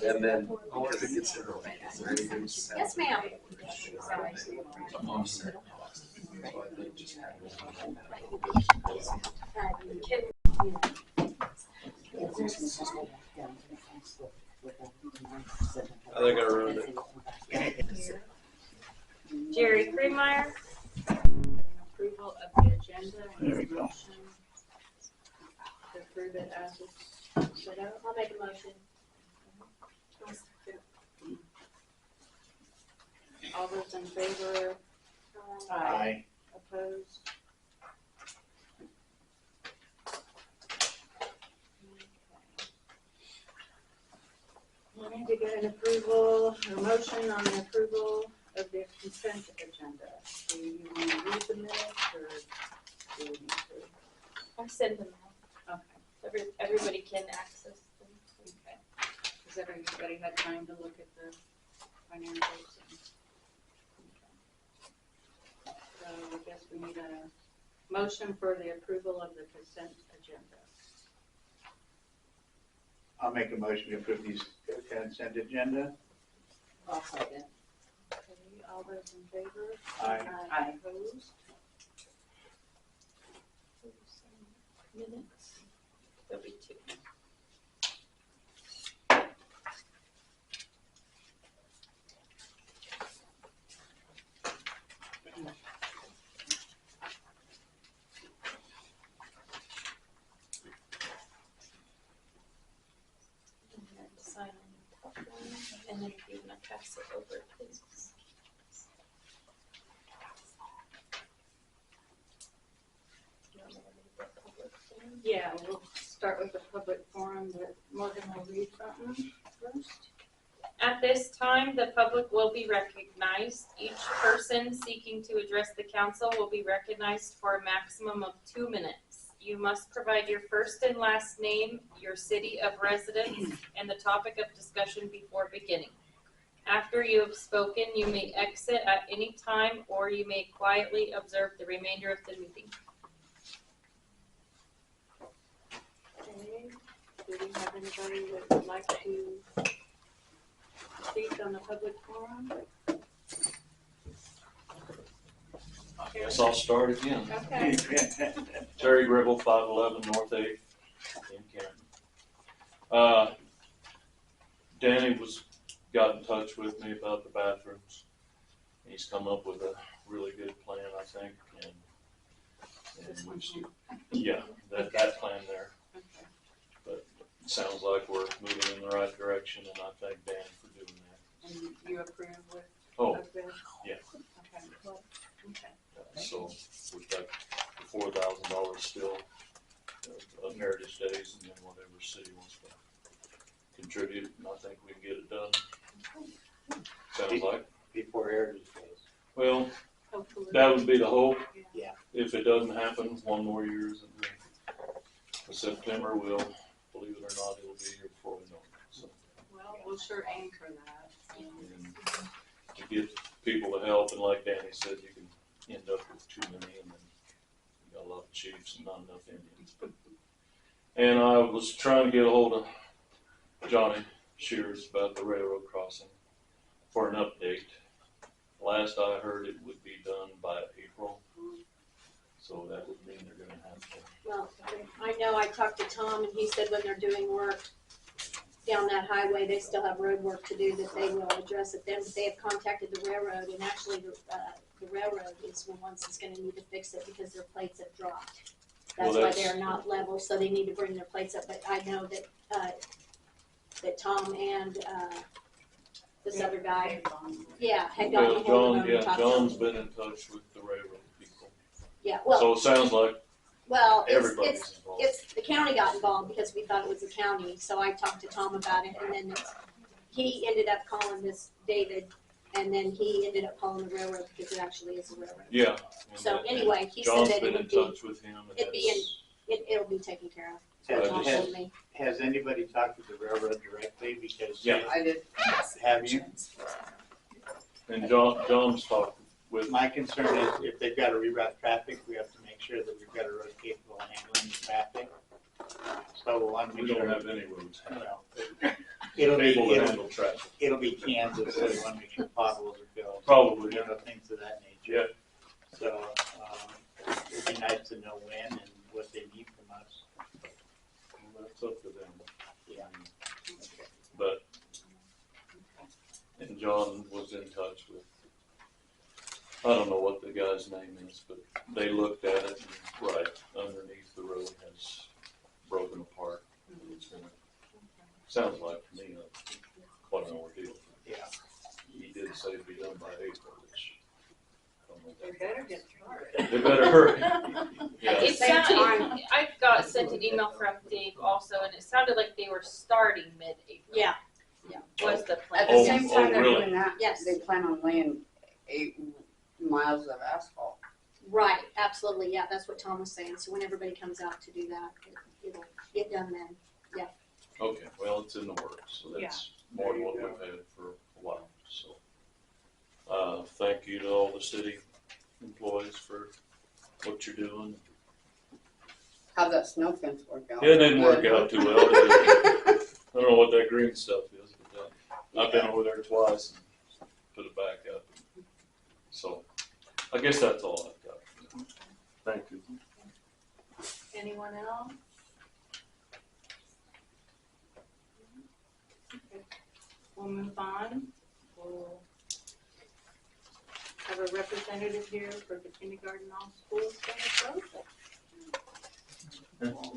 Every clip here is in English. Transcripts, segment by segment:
And then, because it gets in early, is there anything? Yes, ma'am. To offset costs. So I think just having. I think I ruined it. Jerry Freemeyer. Approval of the agenda and motion to approve it as it's set out. I'll make a motion. All those in favor? Aye. Opposed? We need to get an approval, or motion on the approval of the consent agenda. Do you want to read the minutes or do we need to? I send them out. Okay. Everybody can access them. Okay. Has everybody had time to look at the financials? So I guess we need a motion for the approval of the consent agenda. I'll make a motion to approve these consent agenda. I'll second. Okay, all those in favor? Aye. Aye. Opposed? Minutes. There'll be 2. And then sign on the top one, and then if you want to pass it over, please. Yeah, we'll start with the public forum, but Morgan will read something first. At this time, the public will be recognized. Each person seeking to address the council will be recognized for a maximum of 2 minutes. You must provide your first and last name, your city of residence, and the topic of discussion before beginning. After you have spoken, you may exit at any time, or you may quietly observe the remainder of the meeting. Okay, do we have anybody that would like to speak on the public forum? I guess I'll start again. Okay. Terry Gribble, 511 North 8th in Canton. Danny got in touch with me about the bathrooms. He's come up with a really good plan, I think, and that plan there. Okay. But it sounds like we're moving in the right direction, and I thank Danny for doing that. And you approve with? Oh, of this? yeah. Okay. Okay. So we've got $4,000 still of Heritage Days, and then whatever city wants to contribute, and I think we can get it done. Sounds like. Before Heritage Days. Well, Hopefully. that would be the hope. Yeah. If it doesn't happen, one more year is in September, believe it or not, it'll be here before we know it. So, Well, we'll sure aim for that. and to get people to help, and like Danny said, you can end up with too many, and then you got a lot of chiefs and not enough Indians. And I was trying to get a hold of Johnny Shears about the railroad crossing for an update. Last I heard, it would be done by April, so that would mean they're gonna have to. Well, I know I talked to Tom and he said when they're doing work down that highway, they still have road work to do, that they will address it then, but they have contacted the railroad, and actually the railroad is the ones that's gonna need to fix it because their plates have dropped. That's why they're not level, so they need to bring their plates up, but I know that, that Tom and, this other guy, had gotten a hold of them. and talked to John's them. been in touch with the railroad people. Yeah, well, So it sounds like everybody's involved. it's, the county got involved because we thought it was the county, so I talked to Tom about it, and then he ended up calling this David, and then he ended up calling the railroad because it actually is a railroad. Yeah. and So that- anyway, he said John's that it been in would be, touch with him, and it'd be it'll be taken care of. Has- John told me. Has anybody talked to the railroad directly? Because Yeah. I did. Have you? and John's talked with. My concern is if they've got to reroute traffic, we have to make sure that we've got a road capable of handling the traffic. So we'll want to We make don't sure, have any roads. well, it'll be, Able to handle traffic. it'll be Kansas, so we want to make sure potholes are filled. Probably, yeah. Things of that nature. Yeah. So, it'd be nice to know when and what they need from us. Well, that's up to them. Yeah. But, and John was in touch with, I don't know what the guy's name is, but they looked at it and right underneath the road has broken apart. It's gonna, sounds like to me, quite an ordeal. Yeah. He did say it'd be done by April, which, I don't know. They better get started. They better hurry. Yeah. It Same sounded, time. I got sent an email from Dave also, and it sounded like they were starting mid-April. Yeah, Was the At plan. the Oh, same oh, time they're really? doing that, Yes. they plan on laying 8 miles of asphalt. right, absolutely, yeah, that's what Tom was saying, so when everybody comes out to do that, it'll get done then. Okay, well, it's in the works, so that's more than what we've had for a while, so. Thank you to all the city employees for what you're doing. How'd that snow fence work out? It didn't work Good. out too well, did it? I don't know what that green stuff is, but I've been over there twice and put it back up. So, I guess that's all I've got. Thank you. Anyone else? Okay. We'll move on. We'll have a representative here for the kindergarten all schools project.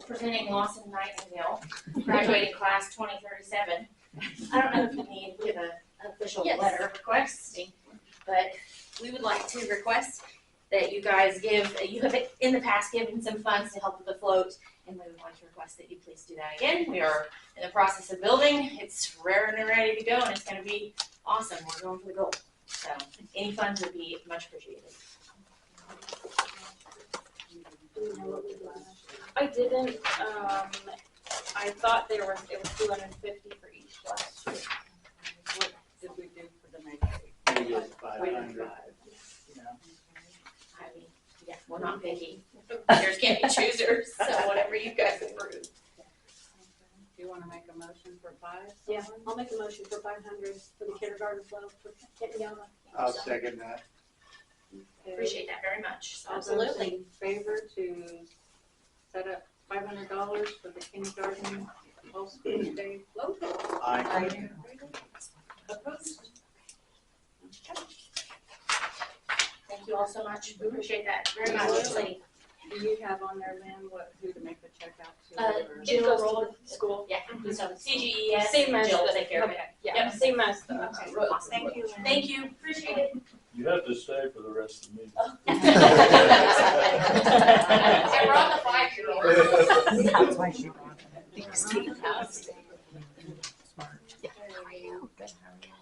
Presenting Lawson Nightingale, graduating class 2037. I don't know if you need to give an official Yes. letter requesting, but we would like to request that you guys you have in the past given some funds to help with the float, and we would like to request that you please do that again. We are in the process of building. It's raring and ready to go, and it's going to be awesome. We're going for the gold. So any funds would be much appreciated. Do we know what we did last year? I didn't, I thought it was $250 for each last year. What did we do for the next week? We did 500, yeah. I mean, yeah, we're not picky. There's can't be choosers, so whatever you guys approve. Do you want to make a motion for 5? Yeah, someone? I'll make a motion for 500 for the kindergarten float for Canton. I'll second that. Okay. Appreciate that very much. So, All those Absolutely. in favor to set up $500 for the kindergarten all school day float? Aye. Opposed? Okay. thank you all so much. We appreciate that very much. Absolutely. Do you have on there, Lynn, who to make the check out to? or- It goes to the school. Yeah, so CGES, Same as Jill will the, take care of it. okay, yeah, Yep. same as the. Okay, Awesome. thank you, Lynn. Thank you, appreciate it. You have to stay for the rest of the meeting. And we're on the 5-year-old. That's why she brought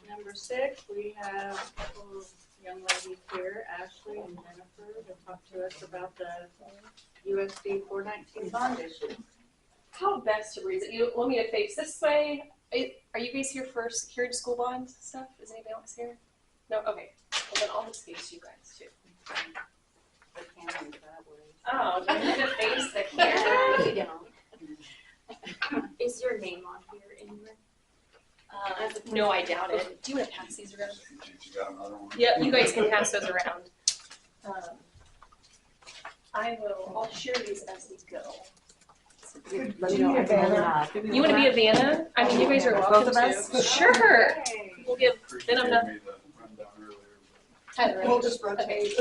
Number 6, we have a couple of young ladies here, Ashley and Jennifer, to talk to us about the USD 419 bond issue. How best to read it? You want me to face this way? Are you guys here for secured school bond stuff? Is anybody else here? No? Okay. Well, then I'll just face you guys too. I can't read that way. Oh, do you need to face the camera? You don't. Is your name on here anywhere? No, I doubt it. Do you want to pass these around? You got another one? Yep, you guys can pass those around. I'll share these as we go. Let me know. You want to be a Vanna? I mean, you guys are welcome Both of us? to. Sure. Okay. We'll give Chris Then I'm gave done. me the rundown earlier, Tyler. We'll just rotate.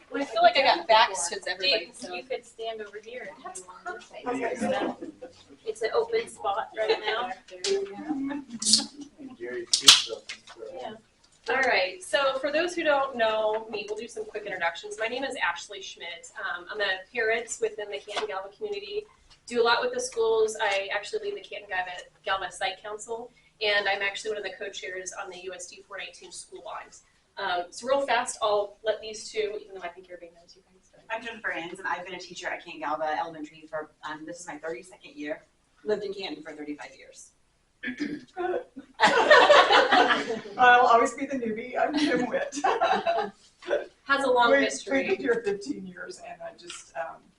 Well, I feel like I got backs towards Dave, everybody, so. you could stand over here. That's perfect. It's an open spot right now. And Jerry's keeps up. Yeah. All right, so for those who don't know me, we'll do some quick introductions. My name is Ashley Schmidt. I'm a parent within the Canton Galva community, do a lot with the schools. I actually lead the Canton Galva Site Council, and I'm actually one of the co-chairs on the USD 419 school bond. So real fast, I'll let these two, even though I think everybody knows you guys. But I'm Jennifer Enns, and I've been a teacher at Canton Galva Elementary for, this is my 32nd year. Lived in Canton for 35 years. I'll always be the newbie. I'm Kim Witt. has a long We've history. been here 15 years, and I just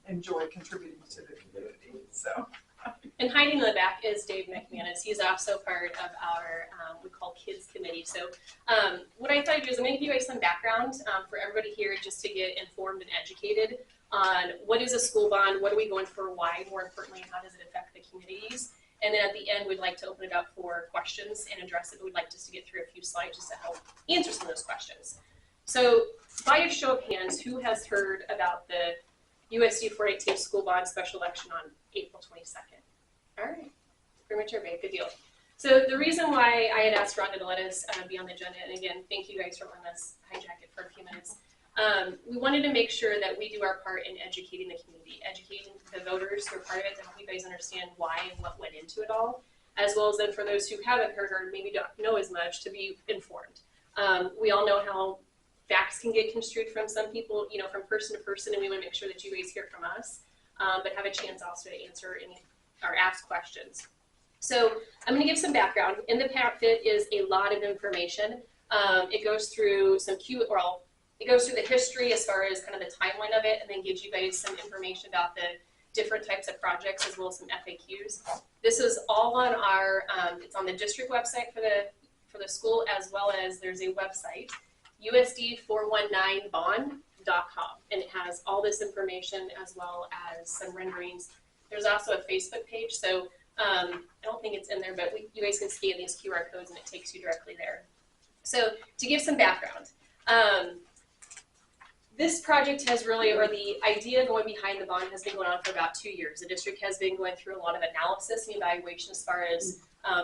enjoy contributing to the community, so. And hiding in the back is Dave McManus. He's also part of our, we call Kids Committee. So what I thought I'd do is I'm going to give you guys some background for everybody here just to get informed and educated on what is a school bond, what are we going for, why, more importantly, how does it affect the communities. And then at the end, we'd like to open it up for questions and address it. We'd like just to get through a few slides just to help answer some of those questions. So by a show of hands, who has heard about the USD 418 school bond special election on April 22nd? All right, pretty much everybody, good deal. So the reason why I had asked Rhonda to let us be on the agenda, and again, thank you guys for letting us hijack it for a few minutes. We wanted to make sure that we do our part in educating the community, educating the voters who are part of it to help you guys understand why and what went into it all, as well as then for those who haven't heard or maybe don't know as much to be informed. We all know how facts can get construed from some people, you know, from person to person, and we want to make sure that you guys hear from us, but have a chance also to answer any or ask questions. So I'm going to give some background. In the pamphlet is a lot of information. It goes through it goes through the history as far as kind of the timeline of it, and then gives you guys some information about the different types of projects as well as some FAQs. This is all on our, it's on the district website for the school, as well as there's a website, USD419bond.com, and it has all this information as well as some renderings. There's also a Facebook page, so I don't think it's in there, but you guys can scan these QR codes and it takes you directly there. So to give some background, this project has really, or the idea going behind the bond has been going on for about 2 years. The district has been going through a lot of analysis and evaluation as far as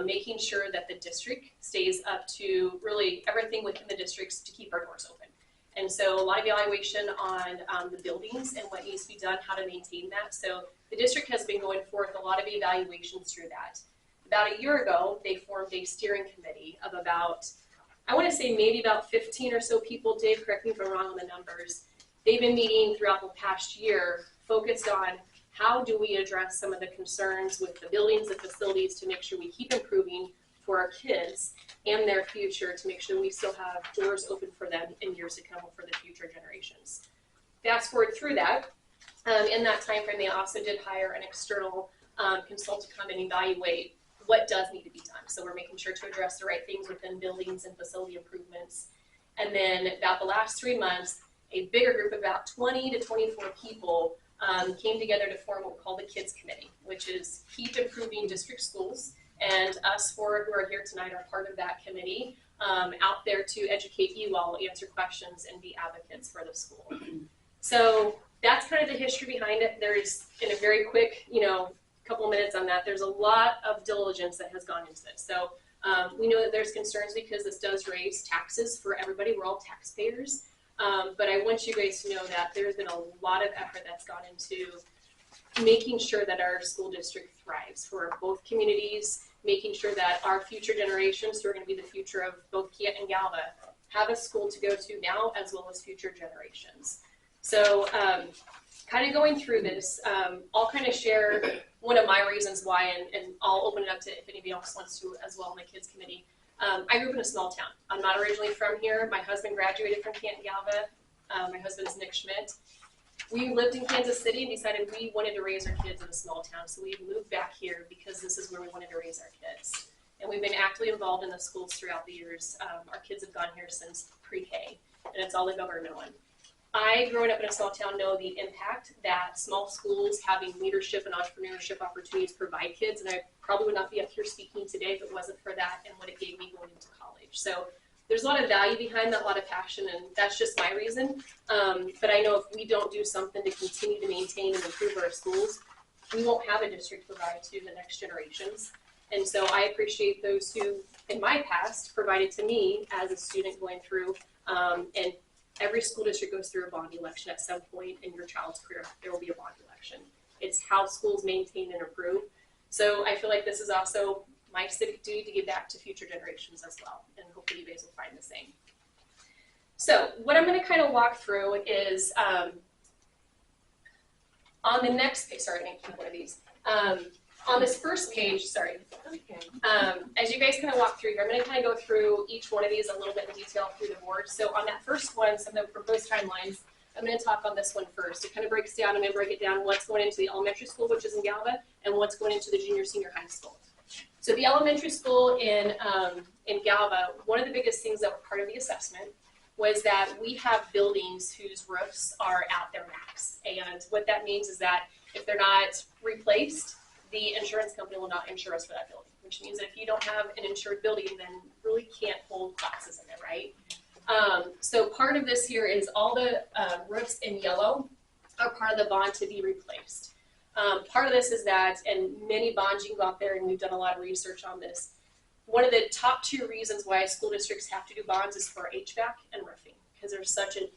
making sure that the district stays up to really everything within the districts to keep our doors open. And so a lot of evaluation on the buildings and what needs to be done, how to maintain that. So the district has been going forth a lot of evaluations through that. About a year ago, they formed a steering committee of about, I want to say maybe about 15 or so people. Dave, correct me if I'm wrong on the numbers. They've been meeting throughout the past year, focused on how do we address some of the concerns with the buildings and facilities to make sure we keep improving for our kids and their future, to make sure we still have doors open for them in years to come for the future generations. Fast forward through that, in that time frame, they also did hire an external consultant to come and evaluate what does need to be done. So we're making sure to address the right things within buildings and facility improvements. And then about the last 3 months, a bigger group of about 20 to 24 people came together to form what we call the Kids Committee, which is Keep Improving District Schools. And us four who are here tonight are part of that committee, out there to educate you all, answer questions, and be advocates for the school. So that's kind of the history behind it. There's, in a very quick, couple minutes on that, there's a lot of diligence that has gone into this. So we know that there's concerns because this does raise taxes for everybody. We're all taxpayers. But I want you guys to know that there's been a lot of effort that's gone into making sure that our school district thrives for both communities, making sure that our future generations, who are going to be the future of both Canton and Galva, have a school to go to now as well as future generations. So kind of going through this, I'll kind of share one of my reasons why, and I'll open it up to if anybody else wants to as well in the Kids Committee. I grew up in a small town. I'm not originally from here. My husband graduated from Canton Galva. My husband is Nick Schmidt. We lived in Kansas City and decided we wanted to raise our kids in a small town. So we moved back here because this is where we wanted to raise our kids. And we've been actively involved in the schools throughout the years. Our kids have gone here since pre-K, and it's all they've ever known. I, growing up in a small town, know the impact that small schools having leadership and entrepreneurship opportunities provide kids, and I probably would not be up here speaking today if it wasn't for that and what it gave me going into college. So there's a lot of value behind that, a lot of passion, and that's just my reason. But I know if we don't do something to continue to maintain and improve our schools, we won't have a district to provide to the next generations. And so I appreciate those who, in my past, provided to me as a student going through, and every school district goes through a bond election at some point in your child's career. There will be a bond election. It's how schools maintain and improve. So I feel like this is also my civic duty to give back to future generations as well, and hopefully you guys will find the same. So what I'm going to kind of walk through is on the next page, sorry, I didn't keep one of these. On this first page, sorry, as you guys kind of walk through here, I'm going to kind of go through each one of these a little bit in detail through the board. So on that first one, some of the proposed timelines, I'm gonna talk on this one first. It kind of breaks down, I'm gonna break it down what's going into the elementary school, which is in Galva, and what's going into the junior, senior high school. So the elementary school in Galva, one of the biggest things that were part of the assessment was that we have buildings whose roofs are at their max. And what that means is that if they're not replaced, the insurance company will not insure us for that building, which means that if you don't have an insured building, then you really can't hold classes in there, right? So part of this here is all the roofs in yellow are part of the bond to be replaced. Part of this is that, and many bonds you can go out there, and we've done a lot of research on this, one of the top 2 reasons why school districts have to do bonds is for HVAC and roofing, because there's such an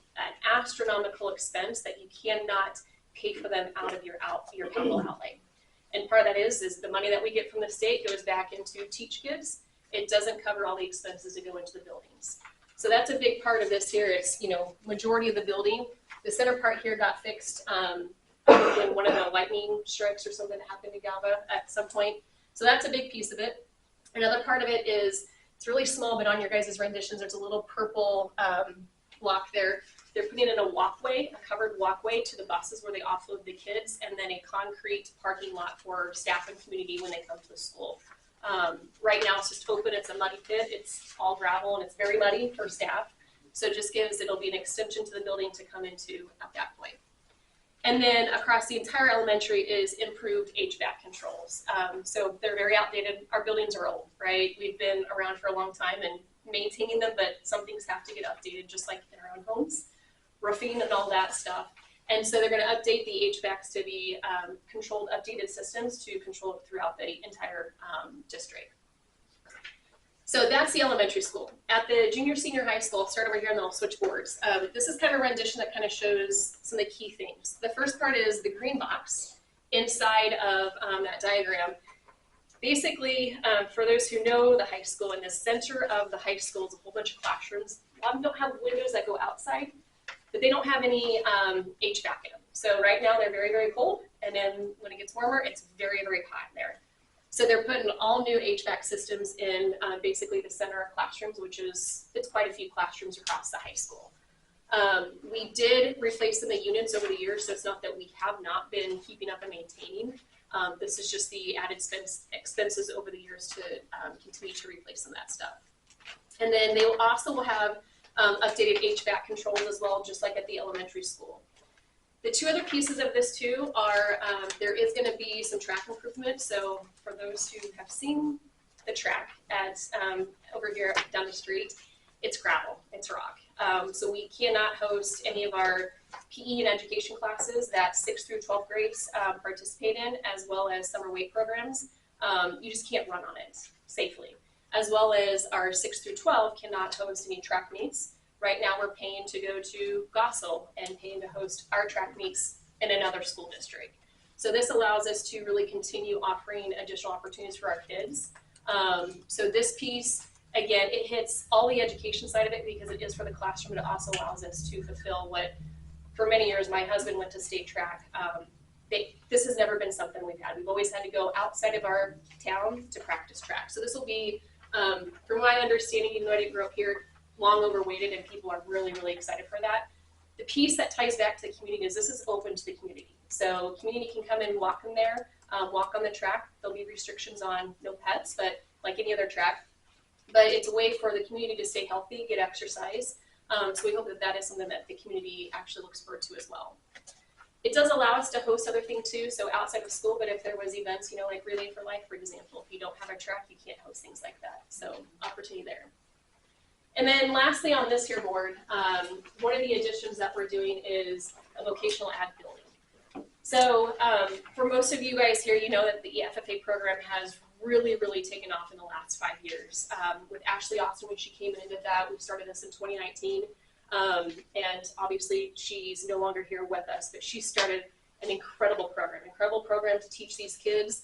astronomical expense that you cannot pay for them out of your capital outlay. And part of that is the money that we get from the state goes back into teach kids. It doesn't cover all the expenses that go into the buildings. So that's a big part of this here. It's, majority of the building. The center part here got fixed when one of the lightning strikes or something happened in Galva at some point. So that's a big piece of it. Another part of it is, it's really small, but on your guys' renditions, there's a little purple block there. They're putting in a walkway, a covered walkway to the buses where they offload the kids, and then a concrete parking lot for staff and community when they come to the school. Right now it's just open, it's a muddy pit, it's all gravel and it's very muddy for staff. So it just it'll be an extension to the building to come into at that point. And then across the entire elementary is improved HVAC controls. So they're very outdated. Our buildings are old, right? We've been around for a long time and maintaining them, but some things have to get updated just like in our own homes, roofing and all that stuff. And so they're going to update the HVACs to be controlled, updated systems to control it throughout the entire district. So that's the elementary school. At the junior, senior high school, I'll start over here on the switchboards. This is kind of a rendition that kind of shows some of the key things. The first part is the green box inside of that diagram. Basically, for those who know the high school, in the center of the high school is a whole bunch of classrooms. A lot of them don't have windows that go outside, but they don't have any HVAC in them. So right now they're very, very cold, and then when it gets warmer, it's very, very hot in there. So they're putting all new HVAC systems in basically the center of classrooms, it's quite a few classrooms across the high school. We did replace some of the units over the years, so it's not that we have not been keeping up and maintaining. This is just the added expenses over the years to continue to replace some of that stuff. And then they will also have updated HVAC controls as well, just like at the elementary school. The 2 other pieces of this too are there is going to be some track improvement. So for those who have seen the track at over here down the street, it's gravel, it's rock. So we cannot host any of our PE and education classes that 6th through 12th grades participate in, as well as summer weight programs. You just can't run on it safely. As well as our 6th through 12 cannot host any track meets. Right now we're paying to go to Gossel and paying to host our track meets in another school district. So this allows us to really continue offering additional opportunities for our kids. So this piece, again, it hits all the education side of it because it is for the classroom, but it also allows us to fulfill what, for many years, my husband went to state track. This has never been something we've had. We've always had to go outside of our town to practice track. So this will be, from my understanding, even though I didn't grow up here, long overweighted, and people are really, really excited for that. The piece that ties back to the community is this is open to the community. So community can come and walk in there, walk on the track. There'll be restrictions on no pets, but like any other track. But it's a way for the community to stay healthy, get exercise. So we hope that that is something that the community actually looks forward to as well. It does allow us to host other things too, so outside of school, but if there was events, like Relay for Life, for example, if you don't have a track, you can't host things like that. So opportunity there. And then lastly on this here board, one of the additions that we're doing is a vocational ad building. So for most of you guys here, you know that the EFFA program has really, really taken off in the last 5 years. With Ashley Austin, when she came in and did that, we started this in 2019. And obviously she's no longer here with us, but she started an incredible program to teach these kids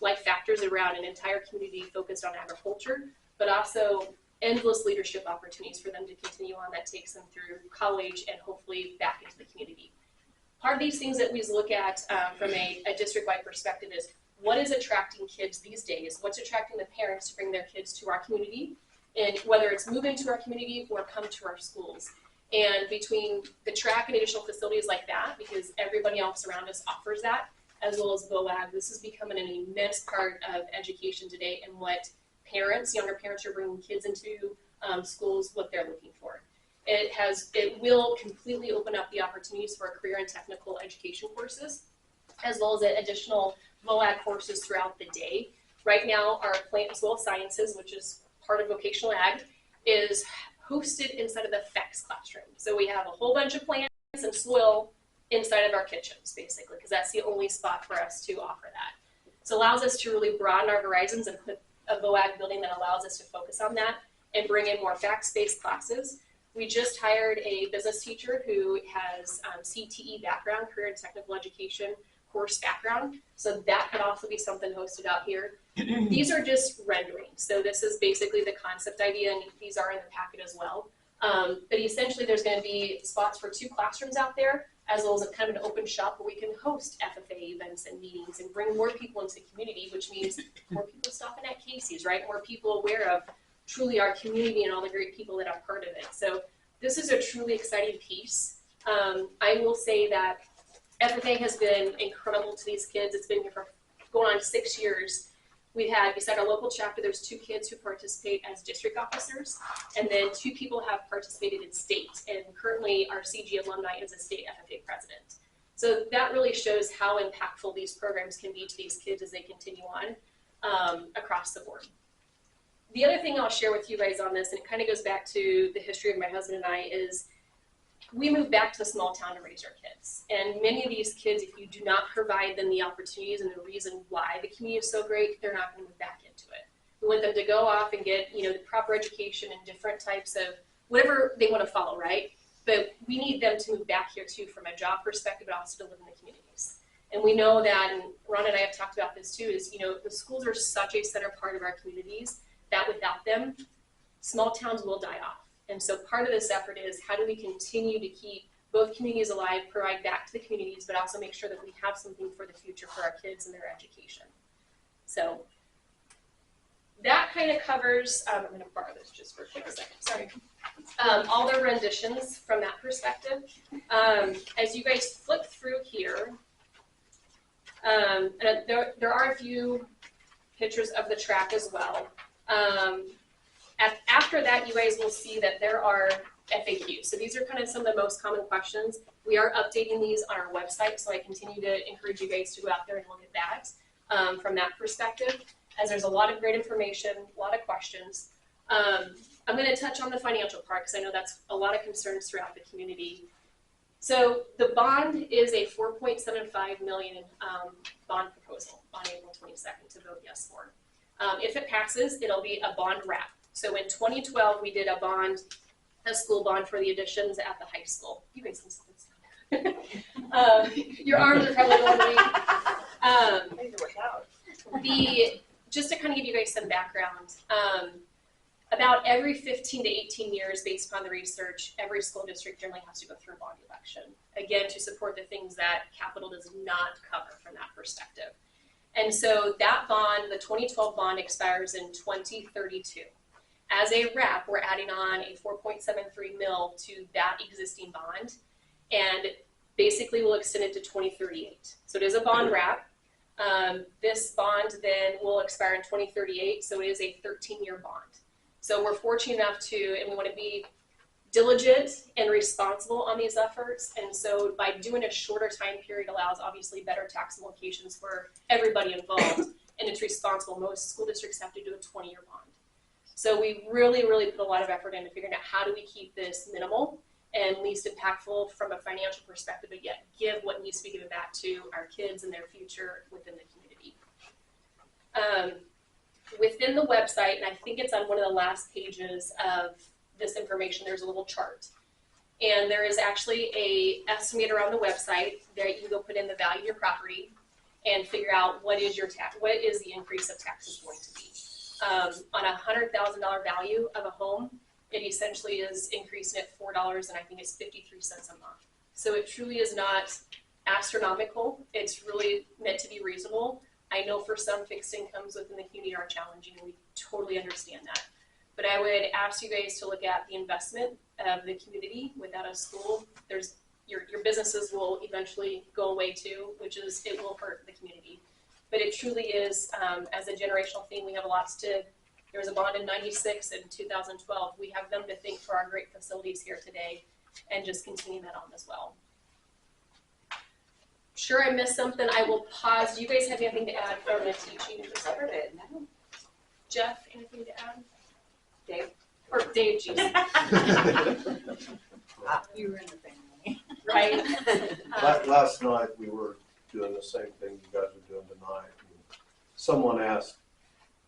life factors around an entire community focused on agriculture, but also endless leadership opportunities for them to continue on that takes them through college and hopefully back into the community. Part of these things that we look at from a district-wide perspective is what is attracting kids these days? What's attracting the parents to bring their kids to our community? And whether it's move into our community or come to our schools. And between the track and additional facilities like that, because everybody else around us offers that, as well as VOAG, this is becoming an immense part of education today and what parents, younger parents, are bringing kids into schools, what they're looking for. It will completely open up the opportunities for career and technical education courses, as well as additional VOAG courses throughout the day. Right now, our plant and soil sciences, which is part of vocational ag, is hosted inside of the FEX classroom. So we have a whole bunch of plants and soil inside of our kitchens, basically, because that's the only spot for us to offer that. So it allows us to really broaden our horizons and put a VOAG building that allows us to focus on that and bring in more facts-based classes. We just hired a business teacher who has CTE background, career and technical education course background. So that could also be something hosted out here. These are just renderings. So this is basically the concept idea, and these are in the packet as well. But essentially there's going to be spots for 2 classrooms out there, as well as a kind of an open shop where we can host FFA events and meetings and bring more people into the community, which means more people stopping at Casey's, right? More people aware of truly our community and all the great people that are part of it. So this is a truly exciting piece. I will say that FFA has been incredible to these kids. It's been here for going on 6 years. We had, beside our local chapter, there's 2 kids who participate as district officers, and then 2 people have participated in state, and currently our CG alumni is a state FFA president. So that really shows how impactful these programs can be to these kids as they continue on across the board. The other thing I'll share with you guys on this, and it kind of goes back to the history of my husband and I, is we moved back to a small town to raise our kids. And many of these kids, if you do not provide them the opportunities and the reason why the community is so great, they're not going to move back into it. We want them to go off and get, the proper education and different types of whatever they want to follow, right? But we need them to move back here too from a job perspective, but also to live in the communities. And we know that, and Ron and I have talked about this too, is, the schools are such a center part of our communities that without them, small towns will die off. And so part of this effort is how do we continue to keep both communities alive, provide back to the communities, but also make sure that we have something for the future for our kids and their education. So that kind of covers, I'm going to borrow this just for a quick second, sorry. All the renditions from that perspective. As you guys flip through here, and there are a few pictures of the track as well. After that, you guys will see that there are FAQs. So these are kind of some of the most common questions. We are updating these on our website, so I continue to encourage you guys to go out there and look at that from that perspective, as there's a lot of great information, a lot of questions. I'm going to touch on the financial part because I know that's a lot of concerns throughout the community. So the bond is a $4.75 million bond proposal on April 22nd to vote yes for. If it passes, it'll be a bond wrap. So in 2012, we did a school bond for the additions at the high school. You guys can your arms are probably going just to kind of give you guys some background, about every 15 to 18 years, based upon the research, every school district generally has to go through a bond election, again, to support the things that capital does not cover from that perspective. And so that bond, the 2012 bond, expires in 2032. As a wrap, we're adding on a 4.73 mil to that existing bond, and basically we'll extend it to 2038. So it is a bond wrap. This bond then will expire in 2038, so it is a 13-year bond. So we're fortunate enough to, and we want to be diligent and responsible on these efforts, and so by doing a shorter time period allows obviously better tax implications for everybody involved, and it's responsible. Most school districts have to do a 20-year bond. So we really, really put a lot of effort into figuring out how do we keep this minimal and least impactful from a financial perspective, but yet give what needs to be given back to our kids and their future within the community. Within the website, and I think it's on one of the last pages of this information, there's a little chart. And there is actually a estimator on the website that you can go put in the value of your property and figure out what is the increase of taxes going to be. On a $100,000 value of a home, it essentially is increasing at $4, and I think it's 53 cents a month. So it truly is not astronomical. It's really meant to be reasonable. I know for some fixed incomes within the community are challenging, and we totally understand that. But I would ask you guys to look at the investment of the community. Without a school, your businesses will eventually go away too, it will hurt the community. But it truly is, as a generational thing, we have there was a bond in 96 and 2012. We have them to thank for our great facilities here today and just continue that on as well. Sure, I missed something. I will pause. Do you guys have anything to add from the teaching perspective? No. Jeff, anything to add? Dave? Or Dave, geez. You were in the family. Right? Last night, we were doing the same thing you guys are doing tonight. Someone asked,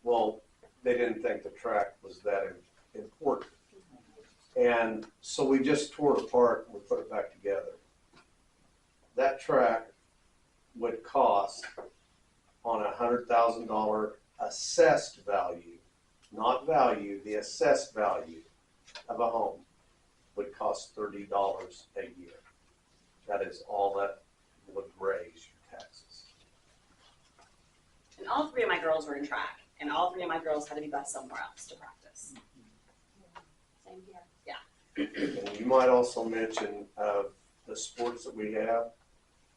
well, they didn't think the track was that important. And so we just tore it apart and we put it back together. That track would cost on a $100,000 assessed value, not value, the assessed value of a home would cost $30 a year. That is all that would raise your taxes. And all three of my girls were in track, and all three of my girls had to be bused somewhere else to practice. Same here. And you might also mention the sports that we have.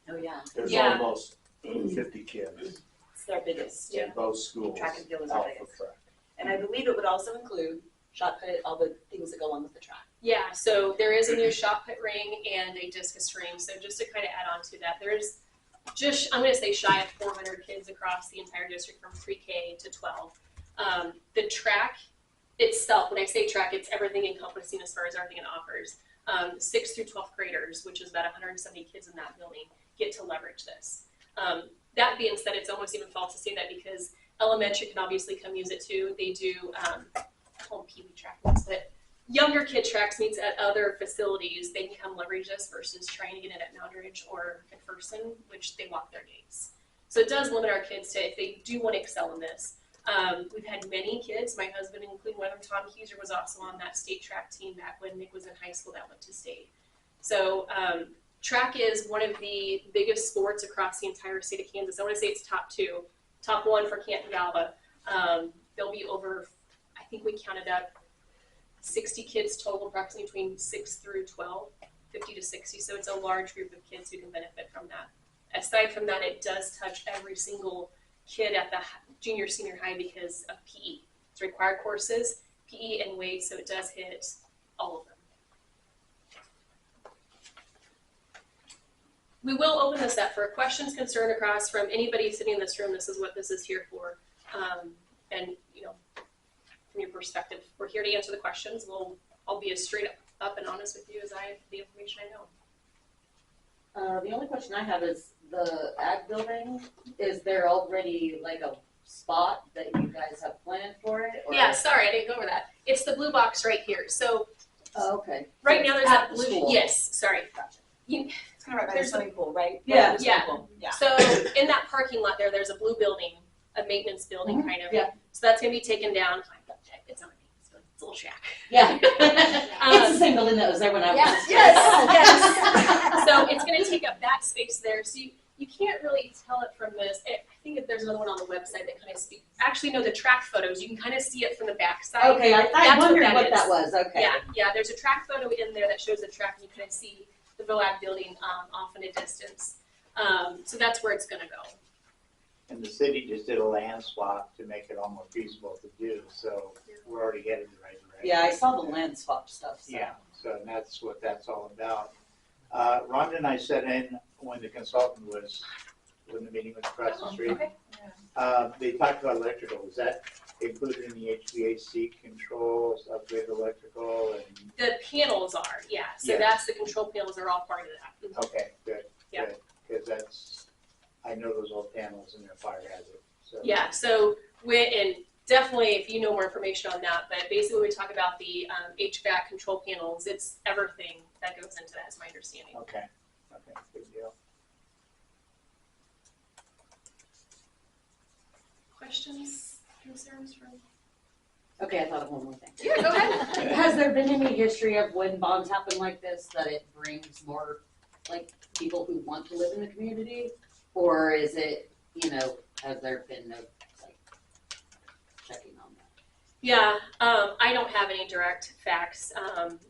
Oh, yeah. There's Yeah. almost 50 kids It's their biggest. in both schools Track and field is out our for biggest. track. And I believe it would also include shot put, all the things that go along with the track. Yeah, so there is a new shot put ring and a discus ring. So just to kind of add on to that, there's I'm going to say shy of 400 kids across the entire district from pre-K to 12. The track itself, when I say track, it's everything encompassing as far as everything it offers. 6th through 12th graders, which is about 170 kids in that building, get to leverage this. That being said, it's almost even false to say that because elementary can obviously come use it too. They do, I call them PB track meets, but younger kid tracks meets at other facilities. They can come leverage this versus trying to get it at Moundridge or McPherson, which they lock their gates. So it does limit our kids to, if they do want to excel in this. We've had many kids, my husband including one of them, Tom Keiser, was also on that state track team back when Nick was in high school that went to state. So track is one of the biggest sports across the entire state of Kansas. I want to say it's top 2. Top 1 for Canton Galva. There'll be over, I think we counted up 60 kids total, approximately between 6 through 12, 50 to 60. So it's a large group of kids who can benefit from that. Aside from that, it does touch every single kid at the junior, senior high because of PE. It's required courses, PE and weight, so it does hit all of them. We will open this up for questions, concern across from anybody sitting in this room. This is what this is here for. And you know, from your perspective, we're here to answer the questions. I'll be as straight up and honest with you as the information I know. The only question I have is the ag building, is there already like a spot that you guys have planned for it? Or? Yeah, sorry, I didn't go over that. It's the blue box right here. So okay. right now there's At that the blue, school. Yes, sorry. Gotcha. It's kind of right by the There's swimming pool, right? Yeah. Right by the swimming pool. Yeah. So in that parking lot there's a blue building, a maintenance building kind of. Yeah. So that's gonna be taken down. It's not a maintenance building, it's a little shack. Yeah. It's the same building that was there when I was. Yes. So it's gonna take up that space there. So you can't really tell it from this. I think that there's another one on the website that kind of speaks. Actually, no, the track photos. You can kind of see it from the back side. Okay, I That's wondered what what that that was. Okay. Yeah. There's a track photo in there that shows the track, and you kind of see the VOAG building off in a distance. So that's where it's gonna go. And the city just did a land swap to make it all more feasible to do, so we're already headed in the right direction. Yeah, I saw the land swap stuff. So. Yeah, so that's what that's all about. Rhonda and I sat in when the consultant was, when the meeting was across the street. Okay. They talked about electrical. Is that included in the HVAC controls, upgrade electrical, and? The panels are, yeah. So Yeah. that's the control panels are all part of that. Okay, good. Yeah. Good, because that's, I know those old panels and they're fire hazard. So. Yeah. So and definitely, if you know more information on that, but basically, when we talk about the HVAC control panels, it's everything that goes into that, is my understanding. Okay. Okay. Good deal. Questions, concerns from? Okay, I thought of one more thing. Yeah, go ahead. Has there been any history of when bonds happen like this that it brings more like people who want to live in the community, or is it, has there been no like checking on that? Yeah, I don't have any direct facts.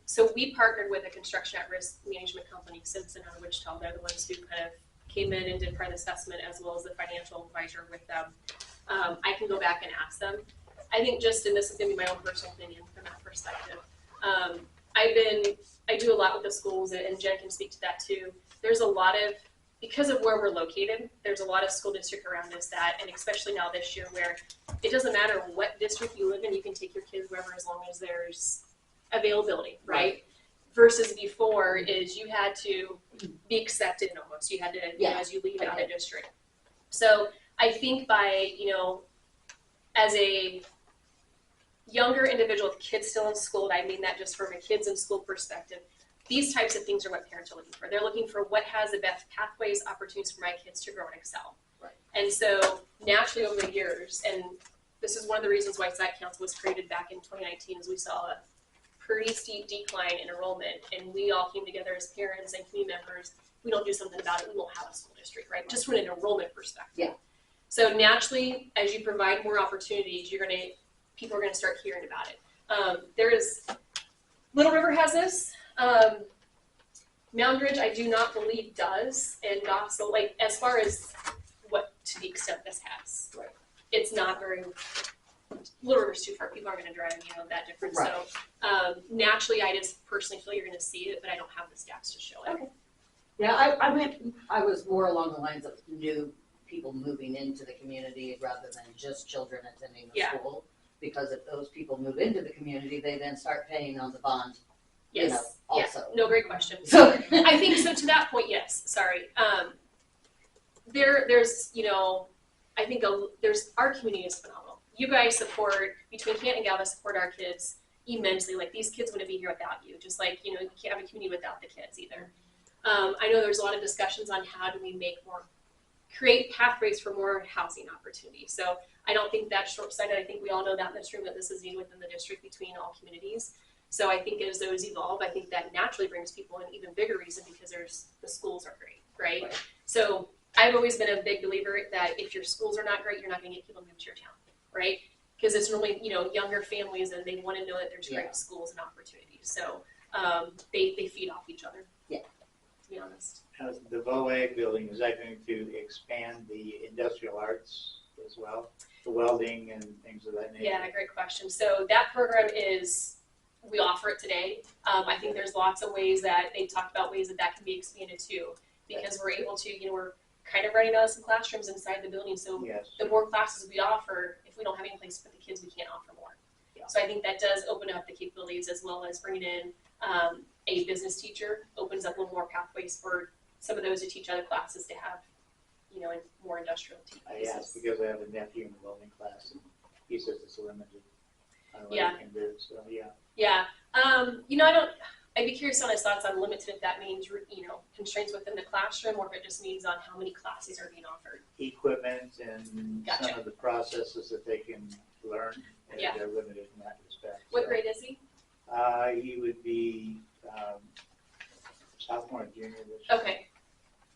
So we partnered with a construction at-risk management company, Simpson out of Wichita. They're the ones who kind of came in and did part of the assessment as well as the financial advisor with them. I can go back and ask them. I think just, and this is gonna be my own personal opinion from that perspective. I do a lot with the schools, and Jen can speak to that too. There's a lot of, because of where we're located, there's a lot of school district around us that, and especially now this year where it doesn't matter what district you live in, you can take your kids wherever as long as there's availability, right? Versus before is you had to be accepted almost. You had to, you know, as you leave out of district. So I think by, you know, as a younger individual with kids still in school, and I mean that just from a kids in school perspective, these types of things are what parents are looking for. They're looking for what has the best pathways, opportunities for my kids to grow and excel. Right. And so naturally over the years, and this is one of the reasons why Site Council was created back in 2019, is we saw a pretty steep decline in enrollment, and we all came together as parents and community members. We don't do something about it, we won't have a school district, right? Just from an enrollment perspective. Yeah. So naturally, as you provide more opportunities, people are gonna start hearing about it. There is, Little River has this. Mound Ridge, I do not believe does, and Doxel, like as far as what to the extent this has. Right. It's not very. Little River's too far. People aren't going to drive, you know, that difference. Right. So naturally, I just personally feel you're going to see it, but I don't have the stats to show it. Okay. Yeah, I was more along the lines of new people moving into the community rather than just children attending the school. Because if those people move into the community, they then start paying on the bond. Yes. You know, also. Yeah. No, great question. So I think so. To that point, yes. Sorry. There's, you know, I think there's our community is phenomenal. You guys support, between Canton and Galva, support our kids immensely. Like these kids wouldn't be here without you. Just like, you know, you can't have a community without the kids either. I know there's a lot of discussions on how do we create pathways for more housing opportunities. So I don't think that's short-sighted. I think we all know that in this room that this is needed within the district between all communities. So I think as those evolve, I think that naturally brings people an even bigger reason because the schools are great, right? So I've always been a big believer that if your schools are not great, you're not going to get people to move to your town, right? Because it's normally, you know, younger families and they want to know that there's great schools and opportunities. So they feed off each other. Yeah. To be honest. The VOAG building, is that going to expand the industrial arts as well? The welding and things of that nature? Yeah, great question. So that program we offer it today. I think there's lots of ways that they talked about ways that can be expanded too, because we're able to, you know, we're kind of running out of some classrooms inside the building. So the more classes we offer, if we don't have any place to put the kids, we can't offer more. Yeah. So I think that does open up the capabilities as well as bringing in a business teacher, opens up a little more pathways for some of those who teach other classes to have, you know, more industrial teachers. I asked because I have a nephew in the welding class and he says it's limited. I don't know what you can do, so yeah. Yeah. You know, I'd be curious on his thoughts on limited, if that means, you know, constraints within the classroom or if it just means on how many classes are being offered. Equipment and some of the processes that they can learn, and they're limited in that respect. What grade is he? He would be sophomore, junior this year. Okay.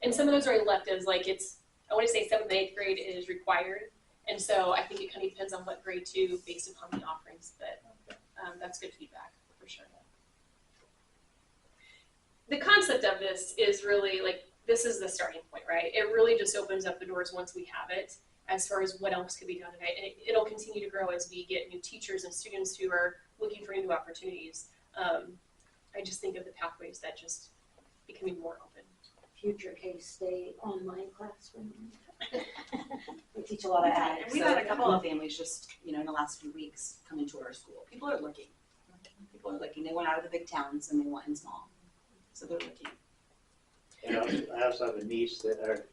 And some of those are electives, like I want to say 7th and 8th grade is required. And so I think it kind of depends on what grade too, based upon the offerings, but that's good feedback for sure. The concept of this is really like, this is the starting point, right? It really just opens up the doors once we have it as far as what else could be done. And it'll continue to grow as we get new teachers and students who are looking for new opportunities. I just think of the pathways that just becoming more open. Future K-State online classroom. We teach a lot of ag. And we've had a couple of families just, you know, in the last few weeks come into our school. People are looking. They went out of the big towns and they went in small. So they're looking. You know, I also have a niece that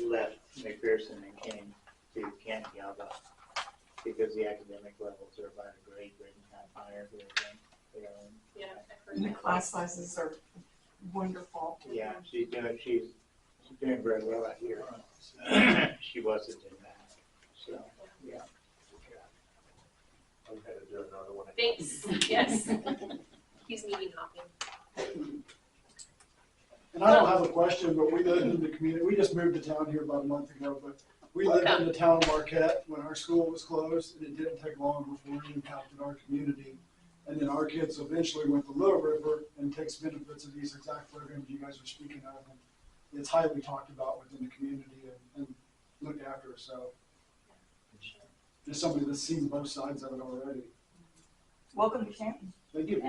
left McPherson and came to Canton Galva because the academic levels are about a grade and a half higher than Yeah, I've heard And the that. class sizes are wonderful. yeah, she's doing very well out here. She wasn't in that, so yeah. I'm gonna do another one. Thanks. Yes. He's meeting hopping. And I don't have a question, but we live in the community. We just moved to town here about a month ago, but We lived in the town of Marquette when our school was closed, and it didn't take long before it impacted our community. And then our kids eventually went to Little River and takes benefits of these exact programs you guys are speaking of. And it's highly talked about within the community and looked after, so. Just somebody that's seen both sides of it already. Welcome to Canton. Thank you.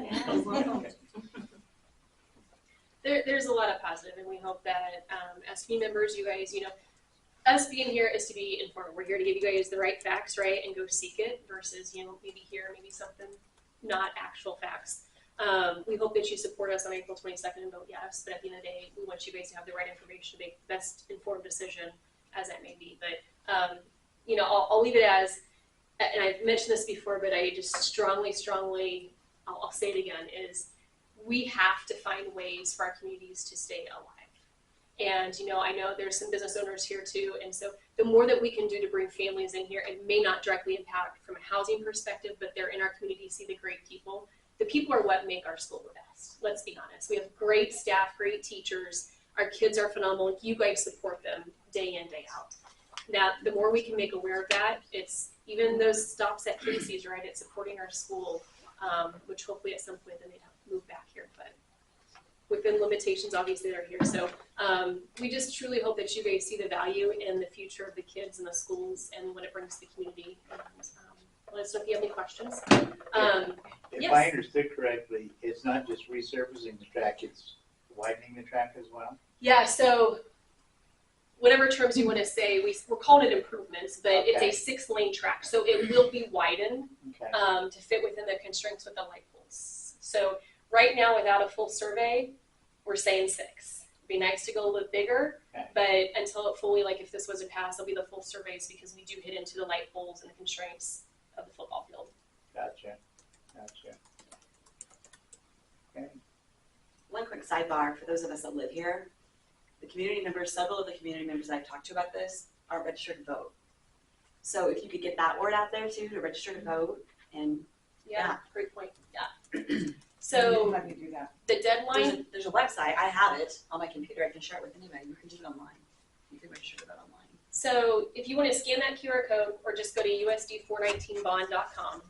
There's a lot of positive, and we hope that as community members, you guys, us being here is to be informed. We're here to give you guys the right facts, right, and go seek it versus, maybe hear maybe something not actual facts. We hope that you support us on April 22nd and vote yes, but at the end of the day, we want you guys to have the right information to make the best informed decision as that may be. But, I'll leave it as, and I've mentioned this before, but I just strongly, I'll say it again, is we have to find ways for our communities to stay alive. And, I know there's some business owners here too, and so the more that we can do to bring families in here, it may not directly impact from a housing perspective, but they're in our community, see the great people. The people are what make our school the best, let's be honest. We have great staff, great teachers, our kids are phenomenal, you guys support them day in, day out. Now, the more we can make aware of that, it's even those stops at Casey's, right? It's supporting our school, which hopefully at some point then they'd have to move back here, but within limitations, obviously they're here. So we just truly hope that you guys see the value in the future of the kids and the schools and what it brings to the community. And, let us know if you have any questions. If yes. I understood correctly, it's not just resurfacing the track, it's widening the track as well? Yeah, so whatever terms you want to say, we're calling it improvements, but it's a 6-lane track. So it will be widened to fit within the constraints with the light poles. So right now, without a full survey, we're saying 6. It'd be nice to go a little bigger, but until it fully, like if this was a pass, it'll be the full surveys because we do hit into the light poles and the constraints of the football field. Gotcha. Okay. One quick sidebar for those of us that live here. The community members, several of the community members I've talked to about this are registered to vote. So if you could get that word out there too, to register to vote and Great point. So Let me do that. the deadline, there's a website. I have it on my computer. I can share it with anybody. You can do it online. You can register to vote online. so if you want to scan that QR code or just go to usd419bond.com,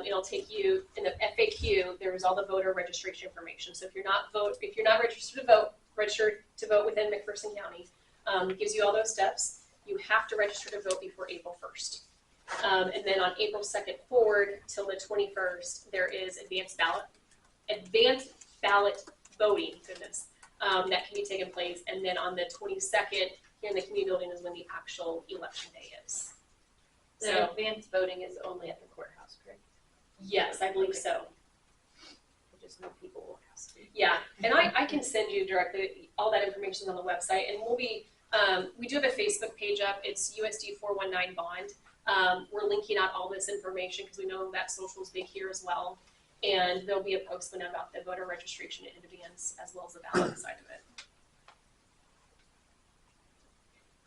it'll take you in the FAQ. There's all the voter registration information. So if you're not registered to vote, register to vote within McPherson County. It gives you all those steps. You have to register to vote before April 1st. And then on April 2nd forward till the 21st, there is advanced ballot voting, that can be taking place. And then on the 22nd, here in the community building is when the actual election day is. So advanced voting is only at the courthouse, correct? Yes, I believe so. Just no people will ask. Yeah, and I can send you directly, all that information on the website, and we'll be, we do have a Facebook page up, it's USD 419 Bond. We're linking out all this information because we know that social is big here as well, and there'll be a post going out about the voter registration in advance as well as the ballot side of it.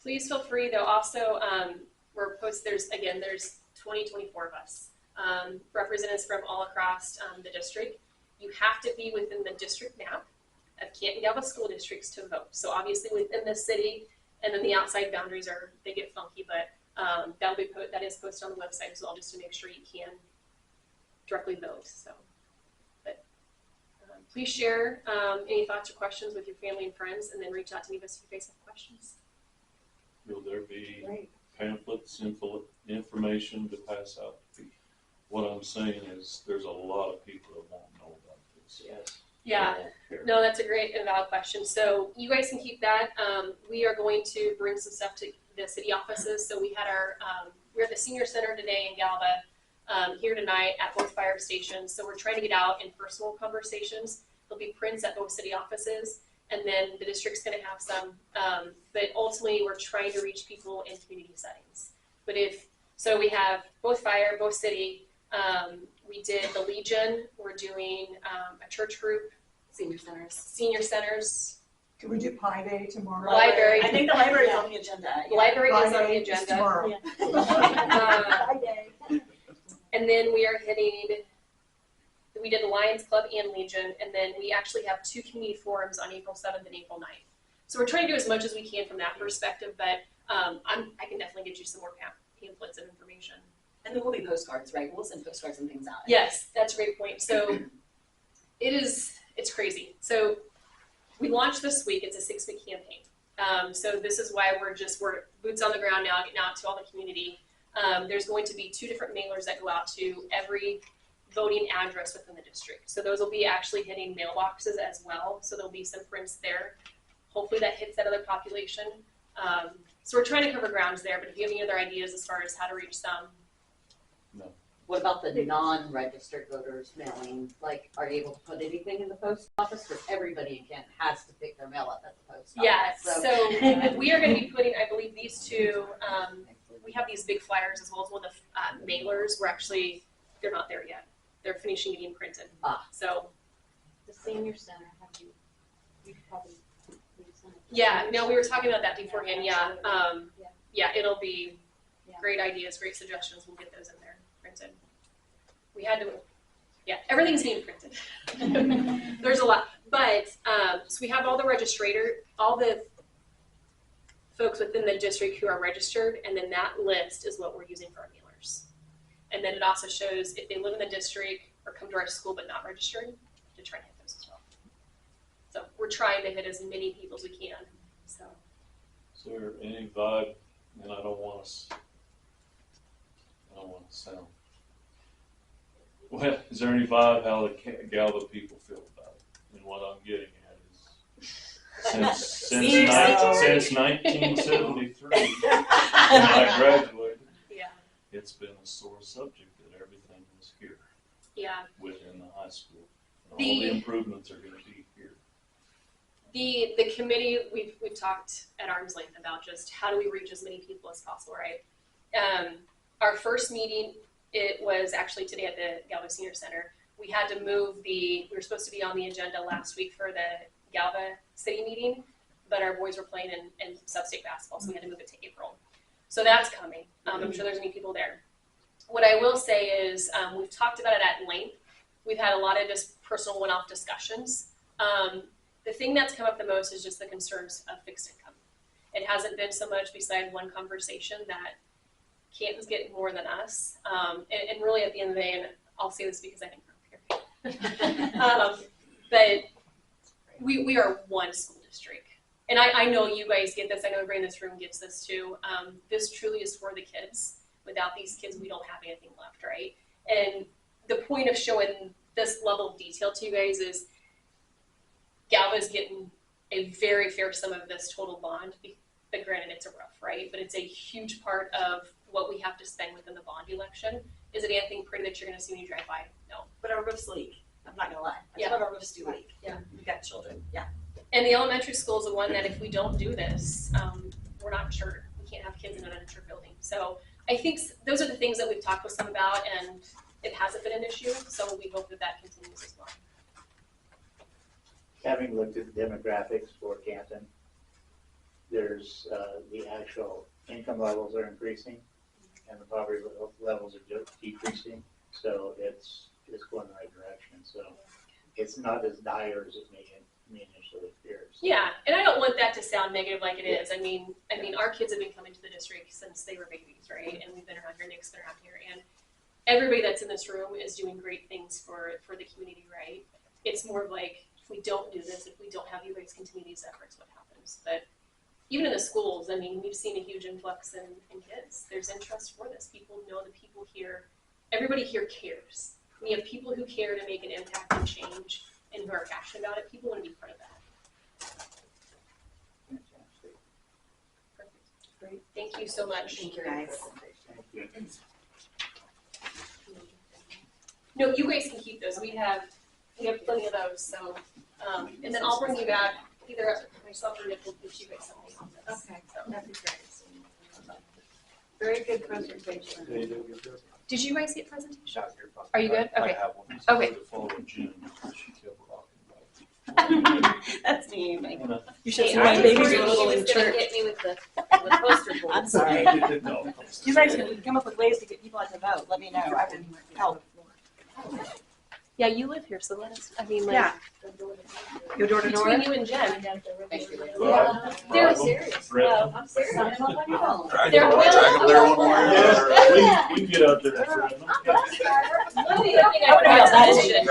Please feel free, though, also, there's 24 of us, representatives from all across the district. You have to be within the district map of Canton Galva school districts to vote. So obviously within the city, and then the outside boundaries they get funky, but that is posted on the website as well, just to make sure you can directly vote. So, but please share any thoughts or questions with your family and friends, and then reach out to me if you guys have questions. Will there be pamphlets, information to pass out to people? What I'm saying is there's a lot of people that won't know about this. Yes. Yeah, no, that's a great and valid question. So you guys can keep that. We are going to bring some stuff to the city offices. So we had we're at the senior center today in Galva, here tonight at both fire stations. So we're trying to get out in personal conversations. There'll be prints at both city offices, and then the district's gonna have some, but ultimately we're trying to reach people in community settings. But so we have both fire, both city, we did the Legion, we're doing a church group. Senior centers. Could we do Pi Day tomorrow? Library. I think the library is on the agenda. The library Pi is on the Day agenda. tomorrow. And then we did the Lions Club and Legion, and then we actually have 2 community forums on April 7th and April 9th. So we're trying to do as much as we can from that perspective, but I can definitely get you some more pamphlets of information. And there will be postcards, right? We'll send postcards and things out. Yes, that's a great point. So it's crazy. So we launched this week. It's a 6-week campaign. So this is why we're boots on the ground now, getting out to all the community. There's going to be 2 different mailers that go out to every voting address within the district. So those will be actually hitting mailboxes as well. So there'll be some prints there. Hopefully that hits that other population. So we're trying to cover grounds there, but if you have any other ideas as far as how to reach them. What about the non-registered voters mailing? Like, are you able to put anything in the post office? Because everybody in Kent has to pick their mail up at the post office. Yeah, so we are going to be putting, I believe, these 2, we have these big flyers as well as one of the mailers. They're not there yet. They're finishing getting printed. So The senior center, you could probably leave some. yeah, no, we were talking about that beforehand. Yeah, it'll be great ideas, great suggestions. We'll get those in there printed. We had to, everything's being printed. There's a lot, but so we have all the folks within the district who are registered, and then that list is what we're using for our mailers. And then it also shows if they live in the district or come to our school but not registered, to try to hit those as well. So we're trying to hit as many people as we can. So. Is there any vibe, and I don't want to sound, well, is there any vibe how the Galva people feel about it? And what I'm getting at is, since 1973, when I graduated, it's been a sore subject that everything was here. Yeah. Within the high school. And all the improvements are going to be here. The committee, we've talked at arm's length about just how do we reach as many people as possible, right? Our first meeting, it was actually today at the Galva Senior Center. We had to move we were supposed to be on the agenda last week for the Galva city meeting, but our boys were playing in sub-state basketball, so we had to move it to April. So that's coming. I'm sure there's going to be people there. What I will say is we've talked about it at length. We've had a lot of just personal one-off discussions. The thing that's come up the most is just the concerns of fixed income. It hasn't been so much beside one conversation that Canton's getting more than us. And really at the end of the day, and I'll say this because I think we're up here, but we are one school district. And I know you guys get this. I know everybody in this room gets this too. This truly is for the kids. Without these kids, we don't have anything left, right? And the point of showing this level of detail to you guys is Galva's getting a very fair sum of this total bond, but granted it's a rough, right? But it's a huge part of what we have to spend within the bond election. Is it anything pretty that you're gonna see when you drive by? No. But our roofs leak. I'm not gonna lie. That's what our roofs do leak. Yeah. We've got children. Yeah. And the elementary school is the one that if we don't do this, we're not insured. We can't have kids in an uninsured building. So I think those are the things that we've talked with some about, and it hasn't been an issue. So we hope that that continues as well. Having looked at the demographics for Canton, there's the actual income levels are increasing and the poverty levels are decreasing. So it's going in the right direction. So it's not as dire as it may initially appears. Yeah, and I don't want that to sound negative like it is. I mean, our kids have been coming to the district since they were babies, right? And we've been around here, Nick's been around here, and everybody that's in this room is doing great things for the community, right? It's more of like, if we don't do this, if we don't have you guys continue these efforts, what happens? But even in the schools, I mean, we've seen a huge influx in kids. There's interest for this. People know the people here, everybody here cares. We have people who care to make an impact and change and who are passionate about it. People want to be part of that. Fantastic. Perfect. Great. Thank you so much. Thank you, guys. Thank you. No, you guys can keep those. We have plenty of those. So, and then I'll bring you back either myself or Nick will get you guys something on this. Okay, So. that'd be great. Very good presentation. Did you guys get presentation? Not here, but Are you good? I Okay. have one. Okay. The following June, she kept rocking about. That's me. You Hey, see I my was babies worried are a he little was in gonna church. hit me with the poster board. I'm sorry. No. You guys can come up with ways to get people out to vote. Let me know. I can help. Yeah, you live here, so let us, I mean, like. Yeah. Go door to door? Between you and Jen. They're serious. Brett. Oh, I'm serious. Sounds like my phone. There will. We can get out there and thread them. One other thing I forgot to mention.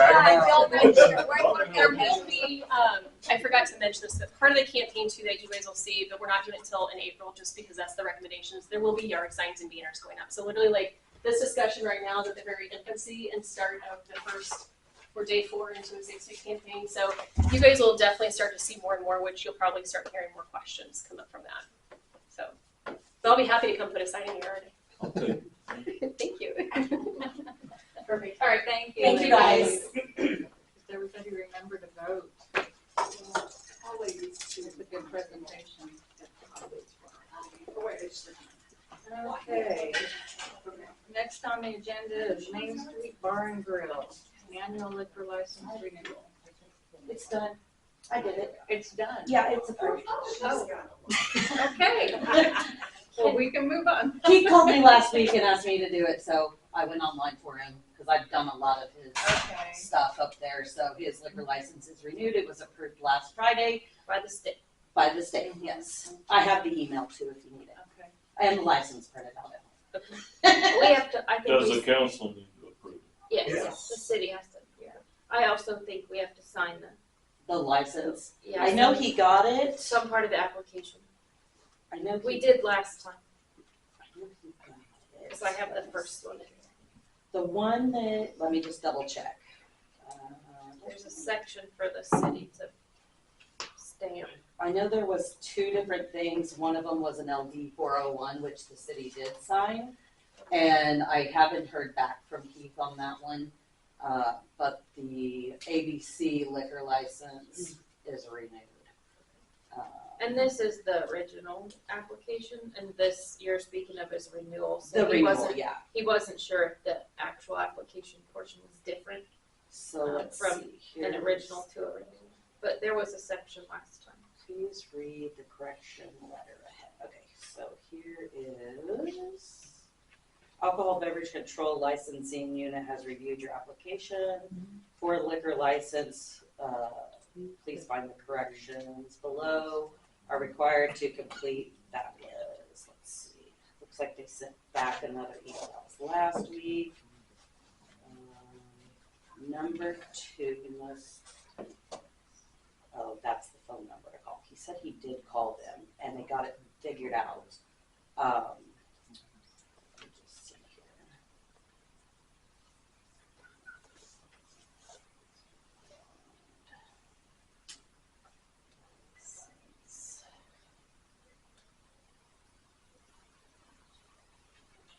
There will be, I forgot to mention this, but part of the campaign too that you guys will see, but we're not doing it till in April, just because that's the recommendations. There will be yard signs and banners going up. So literally like this discussion right now is at the very infancy and start of the first, or day 4 into a 6-week campaign. So you guys will definitely start to see more and more, which you'll probably start hearing more questions come up from that. So I'll be happy to come put a sign in your yard. Okay. Thank you. Perfect. All right, thank you. Thank you, guys. Does everybody remember to vote? Always, it's a good presentation. Okay. Next on the agenda is Main Street Bar and Grill, annual liquor license renewal. It's done. I did it. It's done. Yeah, it's approved. Oh. Okay. Well, we can move on. He called me last week and asked me to do it, so I went online for him, because I've done a lot of his Okay. stuff up there, so his liquor license is renewed. It was approved last Friday By the state. by the state, yes. I have the email too if you need it. Okay. And the license printed out at home. We have to, I think Does we, the council need to approve it? yes, the city has to, yeah. I also think we have to sign The license. yeah. I know he got it. Some part of the application. I know We he did last time, I know he got it. because I have the first one. The one that, let me just double check. There's a section for the city to stamp. I know there was 2 different things. One of them was an LD 401, which the city did sign. And I haven't heard back from Keith on that one. But the ABC liquor license is renewed. And this is the original application, and this you're speaking of is renewal. So The he renewal, wasn't, yeah. he wasn't sure if the actual application portion was different So let's from see. an Here's- original to a renewal. But there was a section last time. Please read the correction letter ahead. Okay, so here is Alcohol Beverage Control Licensing Unit has reviewed your application for liquor license. Please find the corrections below are required to complete. That was, let's see, looks like they sent back another email. That was last week. Number 2, oh, that's the phone number to call. He said he did call them and they got it figured out. Let me just see here.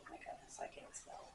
Oh my goodness, I can't spell.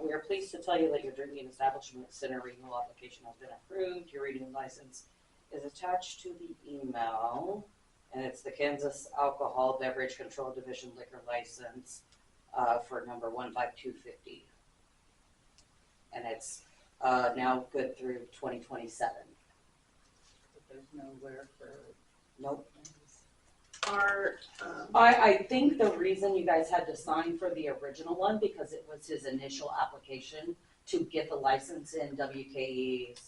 We are pleased to tell you that your drinking establishment center renewal application has been approved. Your renewal license is attached to the email, and it's the Kansas Alcohol Beverage Control Division liquor license for number 15250. And it's now good through 2027. But there's nowhere for. Nope. Our, I think the reason you guys had to sign for the original one, because it was his initial application to get the license in WKE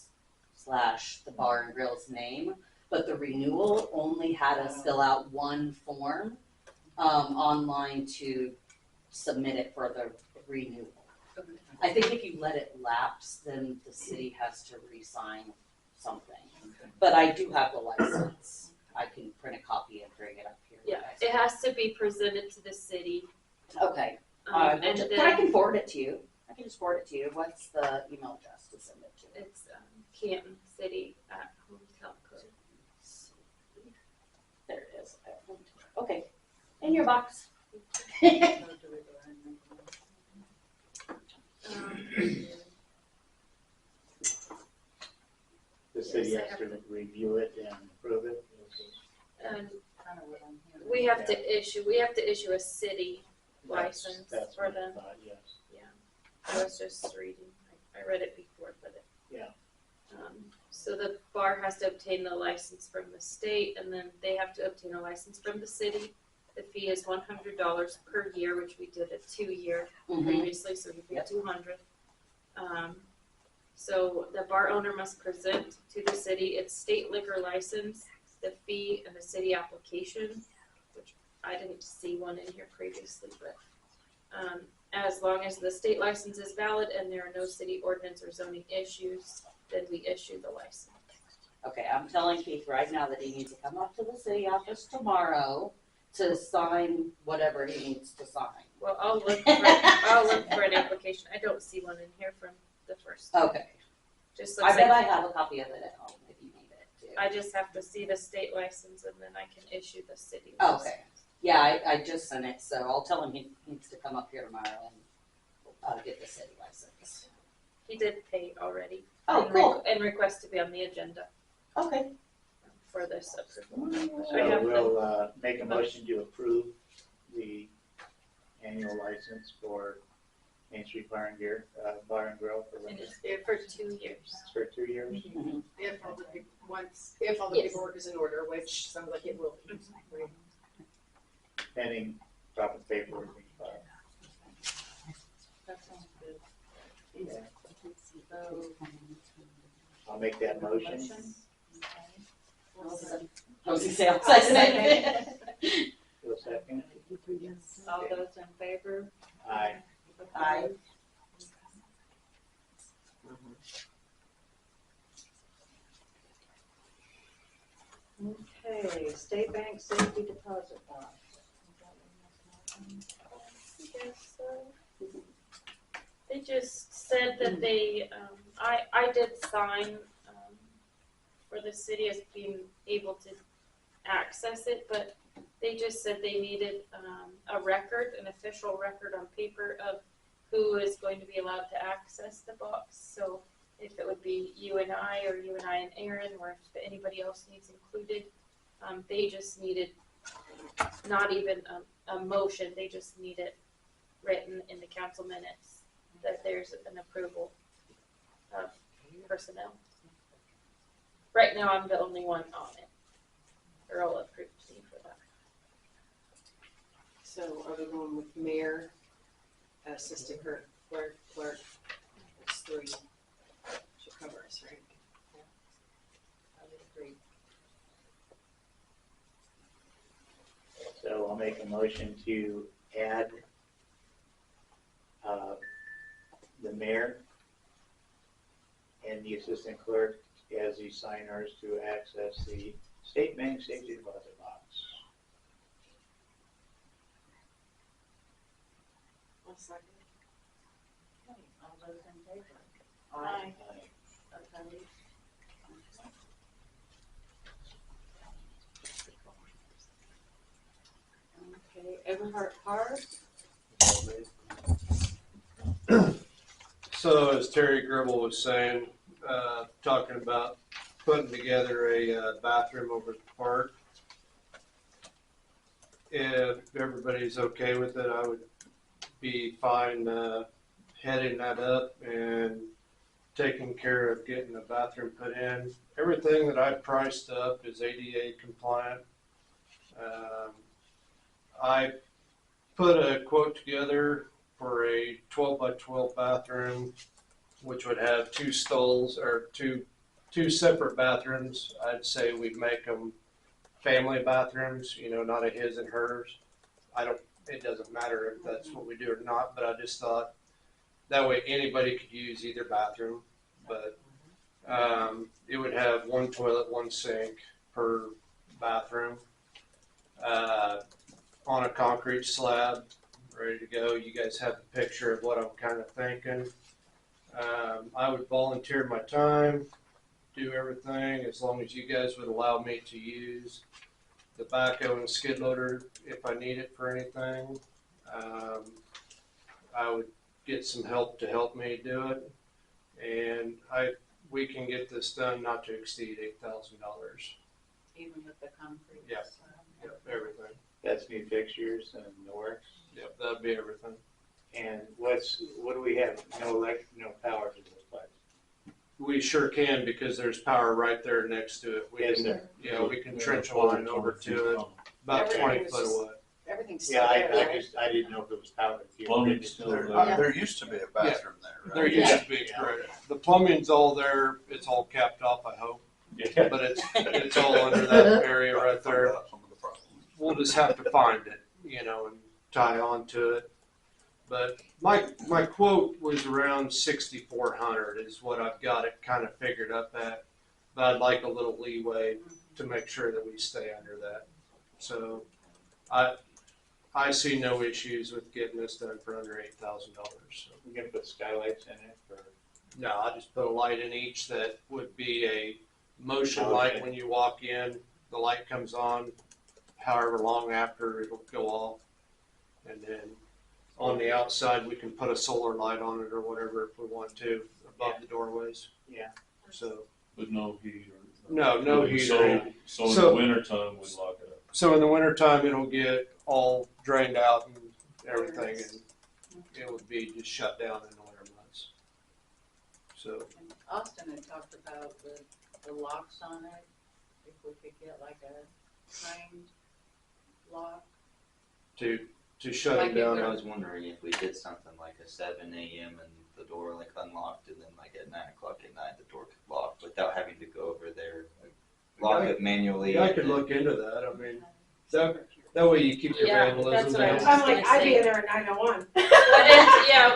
/ the bar and grill's name, but the renewal only had us fill out one form online to submit it for the renewal. I think if you let it lapse, then the city has to re-sign something. But I do have the license. I can print a copy and bring it up here. yeah, it has to be presented to the city. Okay. And I then can forward it to you. I can just forward it to you. What's the email address to send it to? it's Canton City at Hotel Code. There it is. Okay. In your box. city Yes, I has to review it and approve it. And Kind of what I'm hearing. we have to issue a city license That's for what I them. thought, yes. I was just reading, I read it before, but it. Yeah. So the bar has to obtain the license from the state, and then they have to obtain a license from the city. The fee is $100 per year, which we did a 2-year previously, so we paid $200. So the bar owner must present to the city its state liquor license, the fee, and the city application, which I didn't see one in here previously, but as long as the state license is valid and there are no city ordinance or zoning issues, then we issue the license. Okay, I'm telling Keith right now that he needs to come up to the city office tomorrow to sign whatever he needs to sign. Well, I'll look for an application. I don't see one in here from the first. Okay, Just I looks bet like I have a copy of it at home if you need it too. I just have to see the state license and then I can issue the city Oh, license. okay. Yeah, I just sent it, so I'll tell him he needs to come up here tomorrow and get the city license. He did pay already. Oh, cool. And request to be on the agenda Okay. for this approval. So we'll make a motion to approve the annual license for Main Street Bar and Grill for And it's there for 2 years. for 2 years. If all the paperwork is in order, which sounds like it will be. Pending proper paperwork being filed. That sounds good. Yeah. So, I'll make that motion. Rosie Sales, I second. For a second. all those in favor? Aye. Aye. Okay, State Bank Safety Deposit Box. Yes, so they just said that they, I did sign, for the city as being able to access it, but they just said they needed, a record, an official record on paper of who is going to be allowed to access the box. So if it would be you and I, or you and I and Aaron, or if anybody else needs included, they just needed not even a motion, they just need it written in the council minutes that there's an approval of personnel. Right now, I'm the only one on it. Earl approved me for that. So are we going with mayor, assistant clerk? It's 3. Should cover us, right? I would agree. So I'll make a motion to add the mayor and the assistant clerk as the signers to access the State Bank Safety Deposit Box. One second. Okay, all those in favor? Aye. Opposed? Okay, Everhart Park, So as Terry Gribble was saying, talking about putting together a bathroom over at the park. If everybody's okay with it, I would be fine heading that up and taking care of getting the bathroom put in. Everything that I've priced up is ADA compliant. I put a quote together for a 12 by 12 bathroom, which would have 2 stalls or two separate bathrooms. I'd say we'd make them family bathrooms, not a his and hers. It doesn't matter if that's what we do or not, but I just thought that way anybody could use either bathroom. But it would have 1 toilet, 1 sink per bathroom, on a concrete slab, ready to go. You guys have a picture of what I'm kind of thinking. I would volunteer my time, do everything as long as you guys would allow me to use the backhoe and skid loader if I need it for anything. I would get some help to help me do it. And I we can get this done not to exceed $8,000. Even with the concrete. Yeah. Yep, everything. That's new fixtures and the works. Yep, that'd be everything. And what do we have? No electric, no power to this place. We sure can because there's power right there next to it. We Is can, there? yeah, we can trench a line over to it, about 20 Everything was foot just- away. Everything's Yeah, still there. I didn't know if it was powered. Plumbing's still There, there. there used to be a bathroom there, right? There used to be, correct. The plumbing's all there. It's all capped off, I hope, Yeah. but it's all under that area right there. Some of the problems. We'll just have to find it, and tie on to it. But my quote was around 6,400 is what I've got it kind of figured up at. But I'd like a little leeway to make sure that we stay under that. So I see no issues with getting this done for under $8,000. So. We can put skylights in it for. No, I just put a light in each that would be a motion light when you walk in. The light comes on, however long after it'll go off. And then on the outside, we can put a solar light on it or whatever if we want to above the doorways. Yeah. So. With no heat or. No heat. So in the wintertime, we lock it up. So in the wintertime, it'll get all drained out and everything, and it would be just shut down in the winter months. So. And Austin had talked about the locks on it, if we could get like a timed lock. To shut Like it down. I was wondering if we did something like a 7 a.m. and the door like unlocked, and then like at 9 o'clock at night the door could lock without having to go over there, lock it manually. Yeah, I could look into that. I mean, that way you keep your Yeah, vandalism that's what I down. was I'm like, I'd be in there at 9:01.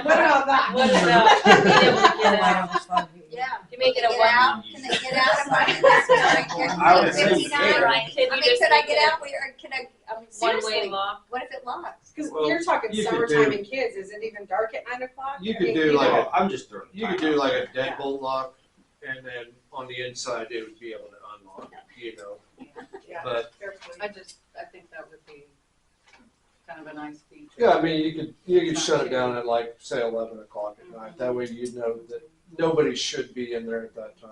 What about that? What about being able to get out? Yeah. You make it a Get one. out? Can they get out of my house? I would say you 59? can. Right. Can I you mean, just could I make get it out? Can I mean, one-way seriously, lock? what if it locks? Because Well, you're talking you could summertime do- and kids, is it even dark at 9 o'clock? You I could mean, do like know, I'm just throwing. You could do like a deadbolt lock, and then on the inside it would be able to unlock. Yeah, But I think that would be kind of a nice feature. yeah, I mean, you could shut it down at like say 11 o'clock at night. That way you know that nobody should be in there at that time.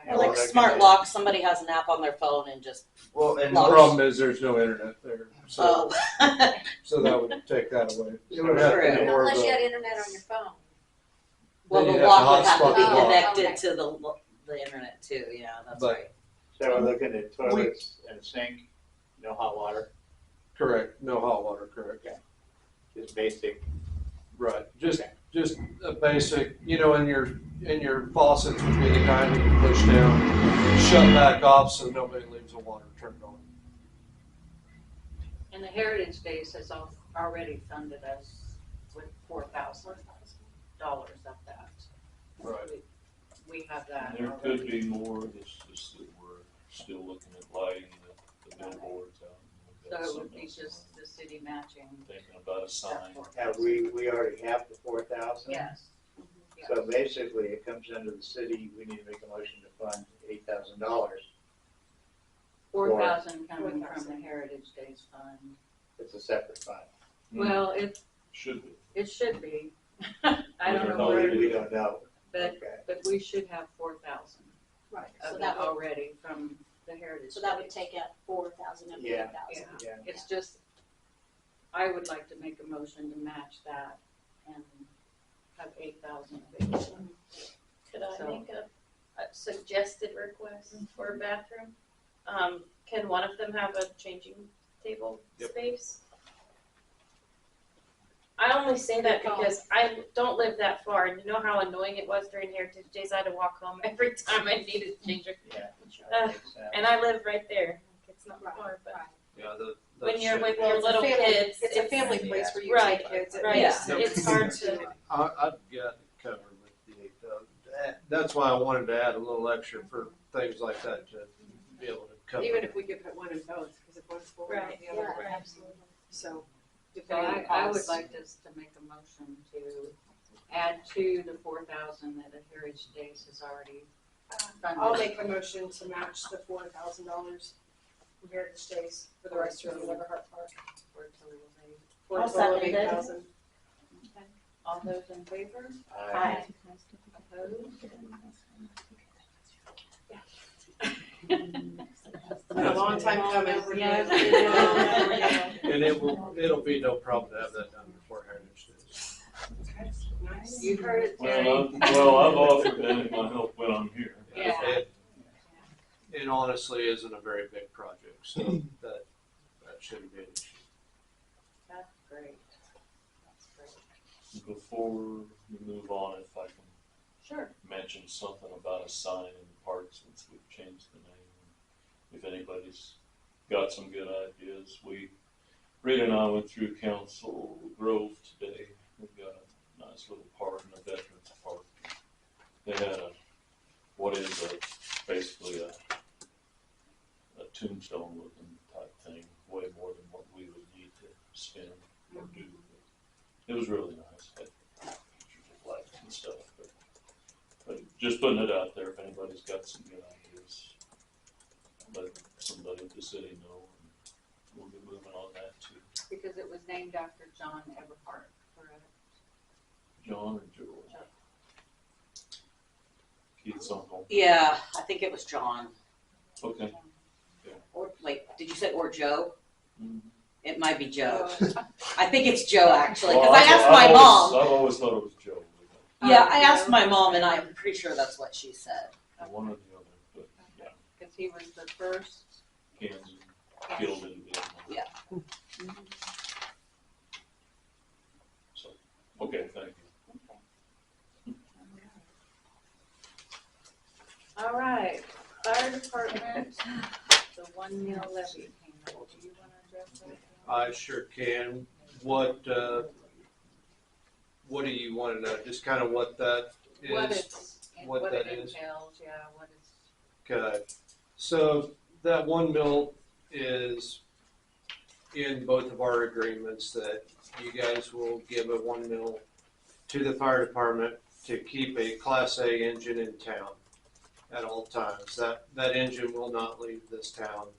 Right. Or like smart lock, somebody has an app on their phone and just, Well, and The Locks. problem is there's no internet there, so oh. so that would take that away. It would have to be True. more of Unless you a. had internet on your phone. Well, Then the you'd have lock would have to be hotspot the lock. connected Okay. to the internet too, yeah, that's But- right. So we're looking at toilets and a sink, no hot water, Correct. No hot water. Correct. just basic. Right. Just a basic. And your faucets would be the kind that you push down, shut back off, so nobody leaves the water turned on. And the Heritage Days has already funded us with $4,000 of that. Right. We have that. There already. could be more, it's just that we're still looking at lighting the billboards out. We've got So it some would be of those, just the city matching. Thinking about a sign. Have we already have the 4,000? Yes. So basically, it comes under the city, we need to make a motion to fund $8,000. 4,000 coming from the Heritage Days fund. It's a separate fund. Well, Should be. it should be. I don't know No, where, We don't know. but Okay. we should have 4,000 Right. So of it that would, already from the Heritage. so that would Days. take out 4,000 of the Yeah. 8,000. Yeah, Yeah. it's just, I would like to make a motion to match that and have 8,000 available. Could I So- make a suggested request for a bathroom? Can one of them have a changing table Yep. space? I only say that because I don't live that far, and you know how annoying it was during Heritage Days. I had to walk home every time I needed to change it. Yeah. Makes sense. And I live right there. It's not Right, far, but right. Yeah. when you're with Well, your it's a little family- kids, It's a family place where you Right, take kids. It right. makes Yeah. It's hard to. I've got it covered with the 8,000. That's why I wanted to add a little extra for things like that to be able to cover. Even if we could put one in both, because if one's full, Right, the other. Yeah, absolutely. So, So depending on the I would cost. like us to make a motion to add to the 4,000 that the Heritage Days has already funded. I'll make a motion to match the $4,000 from Heritage Days for the restroom in Everhart Park. For a total of eight. For a I'll total of second it. 8,000. All those in favor? Aye. Opposed? It's been a long time coming. Yes, And it'll be no problem to have that done before Heritage Days. You heard it, Terry. Well, I've offered any my help when I'm here. Yeah. It honestly isn't a very big project, so that shouldn't be an issue. That's great. That's great. Before we move on, if I can Sure. mention something about a sign in the park since we've changed the name. If anybody's got some good ideas, Rita and I went through Council Grove today. We've got a nice little park and a veterans park. They had basically a tombstone looking type thing, way more than what we would need to spend or do. It was really nice. Had pictures of lights and stuff, but just putting it out there, if anybody's got some good ideas, let somebody at the city know, and we'll be moving on that too. Because it was named after John Everhart, correct? John or Joel? Keith's uncle. Yeah, I think it was John. Okay. Or, wait, did you say or Joe? Mhm. It might be Joe. I think it's Joe, actually, Well, because I asked my mom. I've always thought it was Joe. Yeah, I asked my mom, and I'm pretty sure that's what she said. One or the other, but yeah, Because he was the first. Kansas killed in Vietnam. Yeah. So, okay, thank you. All right, fire department, the 1 mil levy payment. Do you want to address that? I sure can. What do you want to know? Just kind of what that is? What that it is? entails, yeah, what is. Okay. So that 1 mil is in both of our agreements that you guys will give a 1 mil to the fire department to keep a Class A engine in town at all times. That engine will not leave this town.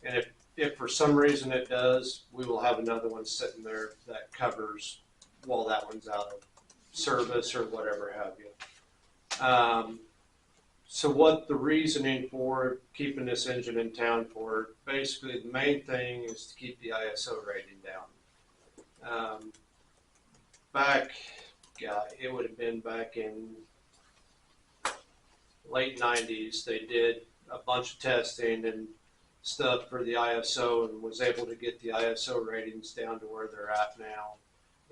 And if for some reason it does, we will have another one sitting there that covers while that one's out of service or whatever have you. So what the reasoning for keeping this engine in town for, basically the main thing is to keep the ISO rating down. It would have been back in late 90s, they did a bunch of testing and stuff for the ISO and was able to get the ISO ratings down to where they're at now.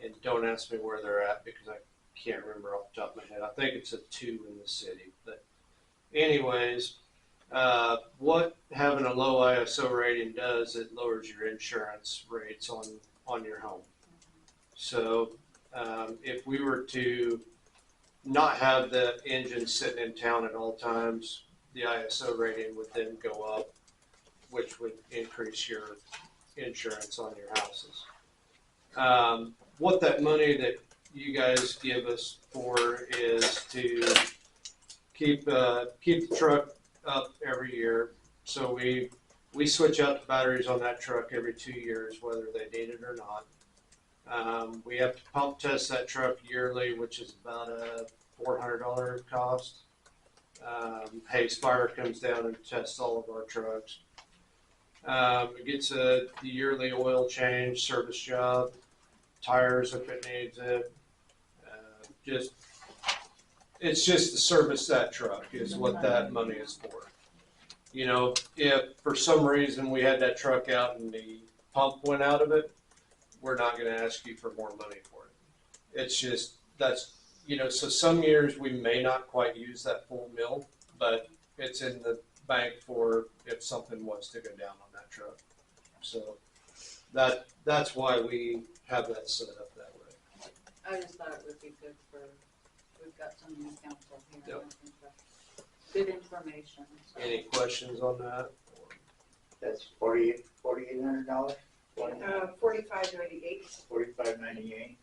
And don't ask me where they're at because I can't remember off the top of my head. I think it's a 2 in the city. But anyways, what having a low ISO rating does, it lowers your insurance rates on your home. So if we were to not have the engine sitting in town at all times, the ISO rating would then go up, which would increase your insurance on your houses. What that money that you guys give us for is to keep the truck up every year. So we switch out the batteries on that truck every 2 years, whether they need it or not. We have to pump test that truck yearly, which is about a $400 cost. Hayes Fire comes down and tests all of our trucks. It gets the yearly oil change, service job, tires if it needs it. It's just to service that truck is what that money is for. You know, if for some reason we had that truck out and the pump went out of it, we're not going to ask you for more money for it. It's just, so some years we may not quite use that full mil, but it's in the bank for if something was to go down on that truck. So that's why we have that set up that way. I just thought it would be good for, we've got some new council here. Yep. I think that's good information. So. Any questions on that? That's $4,800? 45.98. $45.98.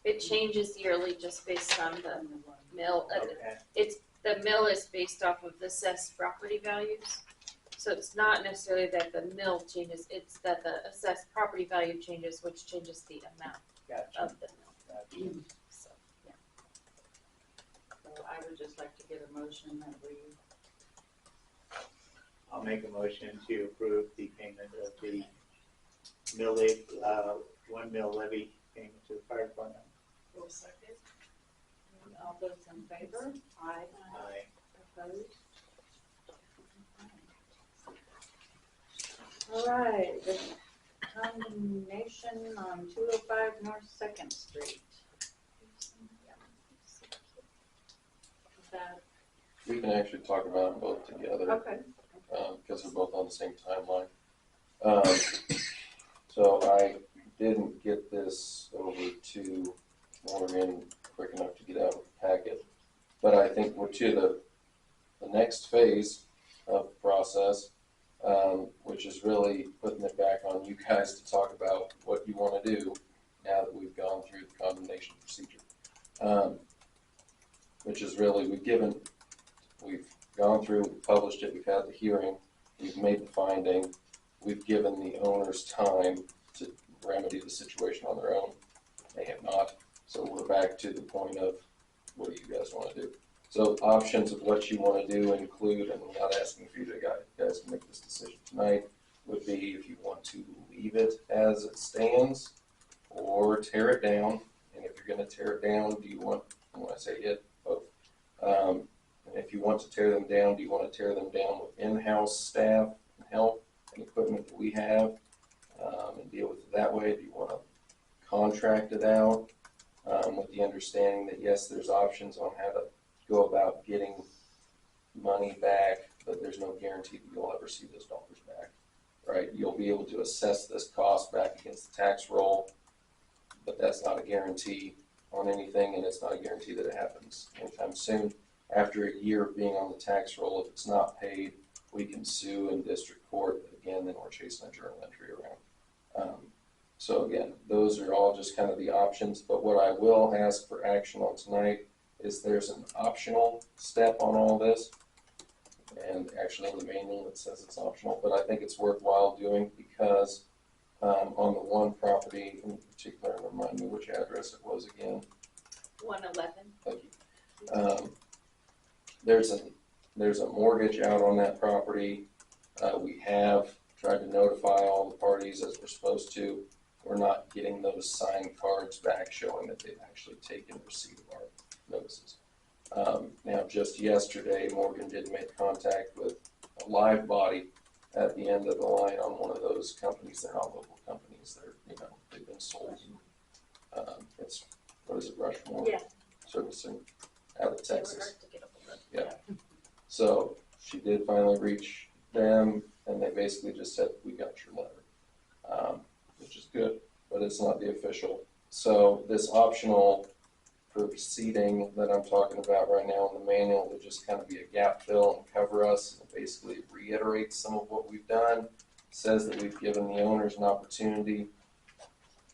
It changes yearly just based on the mill. Okay. The mill is based off of the assessed property values. So it's not necessarily that the mill changes, it's that the assessed property value changes, which changes the amount Gotcha. of the mill. Gotcha. So, So I would just like to get a motion that we I'll make a motion to approve the payment of the mill levy, 1 mil levy payment to the fire department. We'll second. All those in favor? Aye. Aye. Opposed? All right, the condemnation on 205 North Second Street. Is that, We can actually talk about them both together, okay. because they're both on the same timeline. So I didn't get this over to Morgan quick enough to get out of the packet. But I think we're to the next phase of the process, which is really putting it back on you guys to talk about what you want to do now that we've gone through the condemnation procedure. Which is really, we've gone through, we've published it, we've had the hearing, we've made the finding, we've given the owners time to remedy the situation on their own. They have not. So we're back to the point of what do you guys want to do? So options of what you want to do include, and I'm not asking for you guys to make this decision tonight, would be if you want to leave it as it stands or tear it down. And if you're going to tear it down, do you want, when I say it, both. And if you want to tear them down, do you want to tear them down with in-house staff and help and equipment that we have and deal with it that way? Do you want to contract it out with the understanding that yes, there's options on how to go about getting money back, but there's no guarantee that you'll ever see those dollars back, right? You'll be able to assess this cost back against the tax roll, but that's not a guarantee on anything, and it's not a guarantee that it happens anytime soon. After a year of being on the tax roll, if it's not paid, we can sue in district court. Again, then we're chasing a journal entry around. So again, those are all just kind of the options, but what I will ask for action on tonight is there's an optional step on all this, and actually in the manual it says it's optional, but I think it's worthwhile doing because on the one property in particular, remind me which address it was again. 111. Thank you. There's a mortgage out on that property. We have tried to notify all the parties as we're supposed to. We're not getting those signed cards back showing that they've actually taken receipt of our notices. Now, just yesterday, Morgan did make contact with a live body at the end of the line on one of those companies. They're not local companies. They've been sold. It's, what is it, Rushmore? Yeah. Servicing out of Texas. They were hard to get a hold of. Yeah. So she did finally reach them, and they basically just said, we got your letter, which is good, but it's not the official. So this optional proceeding that I'm talking about right now in the manual would just kind of be a gap fill and cover us, and basically reiterate some of what we've done. Says that we've given the owners an opportunity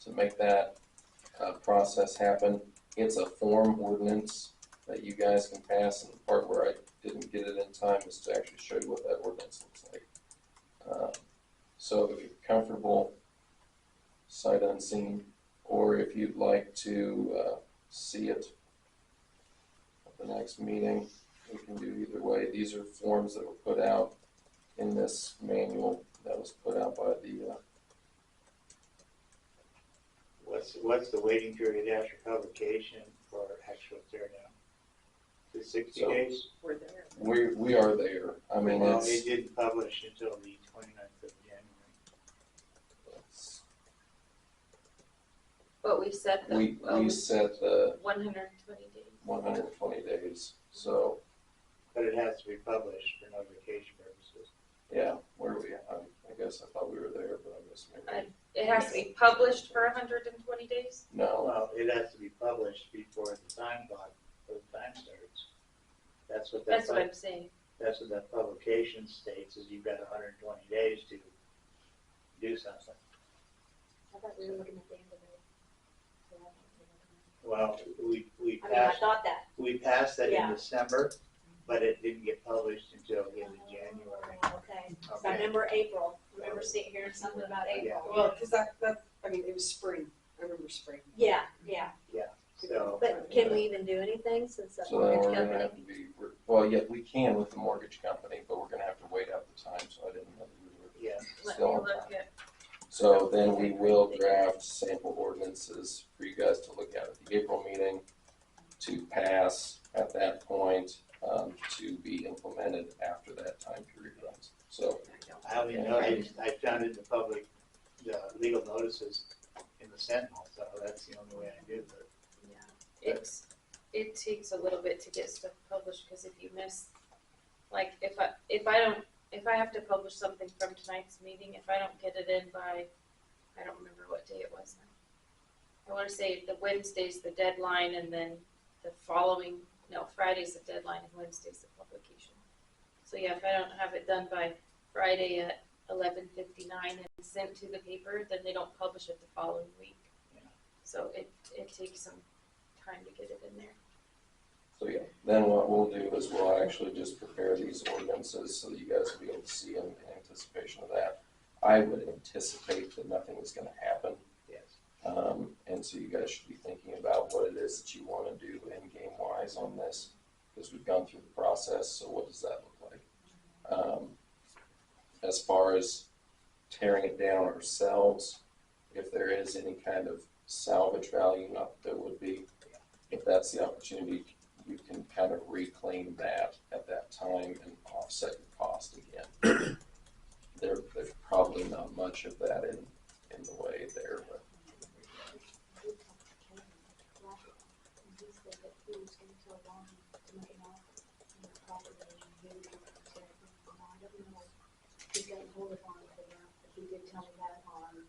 to make that process happen. It's a form ordinance that you guys can pass, and the part where I didn't get it in time is to actually show you what that ordinance looks like. So if you're comfortable, sight unseen, or if you'd like to see it at the next meeting, we can do either way. These are forms that were put out in this manual that was put out by the What's the waiting period after publication for actual tear down? Is it 60 days? We're there. we are there. I mean, Well, it's, it didn't publish until the 29th of January. But we set the, we set the 120 days. 120 days. So But it has to be published for notification purposes. yeah, where are we at? I guess I thought we were there, but I guess maybe. It has to be published for 120 days? No. Well, it has to be published before the time clock, or the time starts. That's what That's what I'm saying. That's what that publication states, is you've got 120 days to do something. I thought we were looking at the end of it. Well, we I mean, I passed, thought that. we passed that Yeah. in December, but it didn't get published until the end of January. Okay. So I remember April. I remember hearing something about April. Well, because I mean, it was spring. I remember spring. Yeah, yeah. So. But can we even do anything since that So then mortgage we're gonna company? have to be, well, yeah, we can with the mortgage company, but we're gonna have to wait out the time. So So then we will draft sample ordinances for you guys to look at the April meeting to pass at that point, to be implemented after that time period runs. So, I only know, I found it in the public, legal notices in the Sentinel, so that's the only way I do it. Yeah, it takes a little bit to get stuff published, because if you miss, like, if I have to publish something from tonight's meeting, if I don't get it in by, I don't remember what day it was now. I wanna say the Wednesday's the deadline, and then the following, no, Friday's the deadline, and Wednesday's the publication. So yeah, if I don't have it done by Friday at 11:59 and sent to the paper, then they don't publish it the following week. Yeah. So it takes some time to get it in there. so yeah, then what we'll do is we'll actually just prepare these ordinances so that you guys will be able to see them in anticipation of that. I would anticipate that nothing is gonna happen. Yes. And so you guys should be thinking about what it is that you wanna do end game wise on this, because we've gone through the process, so what does that look like? As far as tearing it down ourselves, if there is any kind of salvage value, not that there would be, if that's the opportunity, you can kind of reclaim that at that time and offset your cost again. There's probably not much of that in the way there, but He's got hold of on for that, but he did tell me that on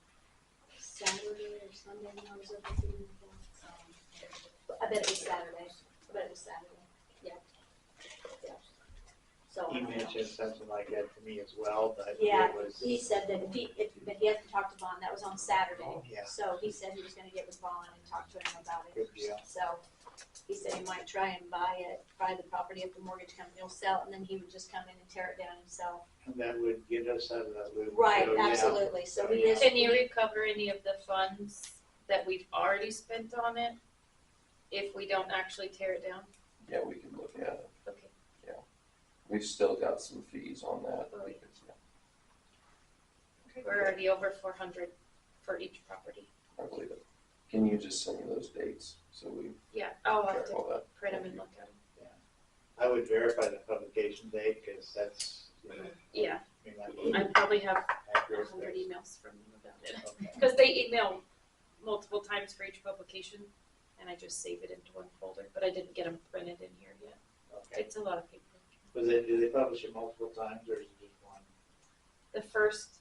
Saturday or Sunday when I was over seeing him. I bet it was Saturday. Yeah. Yeah. So. He mentioned something like that to me as well, but Yeah, it was. he said that but he hasn't talked to Vaughn, that was on Saturday. Yeah. So he said he was gonna get with Vaughn and talk to him about it. Good deal. So he said he might try and buy the property if the mortgage company will sell it, and then he would just come in and tear it down himself. And that would get us out of that loop. Right, So, yeah. absolutely, so he is. Can you recover any of the funds that we've already spent on it if we don't actually tear it down? yeah, we can look at it. Okay. We've still got some fees on that. Oh, yeah. Because, yeah, We're already over 400 for each property. I believe it. Can you just send me those dates so we Yeah, I'll have track to all that? print them and look at them. I would verify the publication date, because that's, you know, Yeah, I mean, I probably have accurate. 100 emails from them about it. Okay. Because they email multiple times for each publication, and I just save it into one folder, but I didn't get them printed in here yet. Okay. It's a lot of paper. Do they publish it multiple times, or is it just one? The first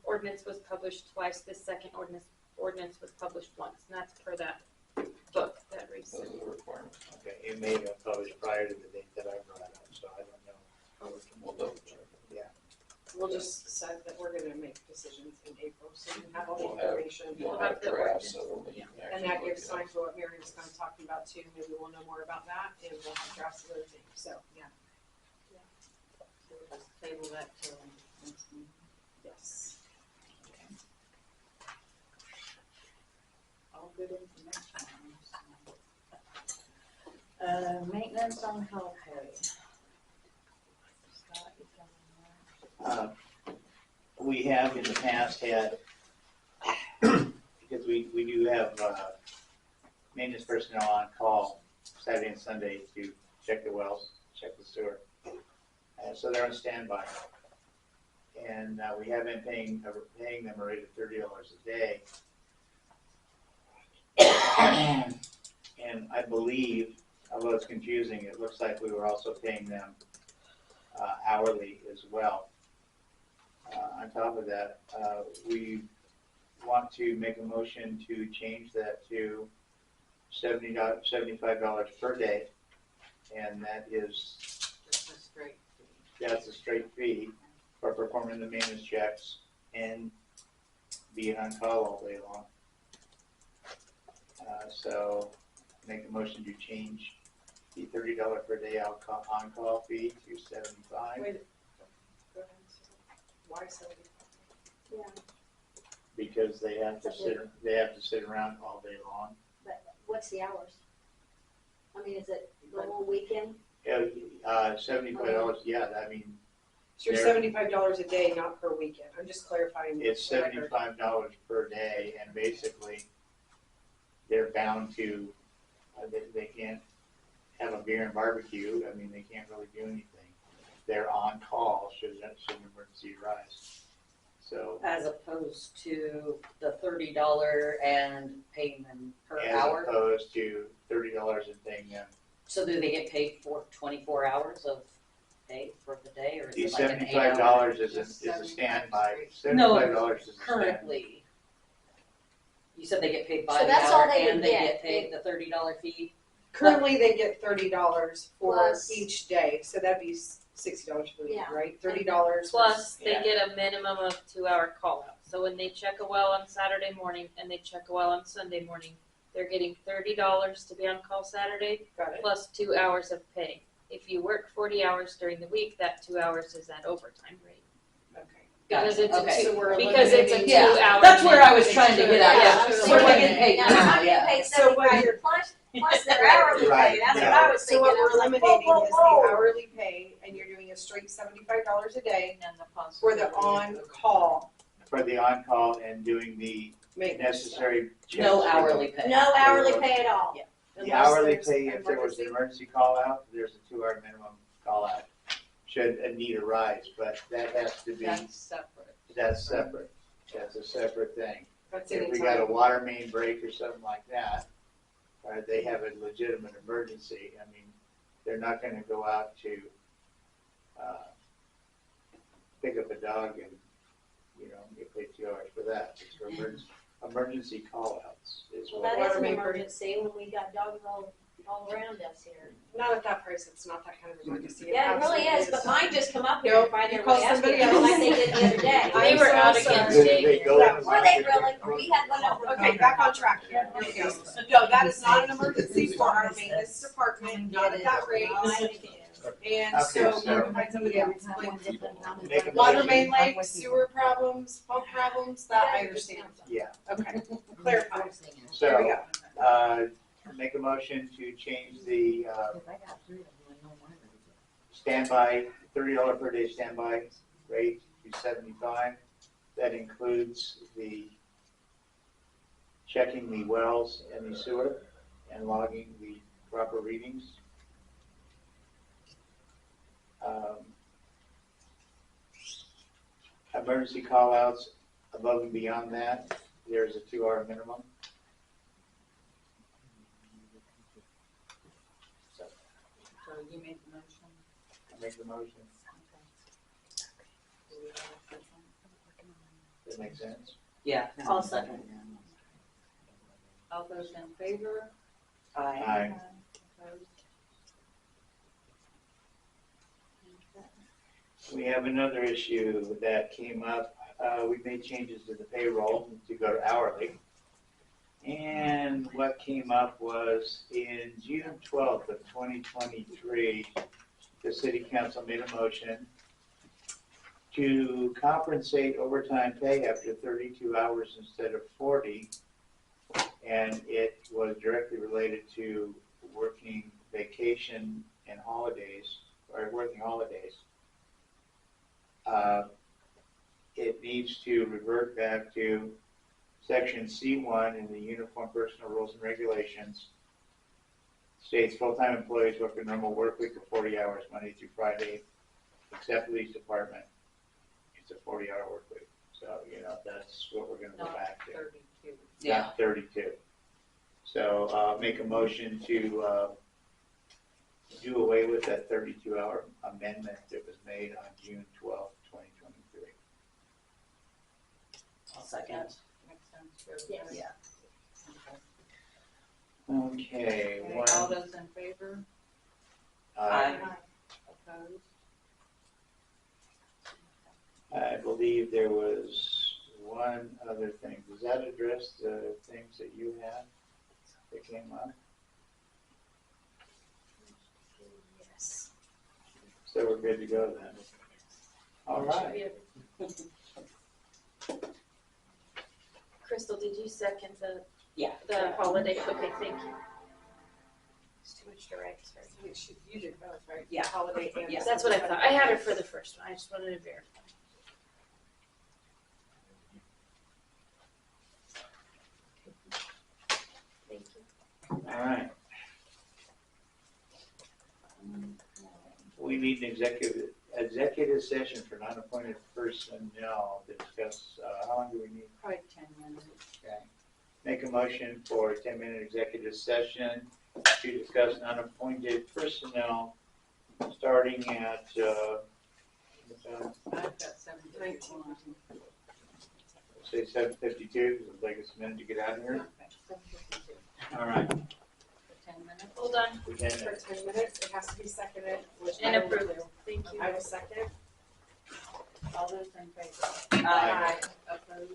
ordinance was published twice, the second ordinance was published once, and that's per that book that Reese Those sent. are the requirements. Okay, it may have been published prior to the date that I brought up, so I don't know. We'll double check. We'll just decide that we're gonna make decisions in April, so you have all the We'll have- information. You'll We'll have have the drafts, ordinance. so that you can And actually that look gives at time it. for what Mary was kind of talking about too, maybe we'll know more about that, and we'll have drafts of other things, so, yeah. So we'll just table that till next meeting. Yes. All good information. Maintenance on health pay. Scott, you coming We have in the past had, because we do have maintenance personnel on call Saturday and Sunday to check the wells, check the sewer. So they're on standby. And we have been paying them a rate of $30 a day. And I believe, although it's confusing, it looks like we were also paying them hourly as well. On top of that, we want to make a motion to change that to $75 per day, and that is, That's a straight fee. that's a straight fee for performing the maintenance checks and being on call all day long. So make a motion to change the $30 per day on-call fee to $75. Wait, go ahead. Why 75? Yeah, Because they have to sit around all day long. but what's the hours? I mean, is it the whole weekend? Yeah, $75, yeah, I mean, So you're $75 a day, not per weekend. I'm just clarifying. It's $75 per day, and basically, they're bound to, they can't have a beer and barbecue, I mean, they can't really do anything. They're on call should an emergency arise. So, As opposed to the $30 and paying them per as hour? opposed to $30 and paying them. So do they get paid for 24 hours of pay for the day, or is The it like an 8 hour? $75 is a standby, No, $75 is a standby. currently. You said they get paid by So the that's all hour they would and they get. get paid the $30 fee? Currently, they get $30 for Plus- each day, so that'd be $60 for the week, Yeah. right? $30 Plus, they Yeah. get a minimum of 2-hour call out. So when they check a well on Saturday morning and they check a well on Sunday morning, they're getting $30 to be on call Saturday, Got it. plus 2 hours of pay. If you work 40 hours during the week, that 2 hours is at overtime rate. Okay. Because Gotcha. it's a Okay. two, So we're because it's a eliminating- 2-hour. That's where I was minimum. trying to get at. Yeah. So So what am I we're getting paid Now, now? they're not Yeah. getting paid So what 75 plus their hourly Right, pay, that's what yeah. I was So thinking. what I we're was like, eliminating whoa, is the whoa, whoa. hourly pay, and you're doing a straight $75 a day And the for the on-call For the on-call and doing the maintenance. necessary checks. No hourly pay. No hourly pay at all. Yeah. The Unless hourly there's pay, if there was an emergency call out, there's a 2-hour minimum call out. Should a need arise, but that has to be, separate. that's separate. That's a separate thing. That's If we anytime. got a water main break or something like that, or they have a legitimate emergency, I mean, they're not gonna go out to, pick up a dog and, get paid 2 hours for that. It's for emergency call outs is Well, what. that is an Water main emergency when we got dogs all around us here. Not at that price, it's not that kind of emergency. Yeah, it really absolutely is, but mine just come up here Nope, and find you their call way out somebody here, else. like they did the other day. I'm They were so out sorry. again They today. go in. Were they really? We had one over. Okay, back on track here. Here we go. No, that is not an emergency for our maintenance department, not at that rate. And so you can find somebody else. Like Make a water motion. main leaks, sewer problems, pump problems, that I understand. Yeah, Okay, clarify. There we so, go. make a motion to change the, standby, $30 per day standby rate to 75. That includes the checking the wells and the sewer and logging the proper readings. Emergency call-outs, above and beyond that, there's a 2-hour minimum. So you made the motion? I make the motion. Does that make sense? Yeah, I'll second. All those in favor? Aye. Opposed? We have another issue that came up. We made changes to the payroll to go to hourly. And what came up was in June 12th of 2023, the city council made a motion to compensate overtime pay after 32 hours instead of 40. And it was directly related to working vacation and holidays, or working holidays. It needs to revert back to section C1 in the Uniform Personal Rules and Regulations. States full-time employees work a normal work week of 40 hours, Monday through Friday, except police department. It's a 40-hour work week. So, that's what we're gonna go back to. 32. Not 32. So, make a motion to, do away with that 32-hour amendment that was made on June 12th, 2023. I'll second. Makes sense to Yes. everybody? Yeah. Okay, Okay, all those in favor? Aye. Opposed? I believe there was one other thing. Does that address the things that you had that came up? Yes. So we're good to go then. All right. Crystal, did you second Yeah. the holiday? Okay, thank you. It's too much to write, sorry. You did both, right? Yeah. Holiday and. Yeah. That's what I thought. I had her for the first one. I just wanted to verify. Thank you. All right. We need an executive session for non-appointed personnel to discuss, how long do we need? Probably 10 minutes. Okay. Make a motion for a 10-minute executive session to discuss unappointed personnel, starting at, I've got 7:51. say 7:52, because it'll take us a minute to get out of here. Okay, 7:52. All right. 10 minutes. Hold on. For 10 For minutes. 10 minutes, it has to be seconded, which And I will approved. do. Thank you. I will second. All those in favor? Aye. Opposed?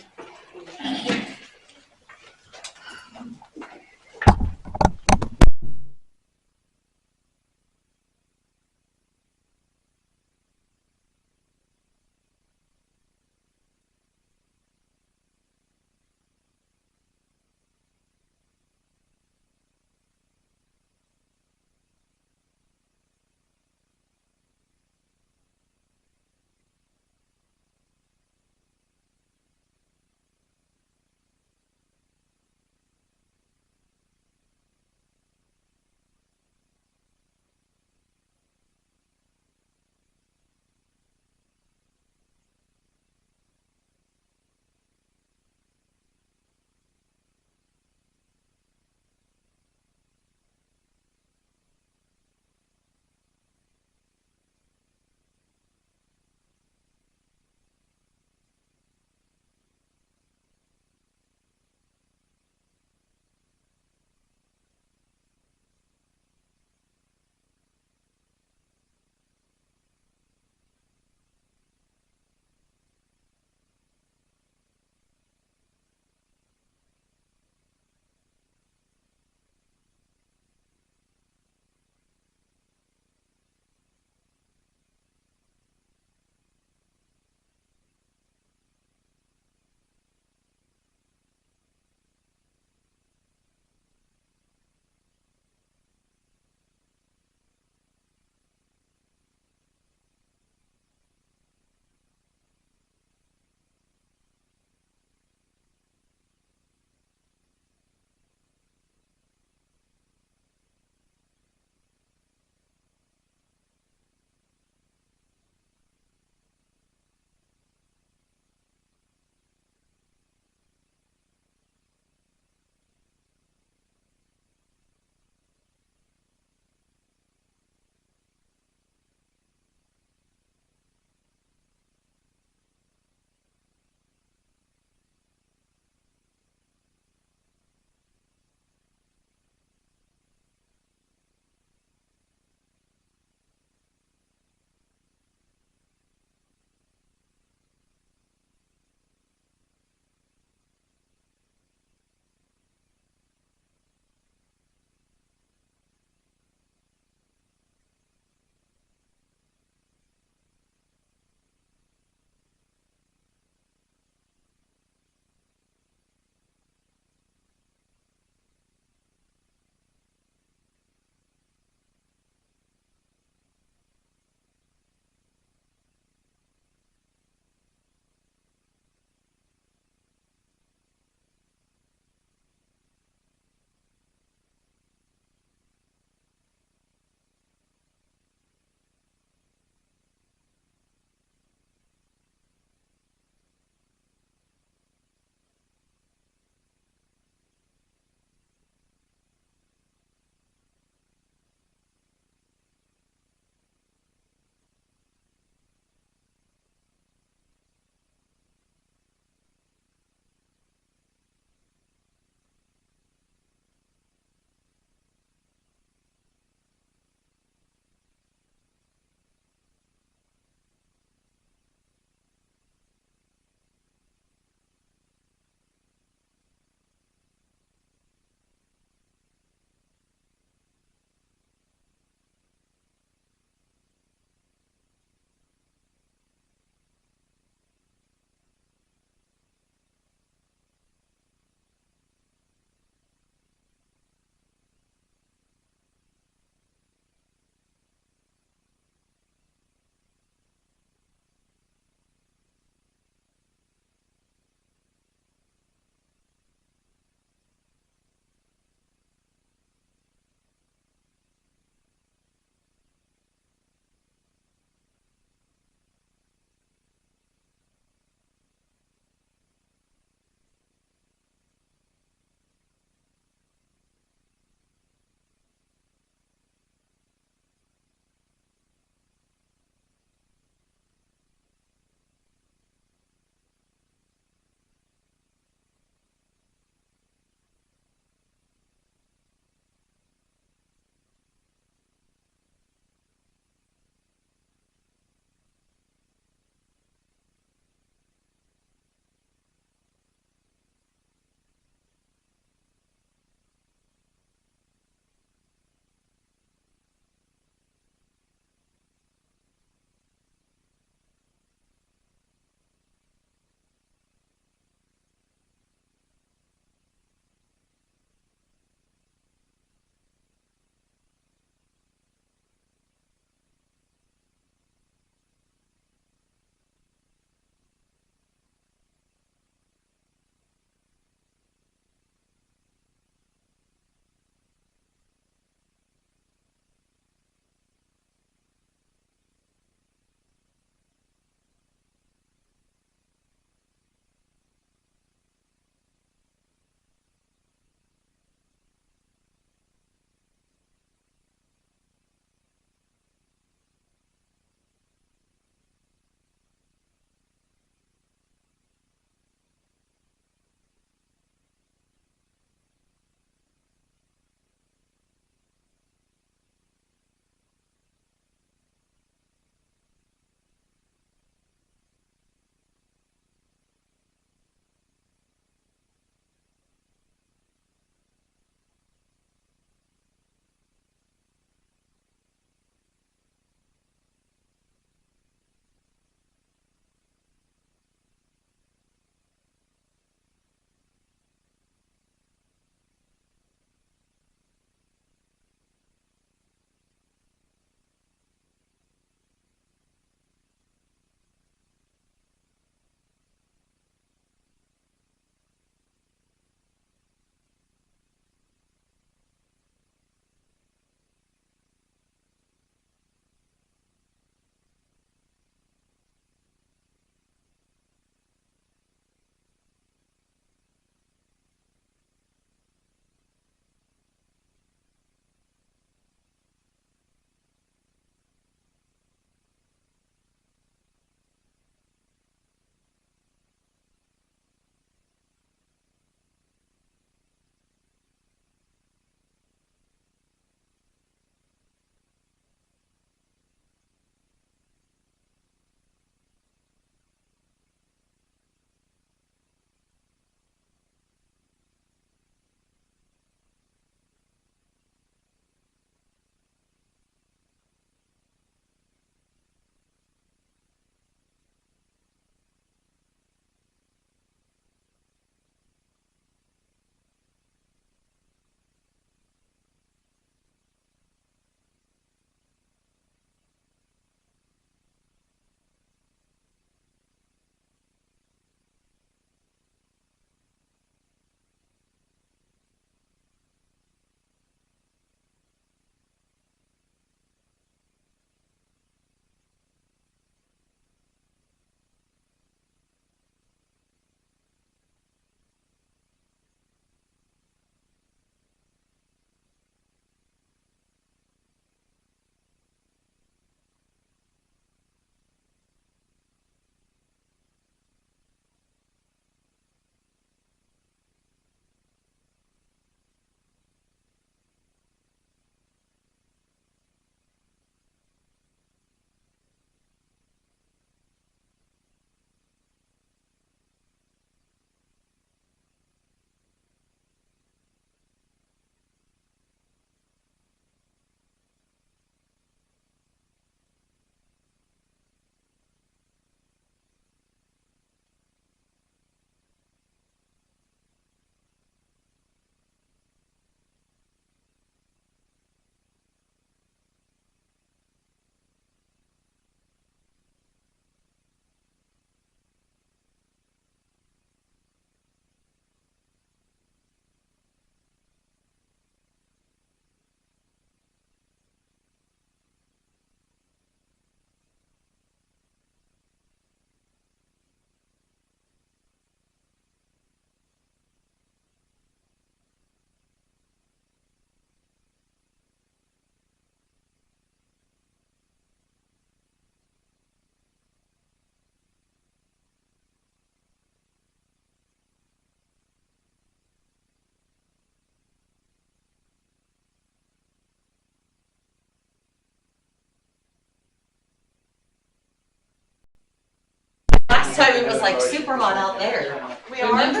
last time it was like super hot out there. We are. Remember?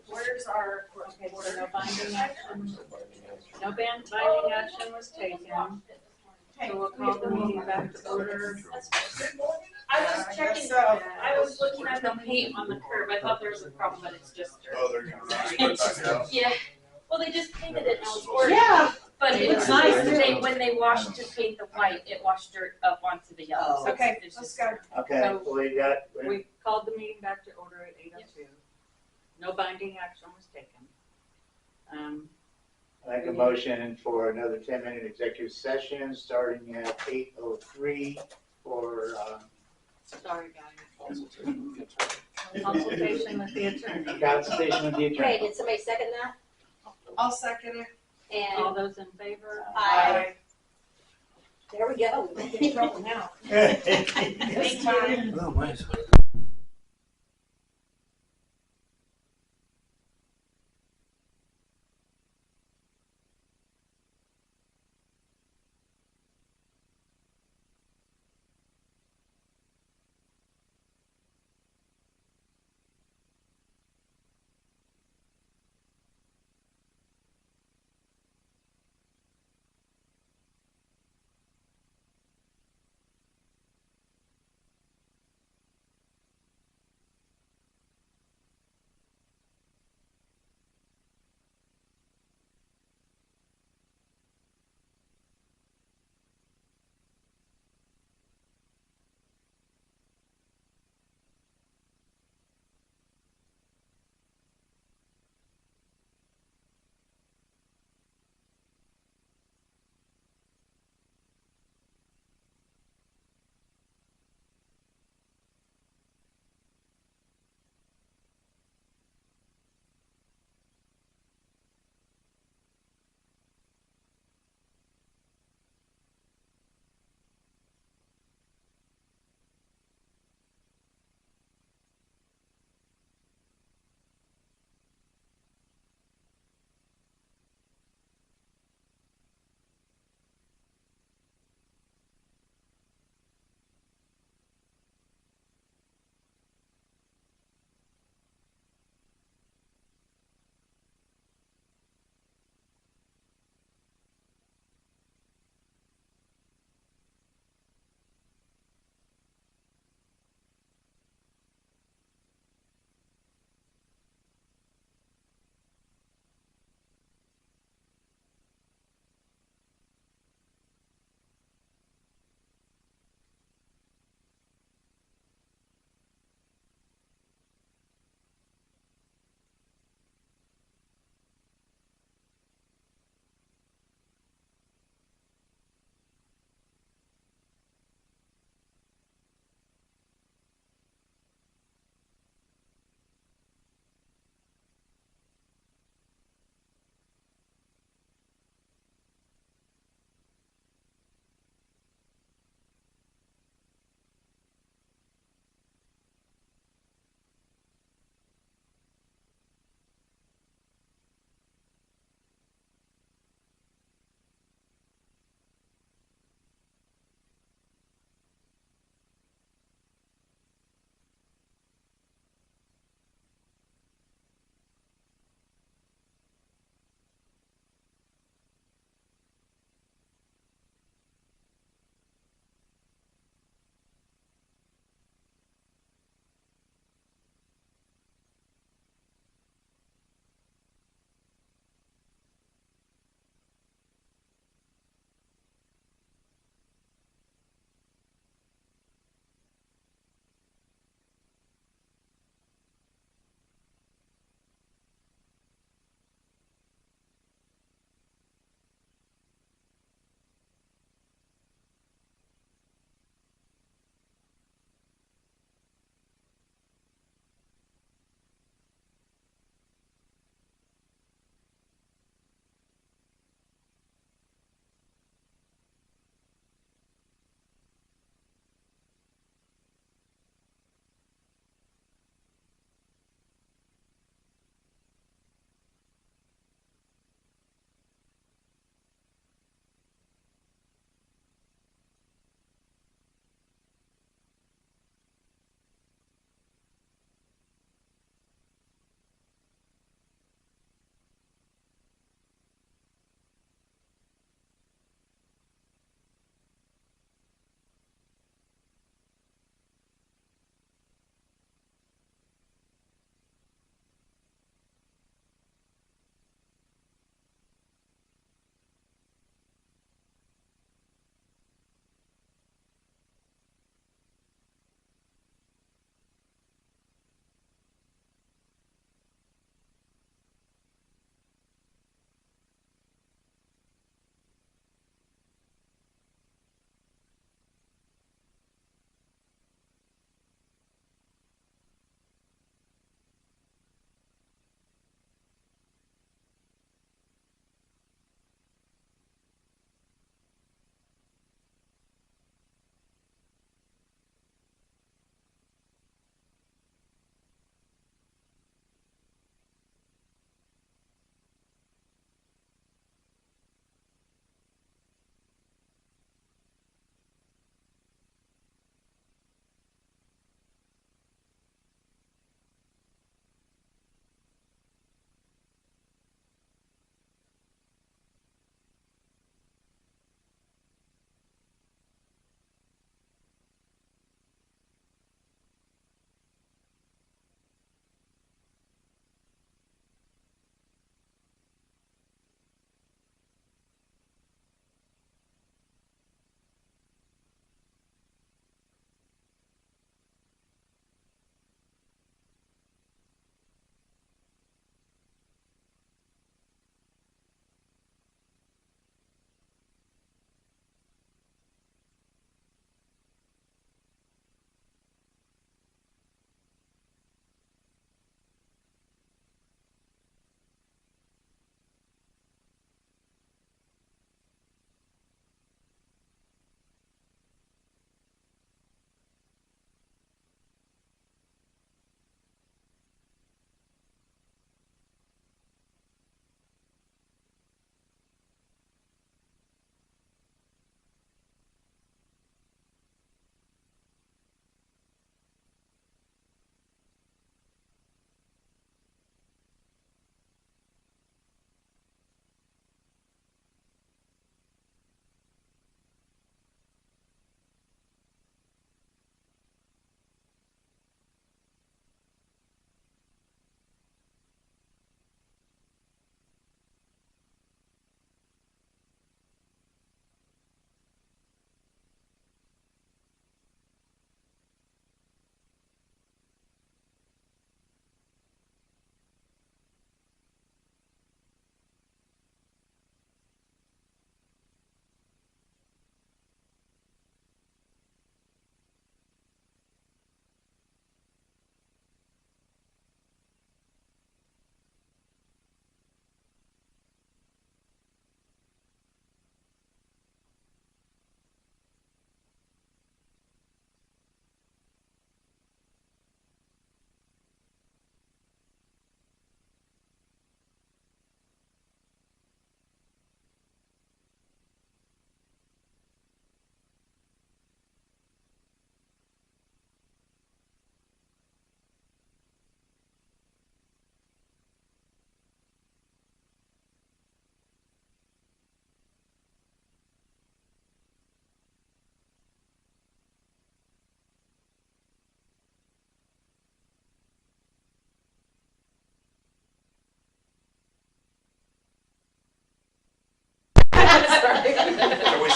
Where's our, okay, so no binding action, no binding action was taken. So we'll call the meeting back to order. I was checking, I was looking at the paint on the curb, I thought there was a problem, but it's just dirt. Oh, they're gonna back out. Yeah, well, they just painted it, now it's orange. Yeah. But It it's looks nice, nice. when they washed to paint the white, it washed dirt up onto the yellow, so Okay, it's let's just. go. Okay, we got, We called the meeting back to order at 8:02. No binding action was taken. I make a motion for another 10-minute executive session, starting at 8:03 for, Sorry, guys. Consultation with the attorney. consultation with the Okay, attorney. did somebody second that? I'll second it. All And those in favor? Aye. there we go. We're in trouble now. Thank you. Oh, nice.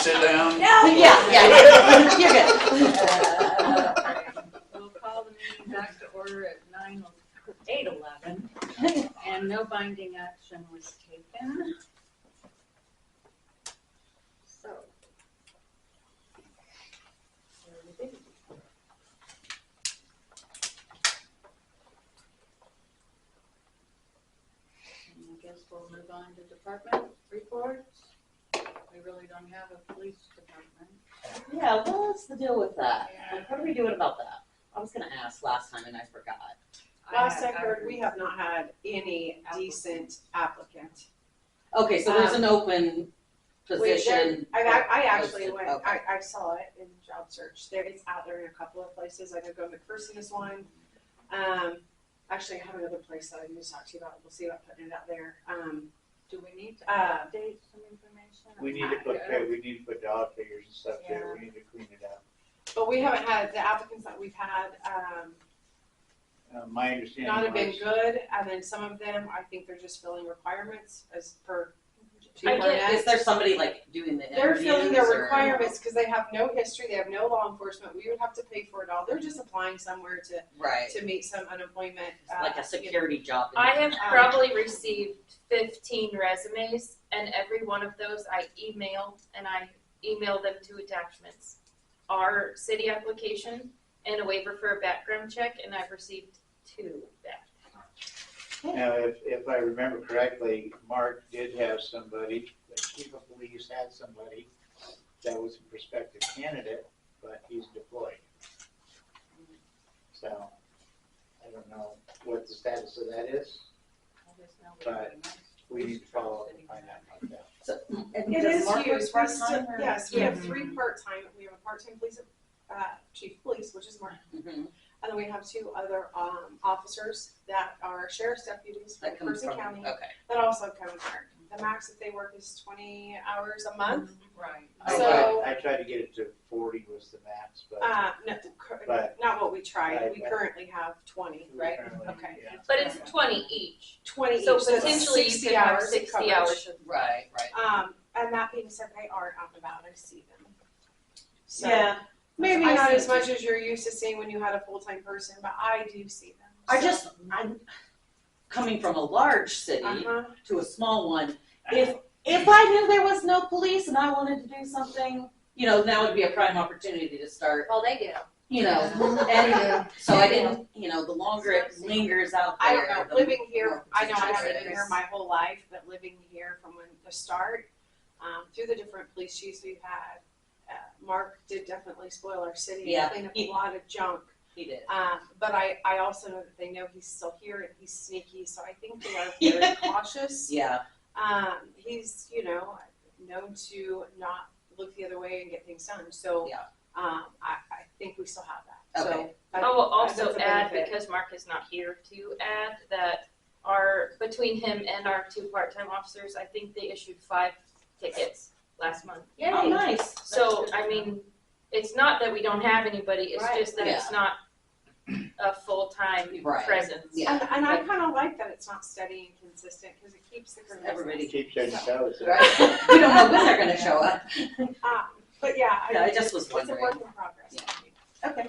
sit down? Yeah, you're good. We'll call the meeting back to order at 8:11, and no binding action was taken. So. there we go. And I guess we'll move on to department reports. We really don't have a police department. Yeah, what's the deal with that? Like, what are we doing about that? I was gonna ask last time and I forgot. Last I heard, we have not had any decent applicant. Okay, so there's an open position. I actually posted. went, Okay. I saw it in job search. There, it's out there in a couple of places. I know Go McPherson is one. Actually, I have another place that I need to talk to you about. We'll see about putting it out there. Do we need to update some information? We need to put dog figures and stuff there, we need to clean it up. But we haven't had, the applicants that we've had, My understanding not have been was- good, and then some of them, I think they're just filling requirements as per. Is there somebody like doing the They're filling their interviews, or- requirements because they have no history, they have no law enforcement, we would have to pay for it all, they're just applying somewhere Right. to meet some unemployment. Like a security job. I have probably received 15 resumes, and every one of those I email, and I email them to attachments. Our city application and a waiver for a background check, and I've received 2 back. Now, if I remember correctly, Mark did have somebody, the chief of police had somebody that was a prospective candidate, but he's deployed. So, I don't know what the status of that is, but we need to follow up and find out about that. So, It is used, part time? yes, we have 3 part-time, we have a part-time police, chief of police, which is Mark. Mm-hmm. And then we have 2 other, officers that are sheriff's deputies from That come Person from- County okay. that also come to work. The max that they work is 20 hours a month. Right. So, I tried to get it to 40 was the max, but. no, But- not what we tried, Right, we right. currently have 20, right? Currently, Okay. yeah. But it's 20 each. 20 So each, so it's potentially you 60 could have hours of 60 coverage. hours of. Right. And that being said, they are out and about, I see them. So, Yeah. maybe I not see as them. much as you're used to seeing when you had a full-time person, but I do see them. I'm coming from a large city Uh-huh. to a small one. If I knew there was no police and I wanted to do something, now would be a prime opportunity to start, Well, they do. and so I didn't, the longer it lingers out I there. don't know, the living more here, I know I potential haven't there been here is. my whole life, but living here from the start, through the different police chiefs we've had, Mark did definitely spoil our city Yeah, and clean up a lot of junk. He did. But I also know that they know he's still here and he's sneaky, so I think they are very cautious. Yeah. He's, known to not look the other way and get things done, so, Yeah. I think we still have that, so. Okay. that- I will also that's a add, benefit. because Mark is not here, to add that between him and our 2 part-time officers, I think they issued 5 tickets last month. Oh, nice. So, I mean, it's not that we don't have anybody, it's Right. just that it's not a full-time Right. presence. Yeah. And I kind of like that it's not steady and consistent, because it keeps the criminals. Everybody Keep showing toes. Right. We don't know when they're gonna show up. But yeah, Yeah, I just was it's a wondering. work in progress. Okay.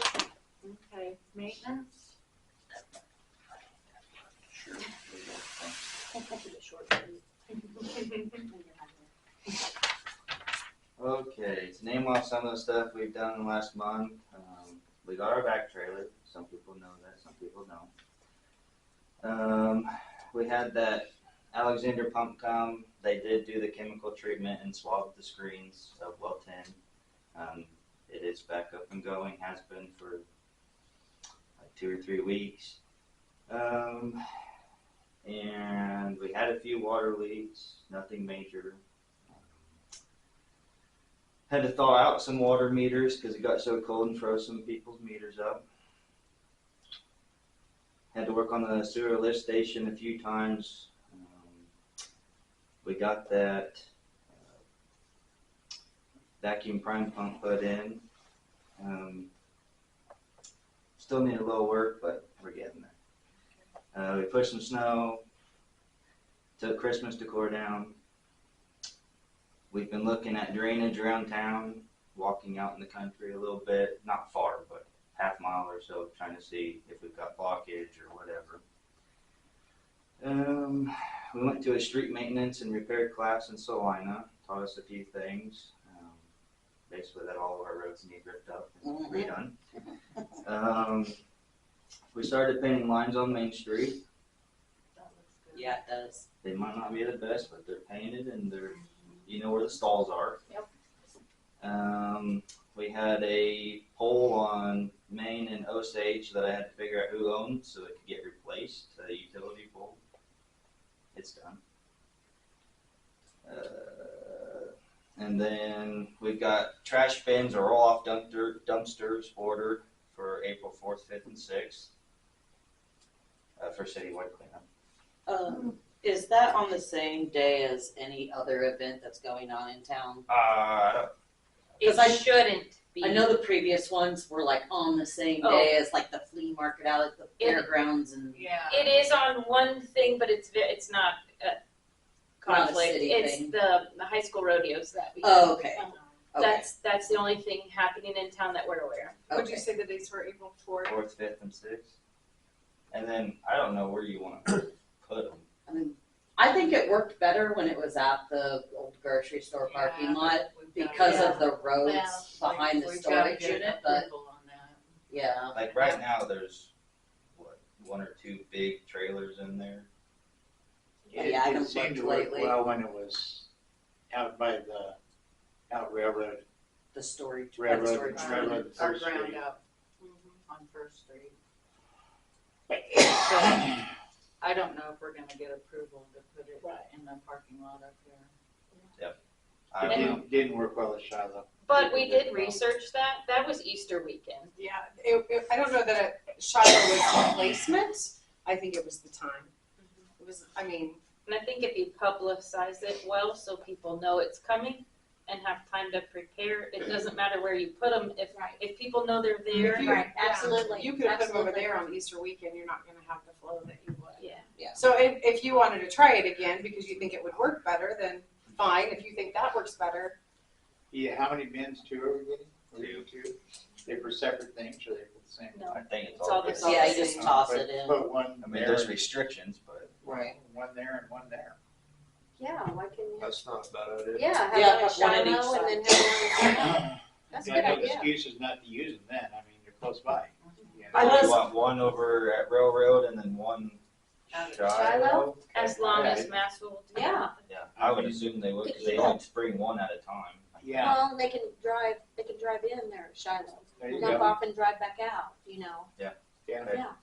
Okay, maintenance? Okay, to name off some of the stuff we've done in the last month, we got our back trailer. Some people know that, some people don't. We had that Alexander pump come. They did do the chemical treatment and swabbed the screens of well 10. It is back up and going, has been for like 2 or 3 weeks. And we had a few water leaks, nothing major. Had to thaw out some water meters because it got so cold and froze some people's meters up. Had to work on the sewer lift station a few times. We got that vacuum prime pump put in. Still need a little work, but we're getting there. We pushed some snow, took Christmas decor down. We've been looking at drainage around town, walking out in the country a little bit, not far, but half mile or so, trying to see if we've got blockage or whatever. We went to a street maintenance and repair class in Salina, taught us a few things. Basically that all of our roads need ripped up and redone. We started painting lines on Main Street. Yeah, it does. They might not be the best, but they're painted and they're, you know where the stalls are. Yep. We had a pole on Main and Osage that I had to figure out who owned so it could get replaced, a utility pole. It's done. And then we've got trash bins or roll-off dumpsters ordered for April 4th, 5th, and 6th for citywide cleanup. Is that on the same day as any other event that's going on in town? It shouldn't be. I know the previous ones were like on the same day as like the flea market out at the fairgrounds and. Yeah. It is on one thing, but it's not a conflict. Not a city it's thing. the high school rodeos that we. Oh, okay. Okay. That's the only thing happening in town that we're aware of. Would you say the dates were April 4th? 4th, 5th, and 6th. And then I don't know where you want to put them. I mean, I think it worked better when it was at the old grocery store parking lot because of the roads behind the storage unit, but yeah. Like right now, there's what, 1 or 2 big trailers in there. Yeah, I haven't It seemed to looked work lately. well when it was out by the railroad. The storage. Railroad, Our First ground Street. up on First Street. But I don't know if we're gonna get approval to put it in the parking lot up there. it didn't work well at Shiloh. But we did research that. That was Easter weekend. Yeah, I don't know that Shiloh was replacement. I think it was the time. It was, I mean. And I think if you publicize it well so people know it's coming and have time to prepare, it doesn't matter where you put them. If people know they're there. Absolutely. You could have put them over there on Easter weekend, you're not gonna have the flow that you would. Yeah. So if you wanted to try it again because you think it would work better, then fine. If you think that works better. Yeah, how many bins? 2 are we getting? Are we getting 2? They're for separate things or they're for the same? No. I think It's all the same. Yeah, you just toss it in. Put one I mean, there, there's restrictions, but. Right. one there and one there. Yeah, why can you? That's not a bad idea. Yeah, have Yeah, one at have one at each Shiloh and then have one at. That's a You good got no idea. excuses not to use them then. I mean, they're close by. You know? I was- You want one over at Railroad and then one Shiloh? As long Yeah. as Mass will do Yeah. Yeah, I would assume they would because they only spring one at a time. Yeah, Well, they can drive in there at Shiloh, there you dump go. off and drive back out, you know. Yeah. Yeah.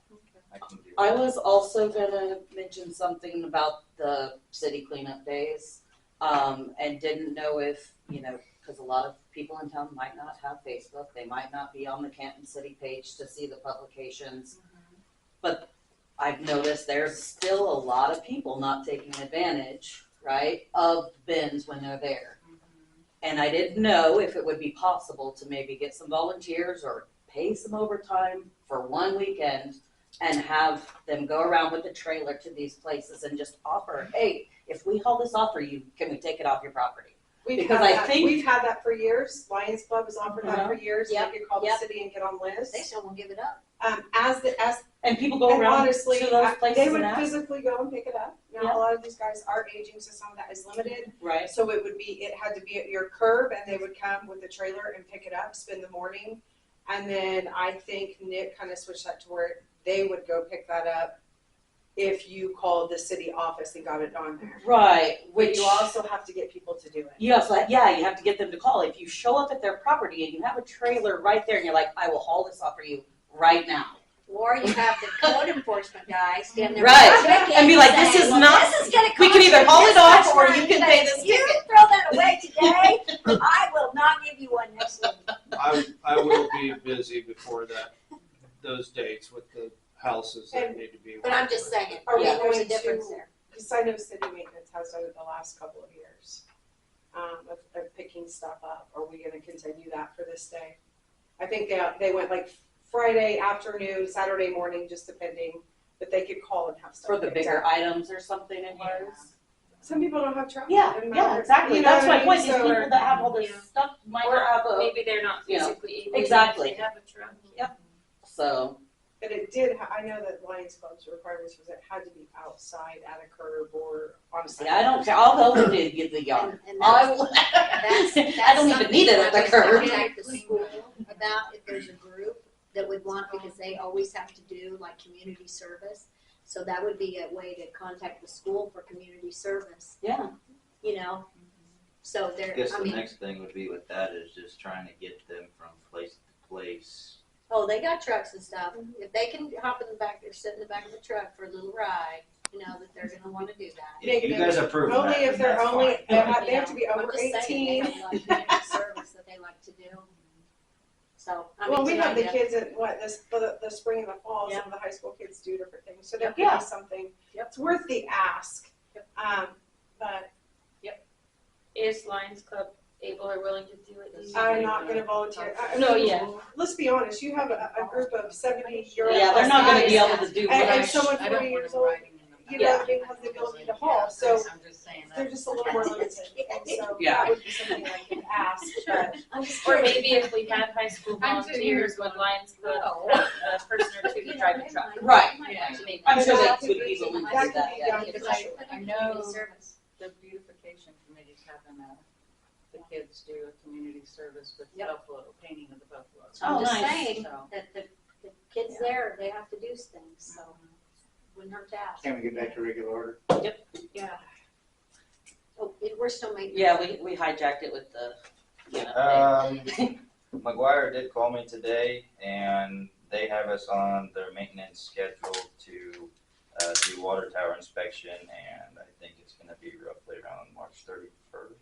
I can do I that. was also gonna mention something about the city cleanup days, and didn't know if, because a lot of people in town might not have Facebook, they might not be on the Canton City page to see the publications. But I've noticed there's still a lot of people not taking advantage, right, of bins when they're there. And I didn't know if it would be possible to maybe get some volunteers or pay some overtime for one weekend and have them go around with the trailer to these places and just offer, hey, if we haul this off for you, can we take it off your property? Because I think- We've had that for years. Lions Club has offered that for years. Yep, They could call the yep. city and get on lists. They still won't give it up. And people go And around honestly, to those places they would and ask. physically go and pick it up. Now, Yeah. a lot of these guys are aging, so some of that is limited. Right. So it had to be at your curb and they would come with the trailer and pick it up, spend the morning. And then I think Nick kind of switched that to where they would go pick that up if you called the city office and got it on there. Right, But which you also have to get people to do it. you also, you have to get them to call. If you show up at their property and you have a trailer right there and you're like, I will haul this off for you right now. Or you have the code enforcement guy stand there. Right. with a ticket And be like, this saying, is "Well, not- this is gonna we can cost either you haul it this off much or money, you can but pay if this you ticket." throw that away today, I will not give you one next week. I will be busy before those dates with the houses that need to be. But I'm just saying, Are we there's going a difference to- there. Because I know city maintenance has done it the last couple of years, of picking stuff up. Are we gonna continue that for this day? I think they went like Friday afternoon, Saturday morning, just depending, but they could call and have stuff For the picked bigger up. items or something it was. Some people don't have trucks. Yeah, Doesn't yeah, matter. exactly. You know That's what I my point. mean? These So- people that have all this stuff might not have a, Maybe they're not you know, physically able exactly. to have a truck. so. But it did, I know that Lions Club's requirements was it had to be outside at a curb or on a See, I don't care. I'll help them to get the yard. And I will. that's I don't even need it at the curb. Contact the school about if there's a group that would want, because they always have to do like community service. So that would be a way to contact the school for community service, Yeah. you know? So I there, guess I the mean, next thing would be with that is just trying to get them from place to place. oh, they got trucks and stuff. If they can hop in the back, or sit in the back of the truck for a little ride, you know, that they're gonna wanna do that. If you guys approve that, Only if then they're that's only, fine. they have to be I'm over just saying, 18. they have a lot of community service that they like to do. So, I mean, Well, we it's an have the idea. kids in the spring and the fall, some of the high school kids do different things, so there could Yeah. be something, it's worth the ask. But Is Lions Club able or willing to do it? I'm not gonna volunteer. No, yeah. Let's be honest, you have a group of 70-year-old. Yeah, they're not gonna be able to do And much. someone I don't 40 want years them old, riding in the you Yeah. know, they have the ability to haul, so I'm just saying that. they're just a little more limited. And so Yeah. that would be something I could ask, but I'm just Or kidding. maybe if we had high school I'm sitting here volunteers, would Lions Club No. have a person or two to drive the truck? Right. Yeah. To make I'm that sure that they could would be willing to that do could that, be yeah. done Because for sure. I community know service. the beautification committee's having the kids do a community service with Yep. buffalo, painting of the buffaloes. I'm Oh, just nice. saying So- that the kids there, they have to do things, so wouldn't hurt to ask. Can we get back to regular order? Yeah. Oh, we're still making. Yeah, we hijacked it with the, you know, McGuire did call me today, and they have us on their maintenance schedule to do water tower inspection, and I think it's going to be roughly around March 31st.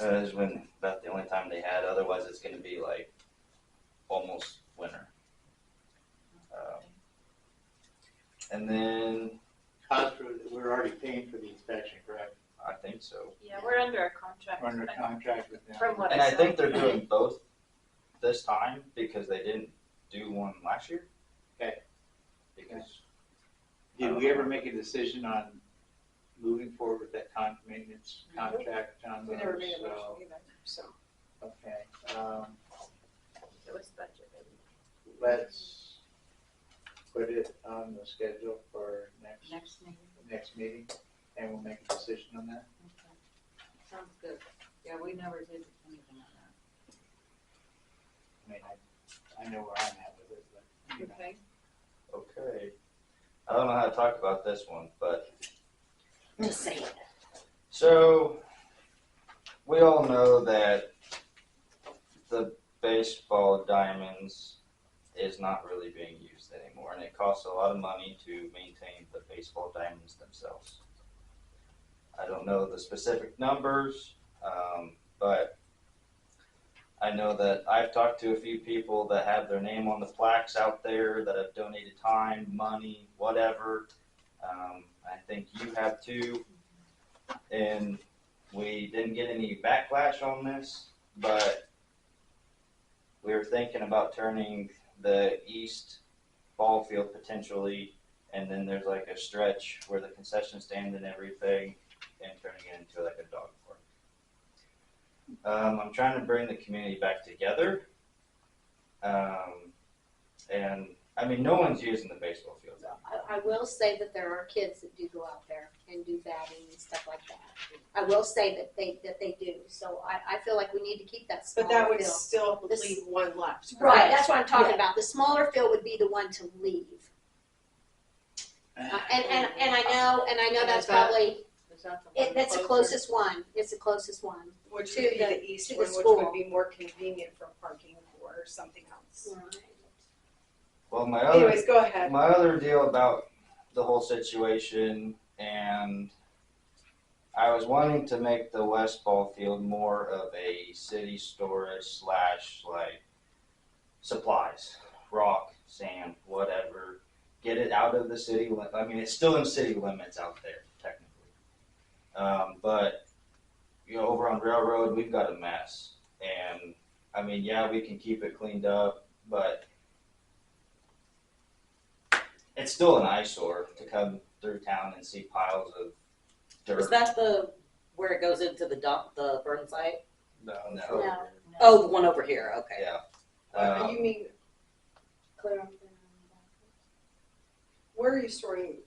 Is when about the only time they had. Otherwise, it's going to be like almost winter. And then We're already paying for the inspection, correct? I think so. Yeah, we're under a contract. We're under contract with them. From what And I I saw. think they're doing both this time because they didn't do one last year. Okay. Because Did we ever make a decision on moving forward with that maintenance contract on we those? never made a So, motion either, so. okay, It was budget. let's put it on the schedule for Next meeting. next meeting, and we'll make a decision on that. Okay. Sounds good. Yeah, we never did anything on that. I mean, I know where I'm at with it, but, you know. Okay. okay, I don't know how to talk about this one, but just say it. so we all know that the baseball diamonds is not really being used anymore, and it costs a lot of money to maintain the baseball diamonds themselves. I don't know the specific numbers, but I know that I've talked to a few people that have their name on the plaques out there that have donated time, money, whatever. I think you have too, and we didn't get any backlash on this, but we were thinking about turning the east ball field potentially, and then there's like a stretch where the concession stand and everything, and turning it into like a dog park. I'm trying to bring the community back together, and I mean, no one's using the baseball fields out. I will say that there are kids that do go out there and do batting and stuff like that. I will say that they do. So I feel like we need to keep that smaller But that would field. still leave one left. Right, that's what I'm talking about. The smaller field would be the one to leave. And I know that's probably, that's the closest one. It's the closest one. Which to would be the- the east to the one, which school. would be more convenient for parking or something else. Right. Well, my other Anyways, go ahead. My other deal about the whole situation, and I was wanting to make the West Ball Field more of a city storage / like supplies, rock, sand, whatever. Get it out of the city. I mean, it's still in city limits out there technically, but you know, over on Railroad, we've got a mess. And I mean, yeah, we can keep it cleaned up, but it's still an eyesore to come through town and see piles of Is that where it goes into the dump, the burn site? No. No. Oh, the one over here, okay. Yeah. You mean, Clear up where are you storing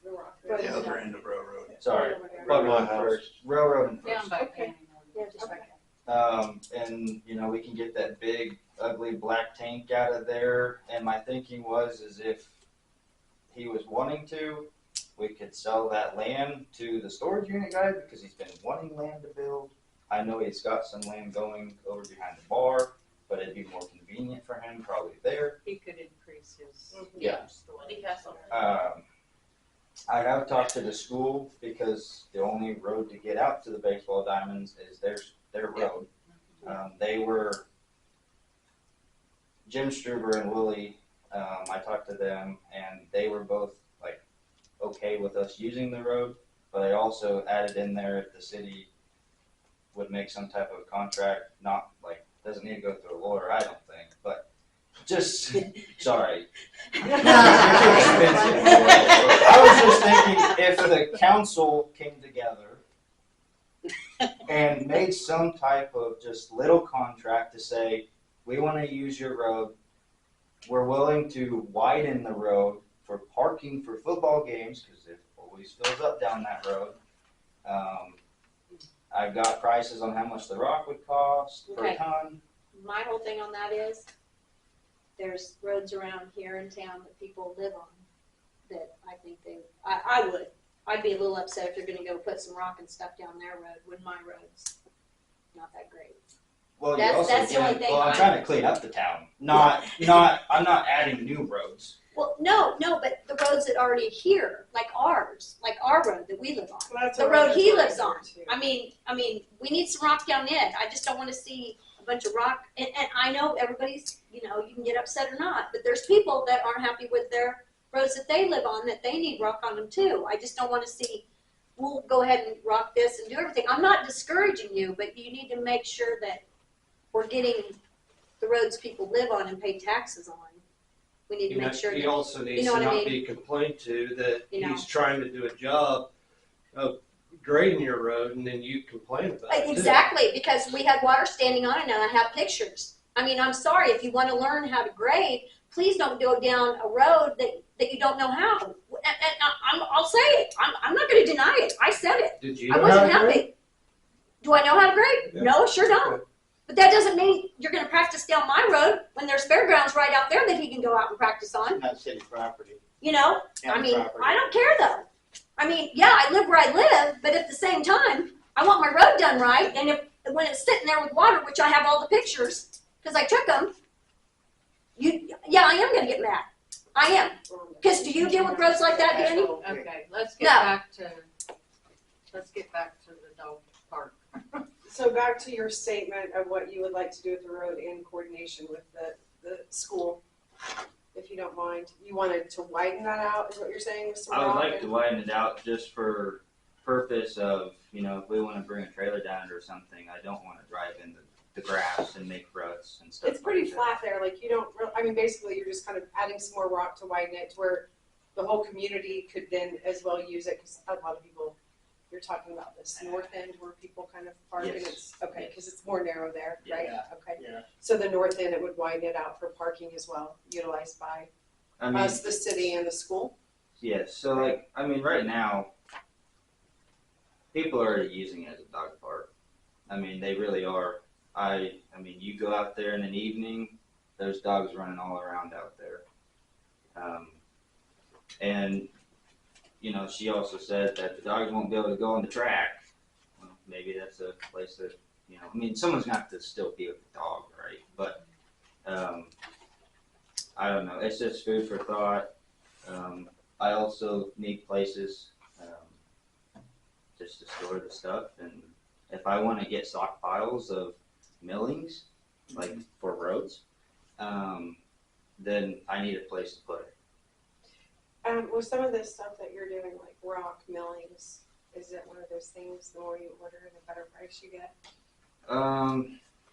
the rock? The other end of railroad. Sorry. By my house. First, railroad and Down first. by Okay. Yeah, just right And you know, we can get that big, ugly black tank out of there. And my thinking is if he was wanting to, we could sell that land to the storage unit guy because he's been wanting land to build. I know he's got some land going over behind the bar, but it'd be more convenient for him probably there. He could increase his. Yeah. He has some. I have talked to the school because the only road to get out to the baseball diamonds is their road. They were Jim Struber and Willie. I talked to them, and they were both like okay with us using the road, but I also added in there if the city would make some type of contract, not like doesn't need to go through a lawyer, I don't think, but just sorry. I was just thinking if the council came together and made some type of just little contract to say, we want to use your road, we're willing to widen the road for parking for football games, because it always fills up down that road. I got prices on how much the rock would cost per Okay. ton. My whole thing on that is, there's roads around here in town that people live on that I think I'd be a little upset if they're gonna go put some rock and stuff down their road when my road's not that great. Well, That's- you also that's the only can't- thing well, I'm I'm- trying to clean up the town. I'm not adding new roads. Well, no, but the roads that are already here, like ours, like our road that we live on, the road he lives on. I mean, we need some rock down it. I just don't wanna see a bunch of rock, and I know everybody's, you can get upset or not, but there's people that aren't happy with their roads that they live on, that they need rock on them too. I just don't wanna see, we'll go ahead and rock this and do everything. I'm not discouraging you, but you need to make sure that we're getting the roads people live on and pay taxes on. We need to make sure He that, also needs know to what I not mean? be complained to that You know. he's trying to do a job of grading your road and then you complain about it too. exactly, because we had water standing on it and I have pictures. I mean, I'm sorry, if you wanna learn how to grade, please don't go down a road that you don't know how. And I'll say it, I'm not gonna deny it, I said it. Did you I know wasn't how to grade? happy. Do I know how to grade? Yeah. No, I sure don't. But that doesn't mean you're gonna practice down my road when there's fairgrounds right out there that he can go out and practice on. Not city property. I County mean, property. I don't care though. I mean, yeah, I live where I live, but at the same time, I want my road done right. And when it's sitting there with water, which I have all the pictures, because I took them, I am gonna get mad. I am. Because do you deal with roads like that, Danny? Okay, let's get No. back to the dog park. So back to your statement of what you would like to do with the road in coordination with the school, if you don't mind. You wanted to widen that out, is what you're saying, with some I would rock like and- to widen it out just for purpose of, if we want to bring a trailer down it or something, I don't want to drive in the grass and make ruts and stuff. It's pretty like that. flat there, like you don't, basically you're just kind of adding some more rock to widen it to where the whole community could then as well use it, because a lot of people, you're talking about this north end where people kind of park and Yes. it's, okay, because it's more narrow there, right? Yeah. Okay. Yeah. So the north end, it would widen it out for parking as well, utilized by I mean, us, the city and the school. yes. So right now, people are already using it as a dog park. I mean, they really are. You go out there in an evening, there's dogs running all around out there. And she also said that the dogs won't be able to go on the track. Well, maybe that's a place that, someone's gonna have to still be with the dog, right? But, I don't know, it's just food for thought. I also need places, just to store the stuff, and if I wanna get stockpiles of millings, like for roads, then I need a place to put it. With some of this stuff that you're doing, like rock millings, is it one of those things, the more you order, the better price you get?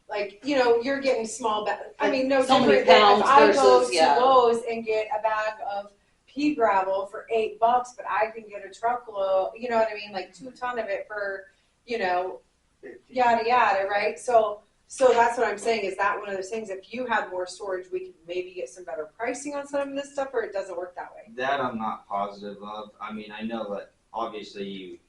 Like, you're getting small no So many different than if pounds I go versus, to yeah. Lowe's and get a bag of pea gravel for $8, but I can get a truckload, you know what I mean, like 2 ton of it for, you know, yada yada, right? So that's what I'm saying, is that one of those things, if you had more storage, we could maybe get some better pricing on some of this stuff, or it doesn't work that way? That I'm not positive of. I mean, I know that obviously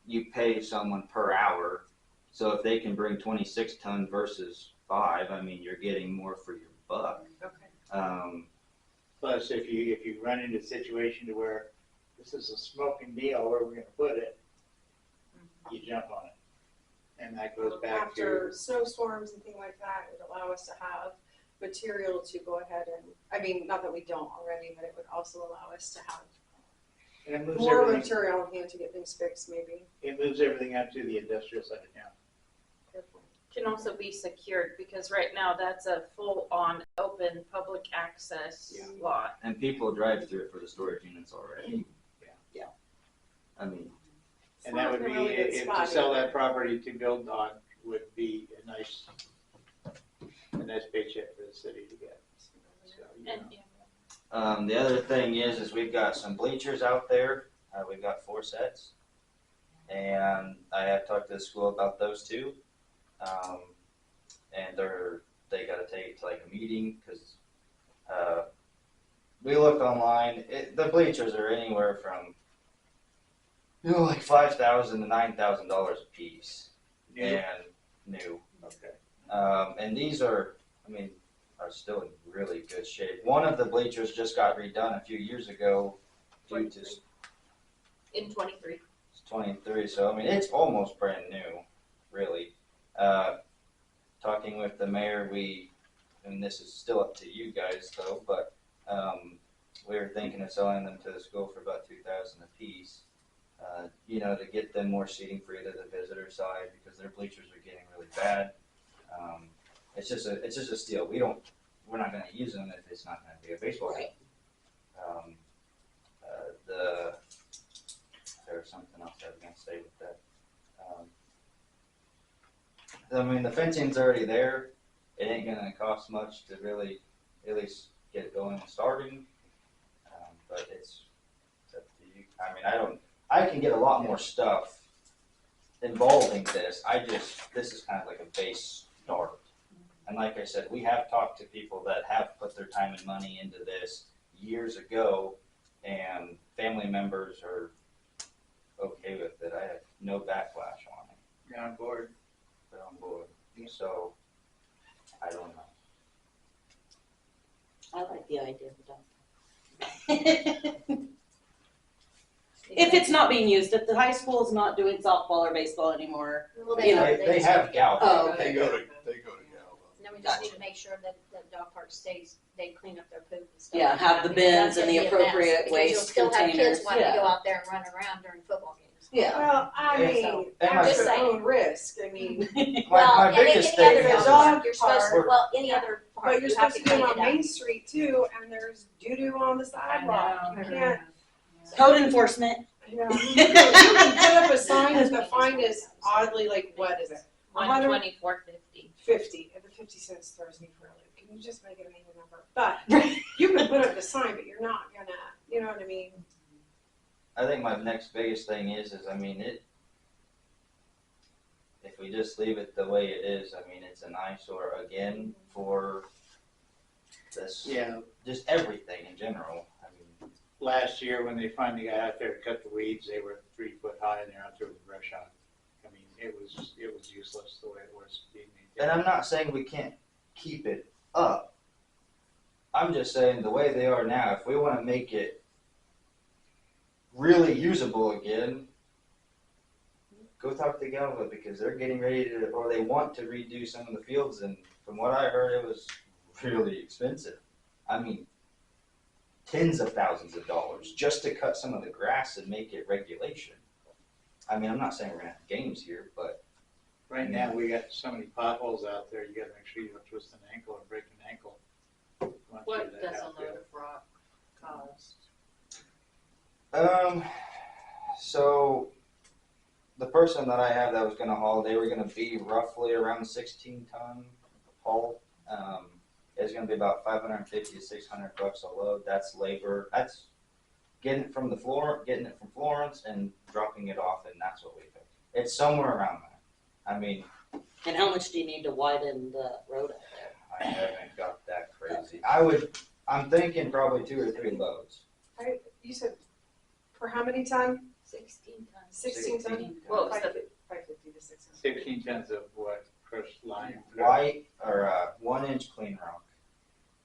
you pay someone per hour, so if they can bring 26 ton versus 5, I mean, you're getting more for your buck. Okay. Plus, if you run into a situation to where this is a smoking deal, where we're gonna put it, you jump on it. And that goes back After to, snowstorms and things like that, it would allow us to have material to go ahead and, I mean, not that we don't already, but it would also allow us to have and it moves more everything, material on hand to get things fixed, maybe. it moves everything out to the industrial side of town. Can also be secured, because right now that's a full-on open public access lot. And people drive through it for the storage units already. Yeah. I mean, And that would be, if to sell that property to build on would be a nice paycheck for the city to get. So, you know. the other thing is we got some bleachers out there. We've got 4 sets. And I have talked to the school about those too. And they got to take it to like a meeting, because we looked online. The bleachers are anywhere from like $5,000 to $9,000 a piece, and new. Okay. And these are still in really good shape. One of the bleachers just got redone a few years ago, due to In 23. 23. So I mean, it's almost brand new, really. Talking with the mayor, and this is still up to you guys though, but we were thinking of selling them to the school for about $2,000 a piece. You know, to get them more seating for either the visitor side, because their bleachers are getting really bad. It's just a steal. We're not going to use them if it's not going to be a baseball game. There was something else I was going to say with that. I mean, the fencing's already there. It ain't going to cost much to really at least get it going and starting. But it's up to you. I mean, I can get a lot more stuff involving this. This is kind of like a base start. And like I said, we have talked to people that have put their time and money into this years ago, and family members are okay with it. I have no backlash on it. You're on board. They're on board. So, I don't know. I like the idea of the If it's not being used, if the high school is not doing softball or baseball anymore, Well, They have Galvo. Oh, okay. They go to Galva. And then we just need to make sure that the dog park stays, they clean up their poop and stuff. Yeah, have the Because bins that's and the gonna be a mess, appropriate because waste you'll still have containers, kids wanting to yeah. go out there and run around during football games. Yeah. Well, I Yeah, mean, and at just your saying. own risk, I mean, My biggest thing any other is dog park, you're supposed to, park. well, any other park, but you're you have supposed to to do clean it it on up. Main Street too, and there's doo-doo on the sidewalk. You can't, Code enforcement. you know, you can put up a sign that the fine is oddly, like, what is it? 124.50. 50, and the 50 cents throws me for a loop. Can you just make it an even number? But you can put up the sign, but you're not gonna, you know what I mean? I think my next biggest thing is I mean, if we just leave it the way it is, I mean, it's an eyesore again for this, Yeah. just everything in general. I mean, Last year, when they finally got out there to cut the weeds, they were 3 foot high and they're out there with brush on. I mean, it was useless the way it was being and maintained. I'm not saying we can't keep it up. I'm just saying the way they are now, if we want to make it really usable again, go talk to Galva, because they're getting ready to, or they want to redo some of the fields, and from what I heard, it was really expensive. I mean, tens of thousands of dollars just to cut some of the grass and make it regulation. I mean, I'm not saying we're gonna have games here, but Right now, we got so many potholes out there, you gotta make sure you don't twist an ankle or break an ankle. What does a load of rock cost? So the person that I have that was gonna haul, they were gonna be roughly around 16 ton haul. It's gonna be about 550 to 600 bucks a load. That's labor. That's getting it from Florence and dropping it off, and that's what we pay. It's somewhere around that. I mean, And how much do you need to widen the road up there? I haven't got that crazy. I'm thinking probably 2 or 3 loads. You said, for how many ton? 16 tons. 16 ton? 16 Well, it's 550 to 600. 16 tons of what? Crushed lime? White or 1-inch clean rock.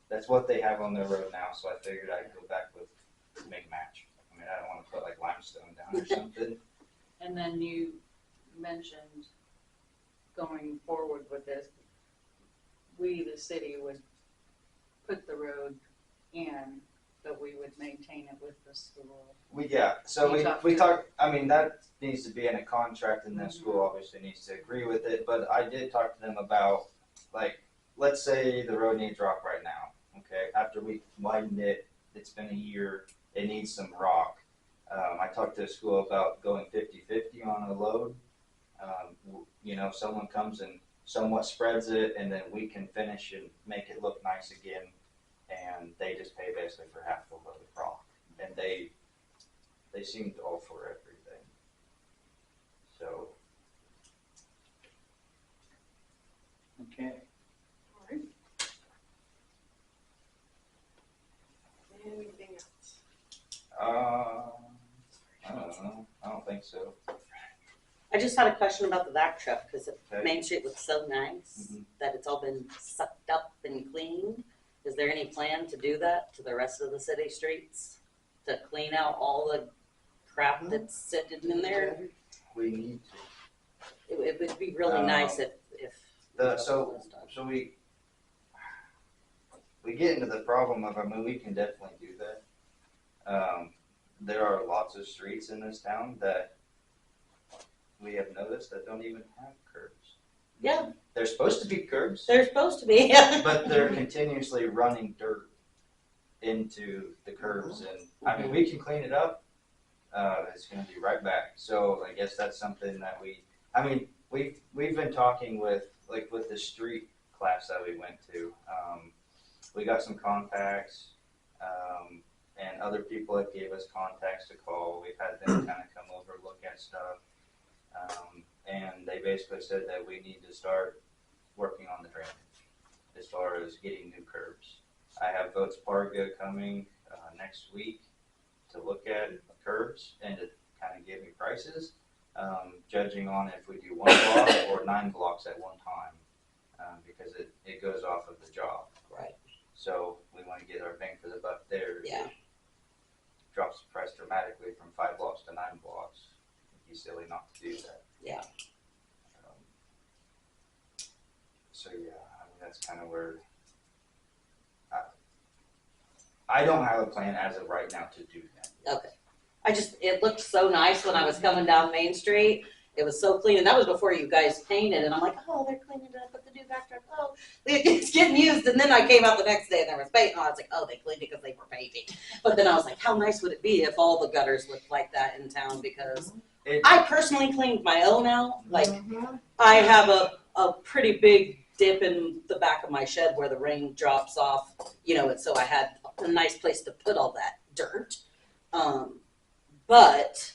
That's what they have on their road now, so I figured I'd go back with make match. I mean, I don't want to put like limestone down or something. And then you mentioned going forward with this, we, the city, would put the road in, but we would maintain it with the school. So You talked we to- talked, I mean, that needs to be in a contract, and the school obviously needs to agree with it, but I did talk to them about, like, let's say the road needs rock right now, okay? After we widened it, it's been a year, it needs some rock. I talked to the school about going 50-50 on a load. Someone comes and somewhat spreads it, and then we can finish and make it look nice again, and they just pay basically for half the load of rock. And they seemed all for everything. So. Okay. All right. Anything else? I don't know. I don't think so. I just had a question about the back truck, because Okay. Main Street looks so nice Mhm. that it's all been sucked up and cleaned. Is there any plan to do that to the rest of the city streets? To clean out all the crap that's sitting in there? We need to. It would be really nice if. So we get into the problem of, I mean, we can definitely do that. There are lots of streets in this town that we have noticed that don't even have curbs. Yeah, They're supposed to be curbs, they're supposed to be. but they're continuously running dirt into the curbs, and I mean, we can clean it up. It's going to be right back. So I guess that's something that we've been talking with the street class that we went to. We got some contacts, and other people that gave us contacts to call. We've had them kind of come over, look at stuff, and they basically said that we need to start working on the drainage as far as getting new curbs. I have Votes Parga coming next week to look at curbs and to kind of give me prices, judging on if we do 1 block or 9 blocks at one time, because it goes off of the job. Right. So we want to get our bang for the buck there. Yeah. Drops the price dramatically from 5 blocks to 9 blocks. It'd be silly not to do that. Yeah. So yeah, I mean, that's kind of where I don't have a plan as of right now to do that. Okay. It looked so nice when I was coming down Main Street. It was so clean, and that was before you guys painted, and I'm like, oh, they're cleaning it up with the new backdrop. Oh, it's getting used, and then I came out the next day and there was paint, and I was like, oh, they cleaned it because they were painting. But then I was like, how nice would it be if all the gutters looked like that in town, because I personally cleaned my own out. Like, I have a pretty big dip in the back of my shed where the rain drops off, and so I had a nice place to put all that dirt. But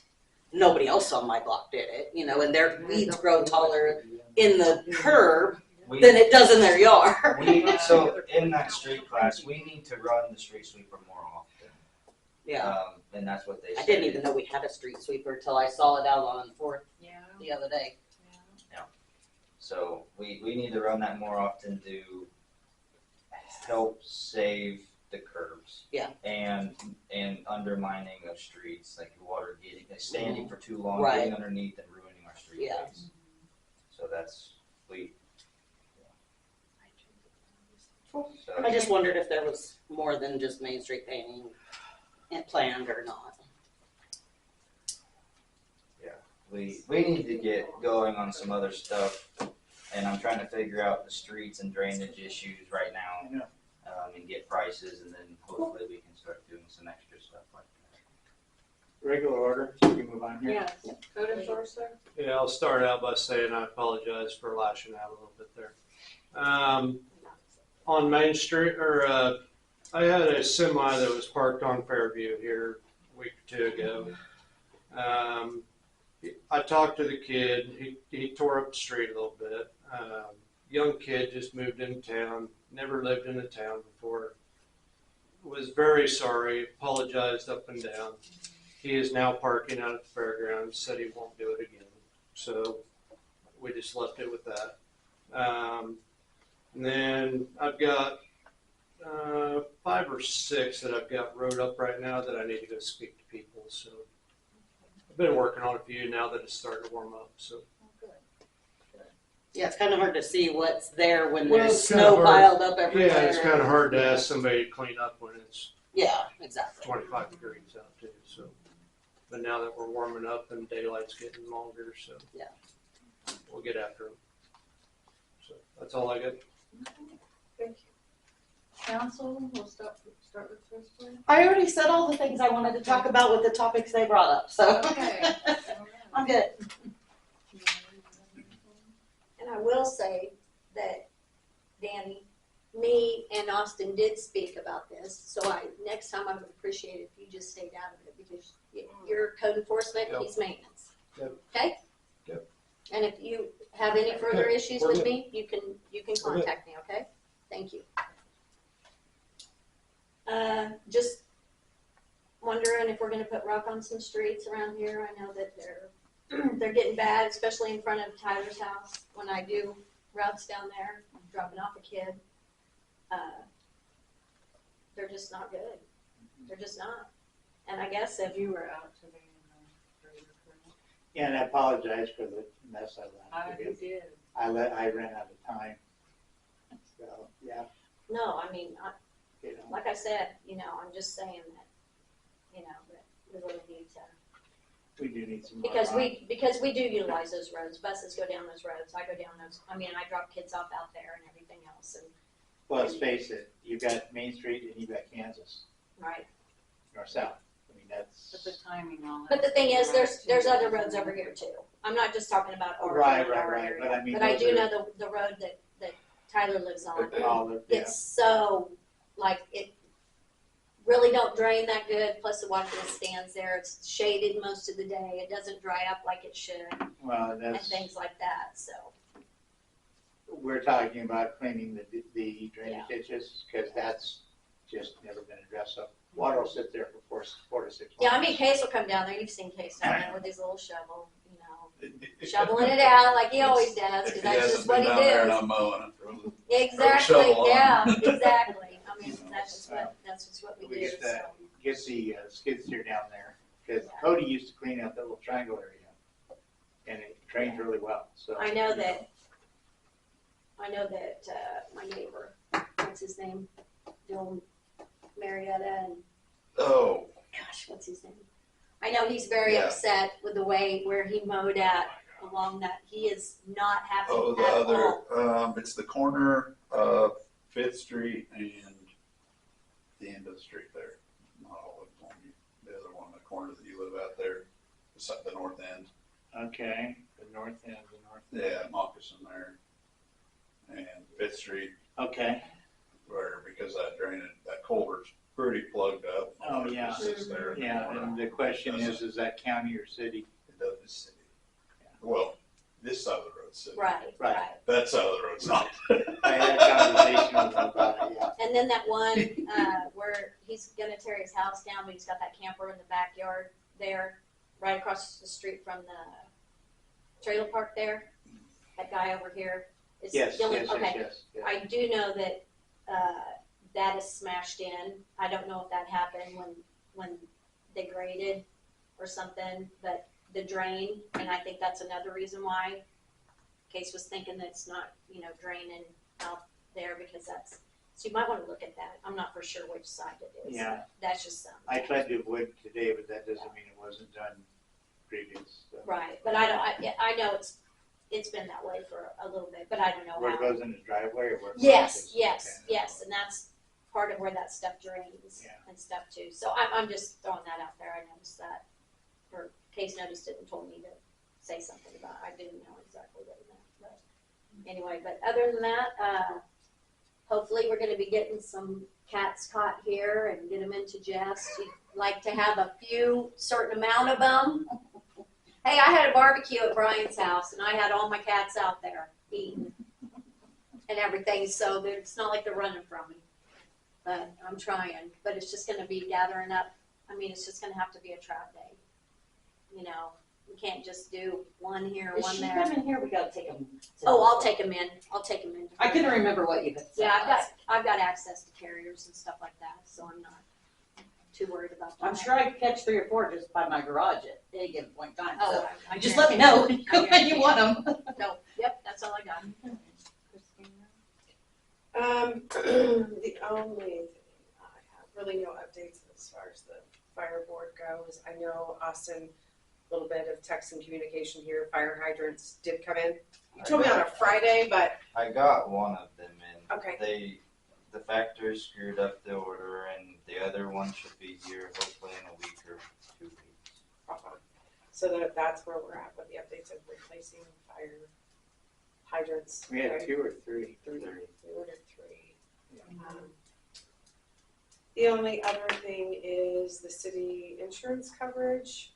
nobody else on my block did it, and their weeds grow taller in the curb than it does in their yard. So in that street class, we need to run the street sweeper more often. Yeah. And that's what they said. I didn't even know we had a street sweeper until I saw it out on 4th the other day. Yeah. So we need to run that more often to help save the curbs. Yeah. And undermining of streets, like water standing for too long, Right. getting underneath and ruining our streetways. Yeah. So that's I just wondered if there was more than just Main Street painting planned or not. we need to get going on some other stuff, and I'm trying to figure out the streets and drainage issues right now, and get prices, and then hopefully we can start doing some extra stuff like that. Regular order, so we can move on here. Yes. Code enforcer? Yeah, I'll start out by saying I apologize for lashing out a little bit there. on Main Street, or I had a semi that was parked on Fairview here a week or two ago. I talked to the kid. He tore up the street a little bit. Young kid just moved into town, never lived in the town before. Was very sorry, apologized up and down. He is now parking out at the fairgrounds, said he won't do it again. So we just left it with that. And then I've got 5 or 6 that I've got wrote up right now that I need to go speak to people. So I've been working on a few now that it's starting to warm up. So. Yeah, it's kind of hard to see what's there when Well, there's it's kinda snow hard. piled up everywhere. Yeah, it's kind of hard to ask somebody to clean up when it's Yeah, exactly. 25 degrees out too. So, but now that we're warming up and daylight's getting longer, so yeah, we'll get after them. So that's all I got. Thank you. Council, we'll start with first place. I already said all the things I wanted to talk about with the topics they brought up, so Okay. I'm good. And I will say that Danny, me and Austin did speak about this, so next time I would appreciate it if you just stayed out of it, because you're code enforcement, Yep. he's maintenance. Yep. Okay? Yep. And if you have any further Okay, issues we're with good. me, you can We're good. contact me, okay? Thank you. Just wondering if we're gonna put rock on some streets around here. I know that they're getting bad, especially in front of Tyler's house. When I do routes down there, I'm dropping off a kid. They're just not good. They're just not. And I guess if You were out today in the greater Colonel. Yeah, and I apologize for the mess I left. You did. I ran out of time. So, yeah, no, I mean, you know, like I said, I'm just saying that, that we really need to. we do need some more. Because we do utilize those roads. Buses go down those roads. I go down those. I mean, I drop kids off out there and everything else. And Well, let's face it, you've got Main Street and you've got Kansas, right. north-south. I mean, But that's. the timing on that. But the thing is, there's other roads over here too. I'm not just talking about our Right, road, our right, area. but I mean, But I those do are- know the road that Tyler lives on. Yeah. It's so like it really don't drain that good. Plus the water just stands there. It's shaded most of the day. It doesn't dry up like it should, Well, and that's, things like that. So we're talking about cleaning the drainage Yeah. ditches, because that's just never been addressed. So water will sit there for 4 to 6 months. yeah, I mean, Case will come down there. You've seen Case down there with his little shovel, shoveling it out like he always does, because that's just what he And does. I'm mowing it. Exactly. shovel on. Yeah. Exactly. I mean, that's just what we We do. get So. get the skid steer down there, because Cody used to clean up that little triangle area, and it drains really well, so. I know that my neighbor, what's his name, Bill Marietta, and Oh, gosh, what's his name? I know he's very Yeah. upset with the way where he mowed at along that. He is not happy oh, the at all. other, it's the corner of Fifth Street and the end of the street there. Not all of them, the other one, the corner that you live out there, the north end. Okay, the north end. Yeah, Moccasin there. And Fifth Street, Okay, where, because that culvert's pretty plugged up. Oh, It yeah. just sits there in the yeah, corner. and the question is that county or city? It does, it's city. Well, this side of the road's city. Right. That side of the road's not. I had a conversation with him about it, yeah. And then that one where he's gonna tear his house down, but he's got that camper in the backyard there, right across the street from the trailer park there. That guy over here is Yes, the only- yes, okay. yes, yes. I do know that that is smashed in. I don't know if that happened when they graded or something, but the drain, and I think that's another reason why Case was thinking that it's not, draining out there, because that's, so you might want to look at that. I'm not for sure which side it is. Yeah. That's just something. I tried to avoid it today, but that doesn't mean it wasn't done previous. So. Right, but I know it's been that way for a little bit, but I don't know Where how. it goes in his driveway or where? it Yes, goes? yes, Okay. yes, and that's part of where that stuff drains Yeah. and stuff too. So I'm just throwing that out there. I noticed that, or Case noticed it and told me to say something about it. I didn't know exactly what it meant, but anyway, but other than that, hopefully we're gonna be getting some cats caught here and get them into Jeff's. She'd like to have a few, certain amount of them. Hey, I had a barbecue at Brian's house and I had all my cats out there eating and everything, so it's not like they're running from me. But I'm trying, but it's just gonna be gathering up. I mean, it's just gonna have to be a trap day. You know, we can't just do one here, Is one she there. coming here? We gotta take them. Oh, I'll take them in. I'll take them in. I couldn't remember what you had said. Yeah, I've got access to carriers and stuff like that, so I'm not too worried about that. I'm sure I could catch 3 or 4 just by my garage at any given point in time. Oh, So I just let me know when you want them. No, yep, that's all I got. The only thing I have, really no updates as far as the fire board goes. I know Austin, a little bit of text and communication here, fire hydrants did come in. You told me on a Friday, but. I got one of them in. Okay. The factory screwed up the order, and the other one should be here hopefully in a week or 2 weeks. So that's where we're at with the updates of replacing fire hydrants. We had 2 or 3. We ordered 3. The only other thing is the city insurance coverage.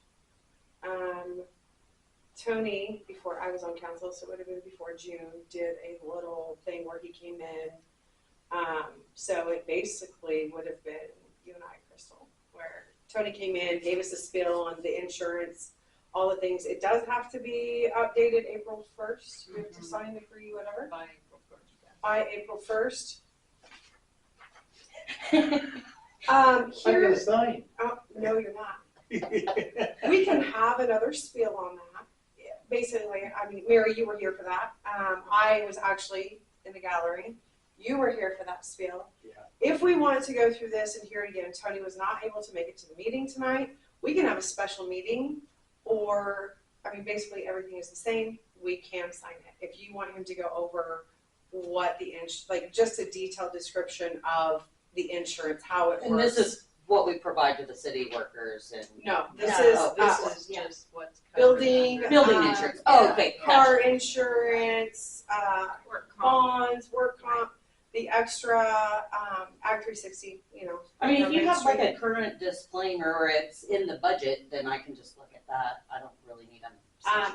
Tony, before I was on council, so it would have been before June, did a little thing where he came in. So it basically would have been you and I, Crystal, where Tony came in, gave us a spiel on the insurance, all the things. It does have to be updated April 1st. We have to sign, agree, whatever. By April 1st. Yeah. By April 1st. I'm gonna sign. No, you're not. We can have another spiel on that. Basically, I mean, Mary, you were here for that. I was actually in the gallery. You were here for that spiel. Yeah. If we wanted to go through this and hear it again, Tony was not able to make it to the meeting tonight. We can have a special meeting, or, I mean, basically everything is the same. We can sign it. If you want him to go over what the, like, just a detailed description of the insurance, how it works. And this is what we provide to the city workers and. No, this This is just what's covered building. Building insurance. Oh, okay. Car insurance, work comp. bonds, work comp, the extra, Act 360, you know. I mean, if you have like Main a current disclaimer or it's in the budget, then I can just look at that. I don't really need them.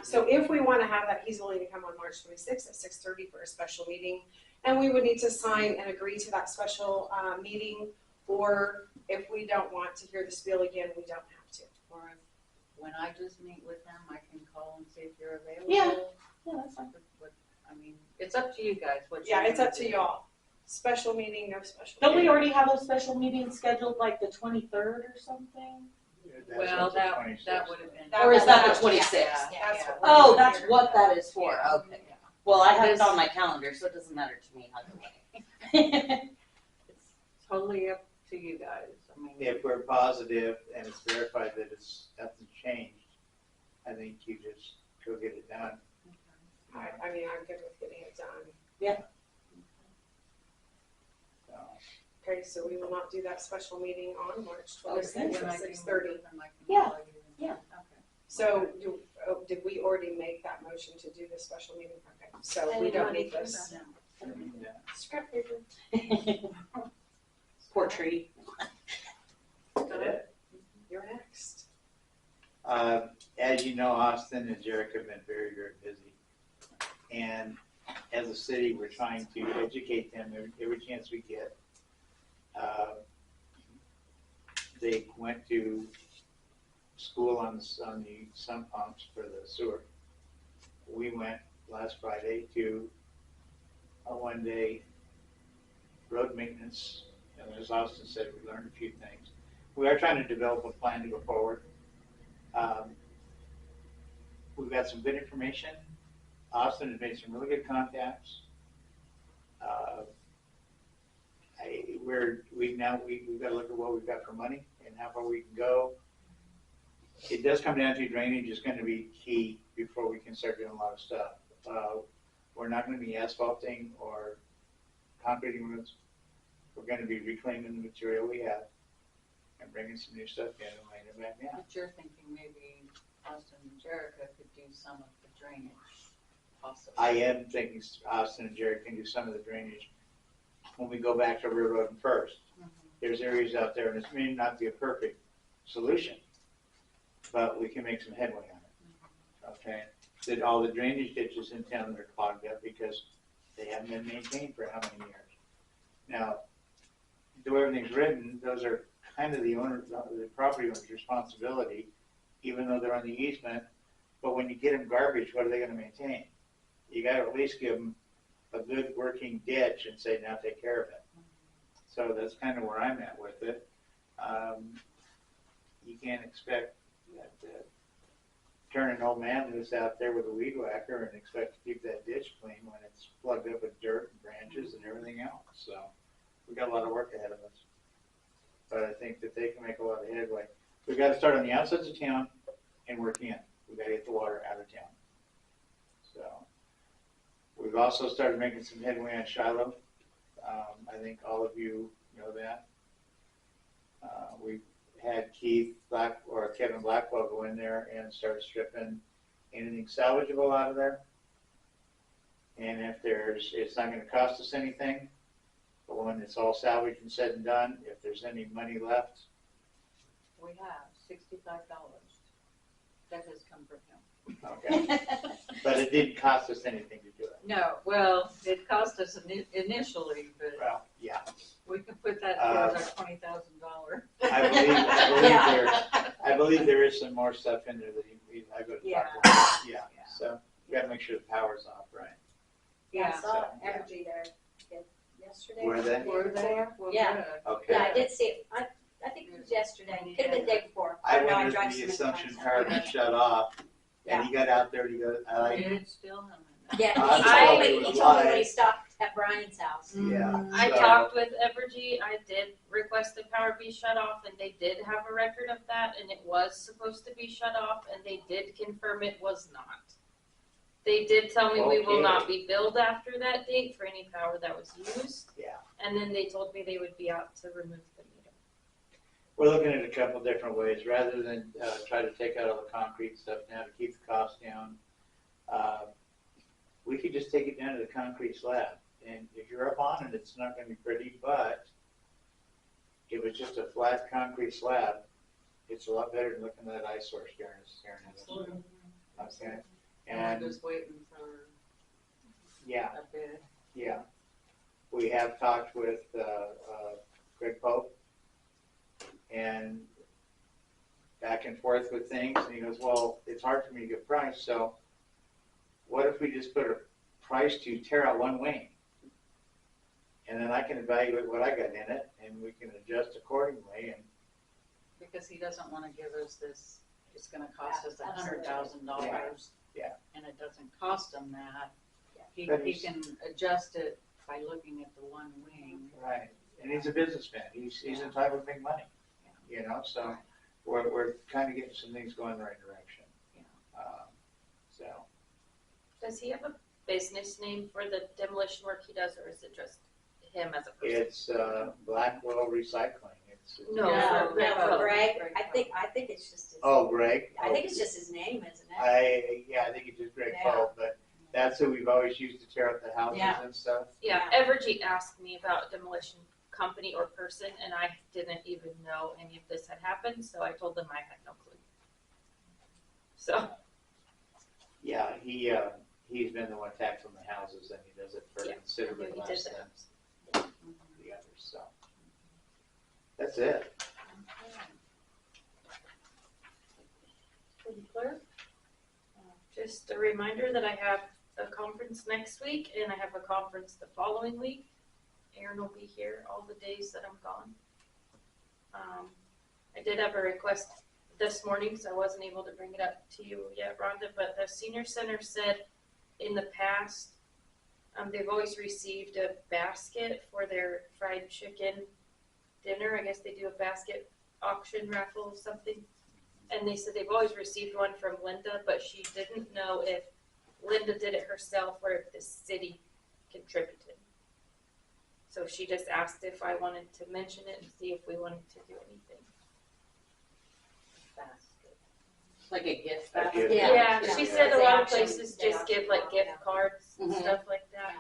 So if we want to have that, he's willing to come on March 26th at 6:30 for a special meeting. And we would need to sign and agree to that special meeting, or if we don't want to hear the spiel again, we don't have to. Or if, when I just meet with them, I can call and see if you're available. Yeah, that's fine. I mean, it's up to you guys. What Yeah, you it's wanna up to do. y'all. Special meeting, no special Don't we meeting. already have a special meeting scheduled like the 23rd or something? Well, that would have been. Or is that the 26th? That's what we're Oh, doing that's here. what that is for. Okay. Well, I have it on my calendar, so it doesn't matter to me either way. It's totally up to you guys. I mean, If we're positive and it's verified that it's nothing changed, I think you just go get it done. I mean, I'm good with getting it done. Yeah. So, Okay, so we will not do that special meeting on March when 26th I at can 6:30. meet with them, I can Yeah, call you. yeah. Okay. So did we already make that motion to do the special meeting? Okay, so we don't need this. yeah. Scrap paper. Poor tree. You're next. As you know, Austin and Jericho have been very, very busy. And as a city, we're trying to educate them every chance we get. They went to school on the sump pumps for the sewer. We went last Friday to a one-day road maintenance, and as Austin said, we learned a few things. We are trying to develop a plan to go forward. We've got some good information. Austin has made some really good contacts. We've got to look at what we've got for money and how far we can go. It does come down to drainage is going to be key before we can start doing a lot of stuff. We're not going to be asphalting or concreting roads. We're going to be reclaiming the material we have and bringing some new stuff in and laying it back down. But you're thinking maybe Austin and Jericho could do some of the drainage, possibly. I am thinking Austin and Jared can do some of the drainage. when we go back to Railroad and First. There's areas out there, and this may not be a perfect solution, but we can make some headway on it. Okay? That all the drainage ditches in town that are clogged up because they haven't been maintained for how many years. Now, the way everything's written, those are kind of the property owner's responsibility, even though they're on the easement. But when you get them garbage, what are they gonna maintain? You gotta at least give them a good working ditch and say, now take care of it. So that's kind of where I'm at with it. You can't expect that, turn an old man loose out there with a weed whacker and expect to keep that ditch clean when it's plugged up with dirt and branches and everything else. So we got a lot of work ahead of us. But I think that they can make a lot of headway. We got to start on the outsides of town and work in. We got to get the water out of town. So we've also started making some headway on Shiloh. I think all of you know that. We had Kevin Blackwell go in there and start stripping anything salvageable out of there. And if it's not going to cost us anything, but when it's all salvaged and said and done, if there's any money left. We have $65. That has come from him. Okay. But it didn't cost us anything to do it. No, well, it cost us initially, but Well, yeah. we can put that towards our $20,000. I believe there is some more stuff in there that I go to talk to. Yeah. So you got to make sure the power's off, right? Yeah, I saw So, Energy there yesterday. Were they? Were they? Well, Yeah. Okay. Yeah, I did see it. I think it was yesterday. Could have been the day before. I don't know, went drive with the so many assumption times. power had shut off, and he got out there. He goes, It's still humming. Yeah, I he told me when he stopped at Brian's house. Yeah. I So- talked with Evergy. I did request the power be shut off, and they did have a record of that, and it was supposed to be shut off, and they did confirm it was not. They did tell me we will Okay. not be billed after that date for any power that was used, Yeah. and then they told me they would be out to remove the meter. We're looking at a couple different ways, rather than try to take out all the concrete stuff now to keep the cost down. We could just take it down to the concrete slab, and if you're up on it, it's not going to be pretty. But if it's just a flat concrete slab, it's a lot better than looking at that eyesore staring at us. Okay, And we're just waiting for yeah, a bid. yeah. We have talked with Greg Pope and back and forth with things, and he goes, well, it's hard for me to get a price, so what if we just put a price to tear out one wing? And then I can evaluate what I got in it, and we can adjust accordingly. And Because he doesn't want to give us this, it's gonna cost us $100,000. Yeah. And it doesn't cost him that. He But can adjust it by looking at the one wing. right, and he's a businessman. He's entitled to make money, you know. So we're kind of getting some things going in the right direction. So. Does he have a business name for the demolition work he does, or is it just him as a person? It's Blackwell Recycling. It's No, for Greg, I think it's just his. Oh, Greg. I think it's just his name, isn't it? I think it's just Greg Yeah. Pope, but that's who we've always used to tear up the houses Yeah. and stuff. Yeah, Evergy asked me about demolition company or person, and I didn't even know any of this had happened, so I told them I had no clue. So, Yeah, he's been the one taxing the houses, and he does it for Yeah, considerably I knew he less did than the others. So that's it. City Clerk, just a reminder that I have a conference next week, and I have a conference the following week. Aaron will be here all the days that I'm gone. I did have a request this morning, so I wasn't able to bring it up to you yet, Rhonda, but the senior center said in the past, they've always received a basket for their fried chicken dinner. I guess they do a basket auction raffle or something. And they said they've always received one from Linda, but she didn't know if Linda did it herself or if the city contributed. So she just asked if I wanted to mention it and see if we wanted to do anything. Basket. Like a gift A basket? gift. Yeah, she Yeah. said a They lot of auction- places they just give auction like off, gift yeah. cards and Mhm. stuff like that.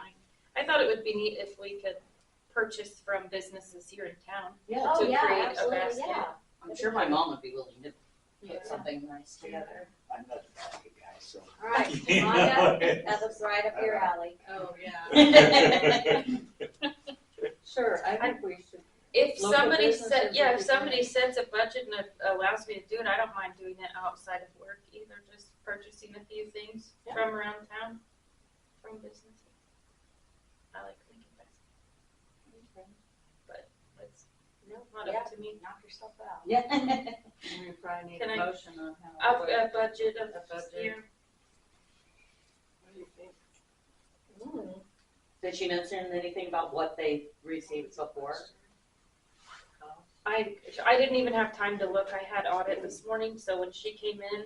I thought it would be neat if we could purchase from businesses here in town. Yeah, Oh, To yeah, create a absolutely, basket. yeah. I'm sure my mom would be willing to Yeah. put something nice together. I'm not a basket guy, so. All right, Rhonda, that looks right up your alley. Oh, yeah. Sure, I think we should. If Local somebody businesses set, would yeah, be if somebody great. sets a budget and it allows me to do it, I don't mind doing it outside of work either, just purchasing a few things Yeah. from around town, from businesses. I like making baskets, but it's not Yeah. up to me. Knock yourself out. Yeah. We probably need Can a I- motion on how. I've got a budget of, A budget. yeah, What do you think? Did she mention anything about what they received before? I didn't even have time to look, I had audit this morning, so when she came in,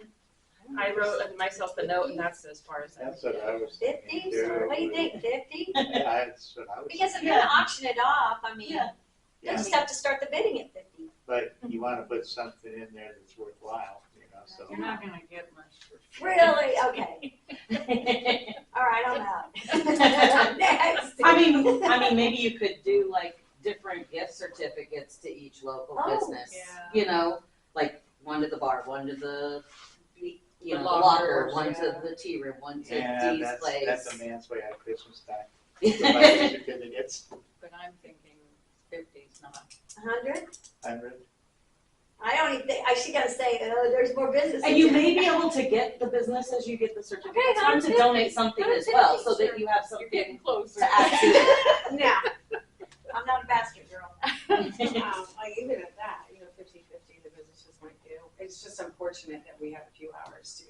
I wrote myself a note and that's as far as I. That's what I was thinking. 50? too. What do you think, 50? That's what I was. Because if you're gonna auction it off, I mean, Yeah. you just have to start the bidding at 50. But you wanna put something in there that's worthwhile, so. You're not gonna get much for free. Really? Okay. All right, I'm out. Next. I mean, maybe you could do like different gift certificates to each local Oh, business. yeah. You know, like one to the bar, one to the, you know, the lockers, locker, one yeah. to the tea room, one to Yeah, Dee's that's place. a man's way at Christmas time. Everybody certificates, But I'm thinking 50's not. 100? 100. I don't even think, I should gotta say, there's more business. And you may be able to get the business as you get the certificate. Okay, It's fun to 150. donate something as well, so that you have You're getting something closer. to add to it. No, I'm not a bastard girl. Like even at that, 50-50, the businesses might do. It's just unfortunate that we have a few hours to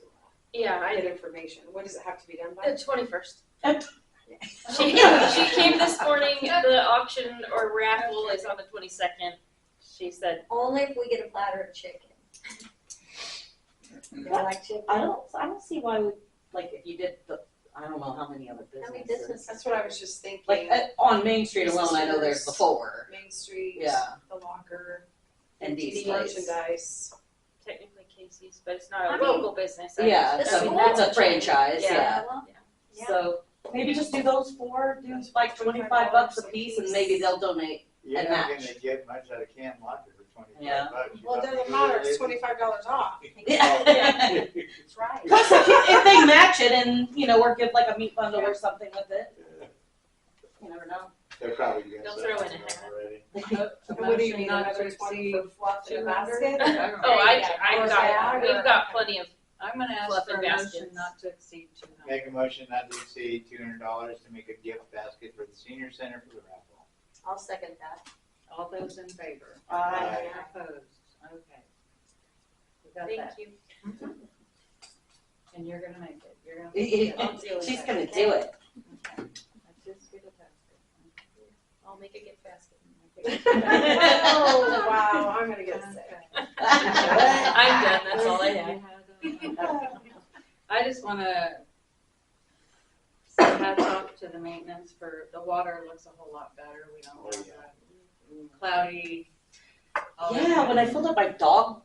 Yeah, get information. When does it have to be done by? The 21st. She came this morning, the auction or raffle is on the 22nd. She said, Only if we get a platter of chicken. Do I like chicken? I don't see why, like, if you did the, I don't know how many other How many businesses. businesses? That's what I was just thinking. Like, on Main Street alone, I know there's the four. Main Street, Yeah. the locker, And Dee's the place. merchandise. technically Casey's, but it's not I a mean, local business. Yeah, The I mean, school that's a chain. franchise, Yeah. yeah. Well, yeah. So maybe just do those four, do like $25 a piece, and maybe they'll donate. You're And not match. gonna get much out of canned locker for 25 Yeah. bucks. Well, it doesn't matter, it's $25 off. Yeah. That's right. Plus, if they match it and, you know, or give like a meat bundle or something with it, you never know. They're probably gonna They'll say throw in a something hat. already. And what do you need, Not to another 20 exceed for fluff in a 200? basket? Oh, Yeah, I or got, bag, we've or- got plenty of, I'm gonna ask Fluff for and a motion baskets. not to exceed 200. Make a motion not to exceed $200 to make a gift basket for the senior center for the raffle. I'll second that. All those in favor? Aye. Opposed? Okay. We got thank that. you. And you're gonna make it. You're gonna make it. I'll deal with She's that. gonna do it. Okay. Let's just get a basket. I'll make a gift basket. Oh, wow, I'm gonna get sick. I'm done, that's all I have. I just wanna say hats off to the maintenance for, the water looks a whole lot better. We don't have that cloudy. all that Yeah, when I filled up my dog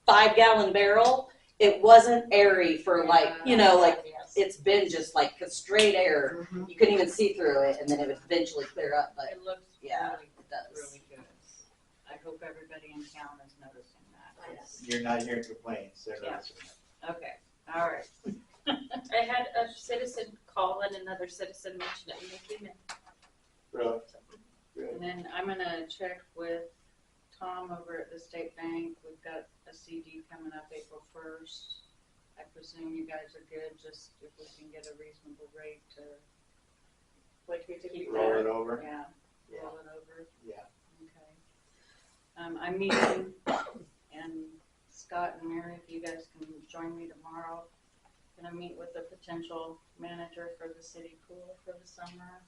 5-gallon barrel, it wasn't airy for like, you know, like it's been just like straight air. You couldn't even see through it, and then it would eventually clear up. But It looks yeah, really, it does. really good. I hope everybody in town is noticing that. You're not hearing complaints, they're Yeah. not. Okay, all right. I had a citizen call and another citizen mention it when they came in. Really? And then I'm gonna check with Tom over at the State Bank. We've got a CD coming up April 1st. I presume you guys are good, just if we can get a reasonable rate to Like we did keep before. Roll that. it over? Yeah, Yeah. roll it over. Yeah. Okay. I'm meeting, and Scott and Mary, if you guys can join me tomorrow, gonna meet with the potential manager for the city pool for the summer.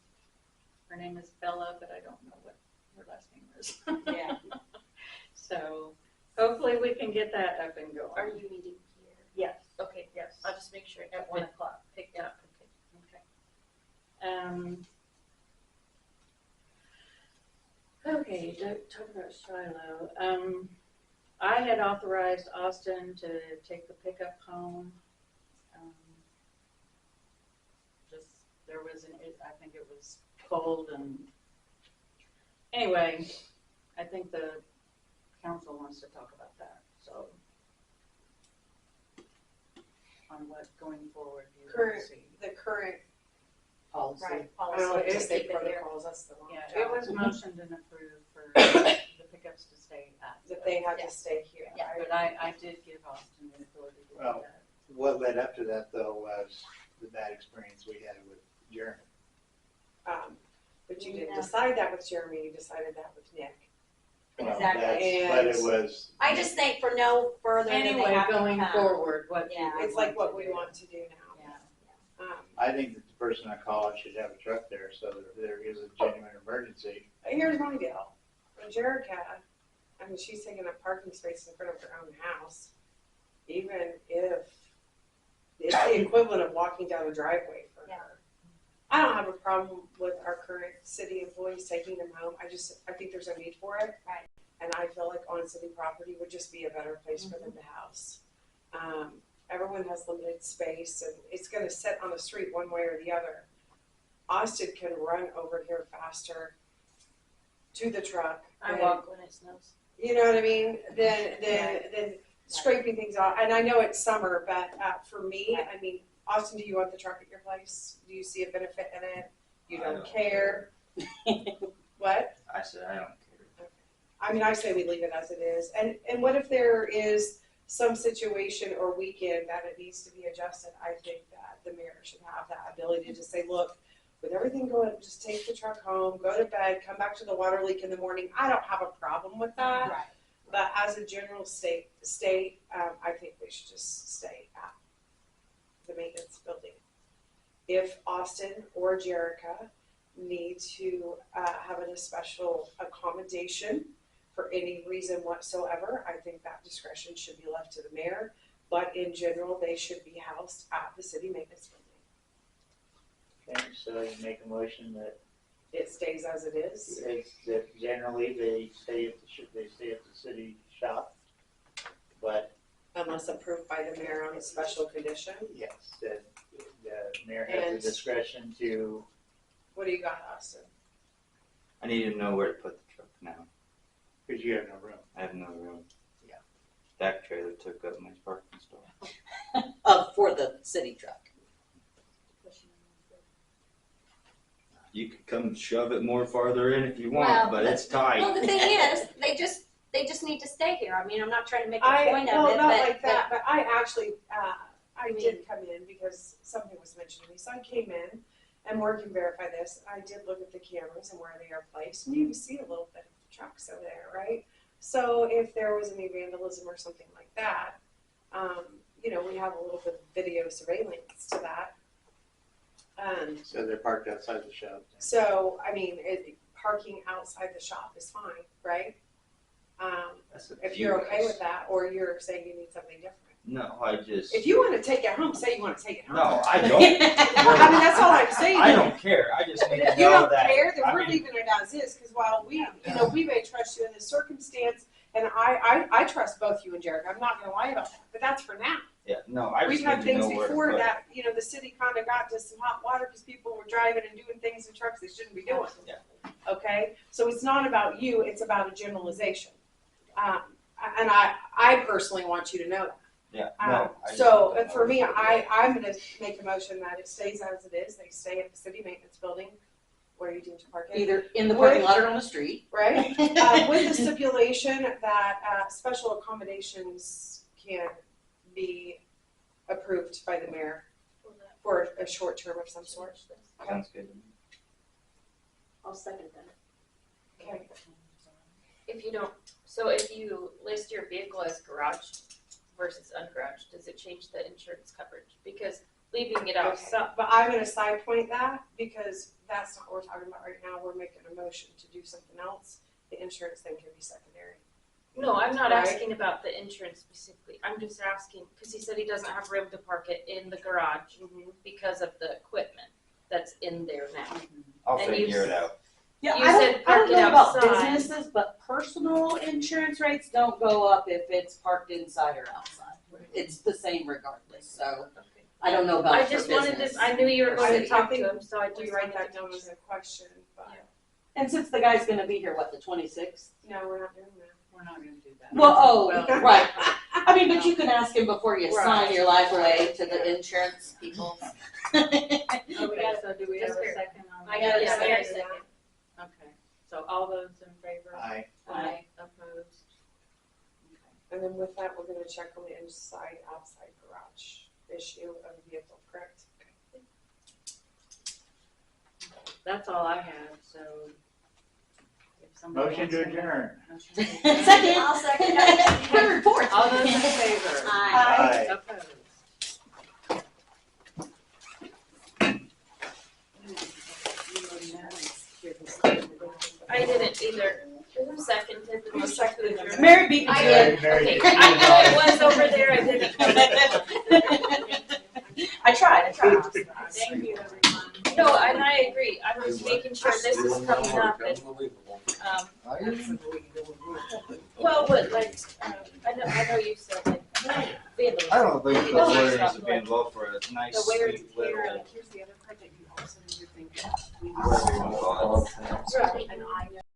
Her name is Bella, but I don't know what her last name is. Yeah. So hopefully we can get that up and going. Are you meeting here? Yes. Okay, Yes. I'll just make sure. At 1 o'clock. Picked up. Okay. Okay, talk about Shiloh. I had authorized Austin to take the pickup home. Just, there was I think it was cold and Anyway, I think the council wants to talk about that, so. On what going forward you want to Current, see. the current, Policy. Right, I policy. don't know, it is just state keep it there. protocols, that's the wrong Yeah, job. it was motioned and approved for the pickups to stay at. That they had to stay here. Yeah. But I did give Austin the authority to do Well, that. what led up to that though was the bad experience we had with Jeremy. But you didn't Yeah. decide that with Jeremy, you decided that with Nick. Well, Exactly. that's- But it was. I just think for no further than they Anyway, have to going come. forward, what you Yeah. would It's like want what we do. want to do now. Yeah. I think that the person I called should have a truck there, so that if there is a genuine emergency. Here's my deal. When Jerica, I mean, she's taking a parking space in front of her own house, even if it's the equivalent of walking down a driveway for her. I don't have a problem with our current city employees taking them home. I think there's a need for it. Right. And I feel like on city property would just be a better place for them to house. Everyone has limited space and it's gonna sit on the street one way or the other. Austin can run over here faster to the truck. I than- walk when it snows. You know what I mean? Then scraping things off. And I know it's summer, but for me, I mean, Austin, do you want the truck at your place? Do you see a benefit in it? You I don't don't care? What? I said, I don't care. I mean, I say we leave it as it is. And what if there is some situation or weekend that it needs to be adjusted? I think that the mayor should have that ability to say, look, with everything going, just take the truck home, go to bed, come back to the water leak in the morning. I don't have a problem with that. Right. But as a general state, I think we should just stay at the maintenance building. If Austin or Jerica need to have a special accommodation for any reason whatsoever, I think that discretion should be left to the mayor. But in general, they should be housed at the city maintenance building. Okay, so you make a motion that It stays as it is. that generally they stay at the city shop, but Unless approved by the mayor on a special condition. yes, that the mayor has And- the discretion to. What do you got, Austin? I need to know where to put the truck now. Because you have no room. I have no room. Yeah. Back trailer took up my parking spot. For the city truck. You could come shove it more farther in if you want, Well, but it's tight. Well, the thing is, they just need to stay here. I mean, I'm not trying to make a point of Well, it, not but, like that, but I actually, I mean- did come in because something was mentioned to me. So I came in, and Morgan can verify this. I did look at the cameras and where they are placed, and you can see a little bit of the trucks over there, right? So if there was any vandalism or something like that, we have a little bit of video surveillance to that. So they're parked outside the shop. So, I mean, parking outside the shop is fine, right? That's up If to you're you okay guys. with that, or you're saying you need something different. No, I just. If you want to take it home, say you want to take it home. No, I don't. I mean, that's all I'm saying. I don't care. I just need to If you know don't that. care, then I we're mean, leaving it as is, because while we may trust you in this circumstance, and I trust both you and Jared, I'm not gonna lie about that, but that's for now. Yeah, no, I just We've had need to things know where to before put it. that, the city kind of got to some hot water because people were driving and doing things in trucks they shouldn't be doing. Yeah. Okay, so it's not about you, it's about a generalization. And I personally want you to know that. Yeah, no. I just So need to for know me, where to put it. I'm gonna make a motion that it stays as it is, they stay at the city maintenance building where you deem to park it. Either in the parking lot or on the street. Right, with the stipulation that special accommodations can be approved by the mayor for a short term of some sort. Sounds good. I'll second that. Okay. If you list your vehicle as garaged versus ungaraged, does it change the insurance coverage? Because leaving it outside. But I'm gonna side point that because that's not what we're talking about right now. We're making a motion to do something else. The insurance thing can be secondary. No, I'm not Right. asking about the insurance specifically. I'm just asking, because he said he doesn't have room to park it in the garage because of the equipment that's in there now. I'll And you figure it out. Yeah, You I said don't park it know about outside. businesses, but personal insurance rates don't go up if it's parked inside or outside. It's the same regardless, so I don't know about I for just wanted business. this, I knew you were going to I talk to think him, so I just We write wanted that to down make as sure. a question, but. And since the guy's gonna be here, what, the 26th? No, we're not doing that. We're not gonna do that. Well, oh, Well- right. I mean, but you can ask him before you Right. sign your life away to the insurance people. Okay, so do we have a second on that? I got a Yeah, second. Mary second. Okay, so all those in favor? Aye. Aye. Opposed? And then with that, we're gonna check on the inside, outside garage issue of the vehicle, correct? That's all I have, so. if somebody Motion to wants adjourn. Motion to adjourn. Second. I'll second that. Good report. All those in favor? Aye. Aye. Opposed? I didn't either. Who seconded the motion to adjourn? Mary beat me to it. Okay, I know it was over there, I didn't. I tried. Thank you, everyone. No, and I agree, I was making sure this is coming up and, well, what, like, I know you said, like, vandalism. I don't think the lawyers would be involved for a nice, The wear and sweet tear, little. like, here's the other part that you also need to think of. Whatever you wanna call it. Right, and I know.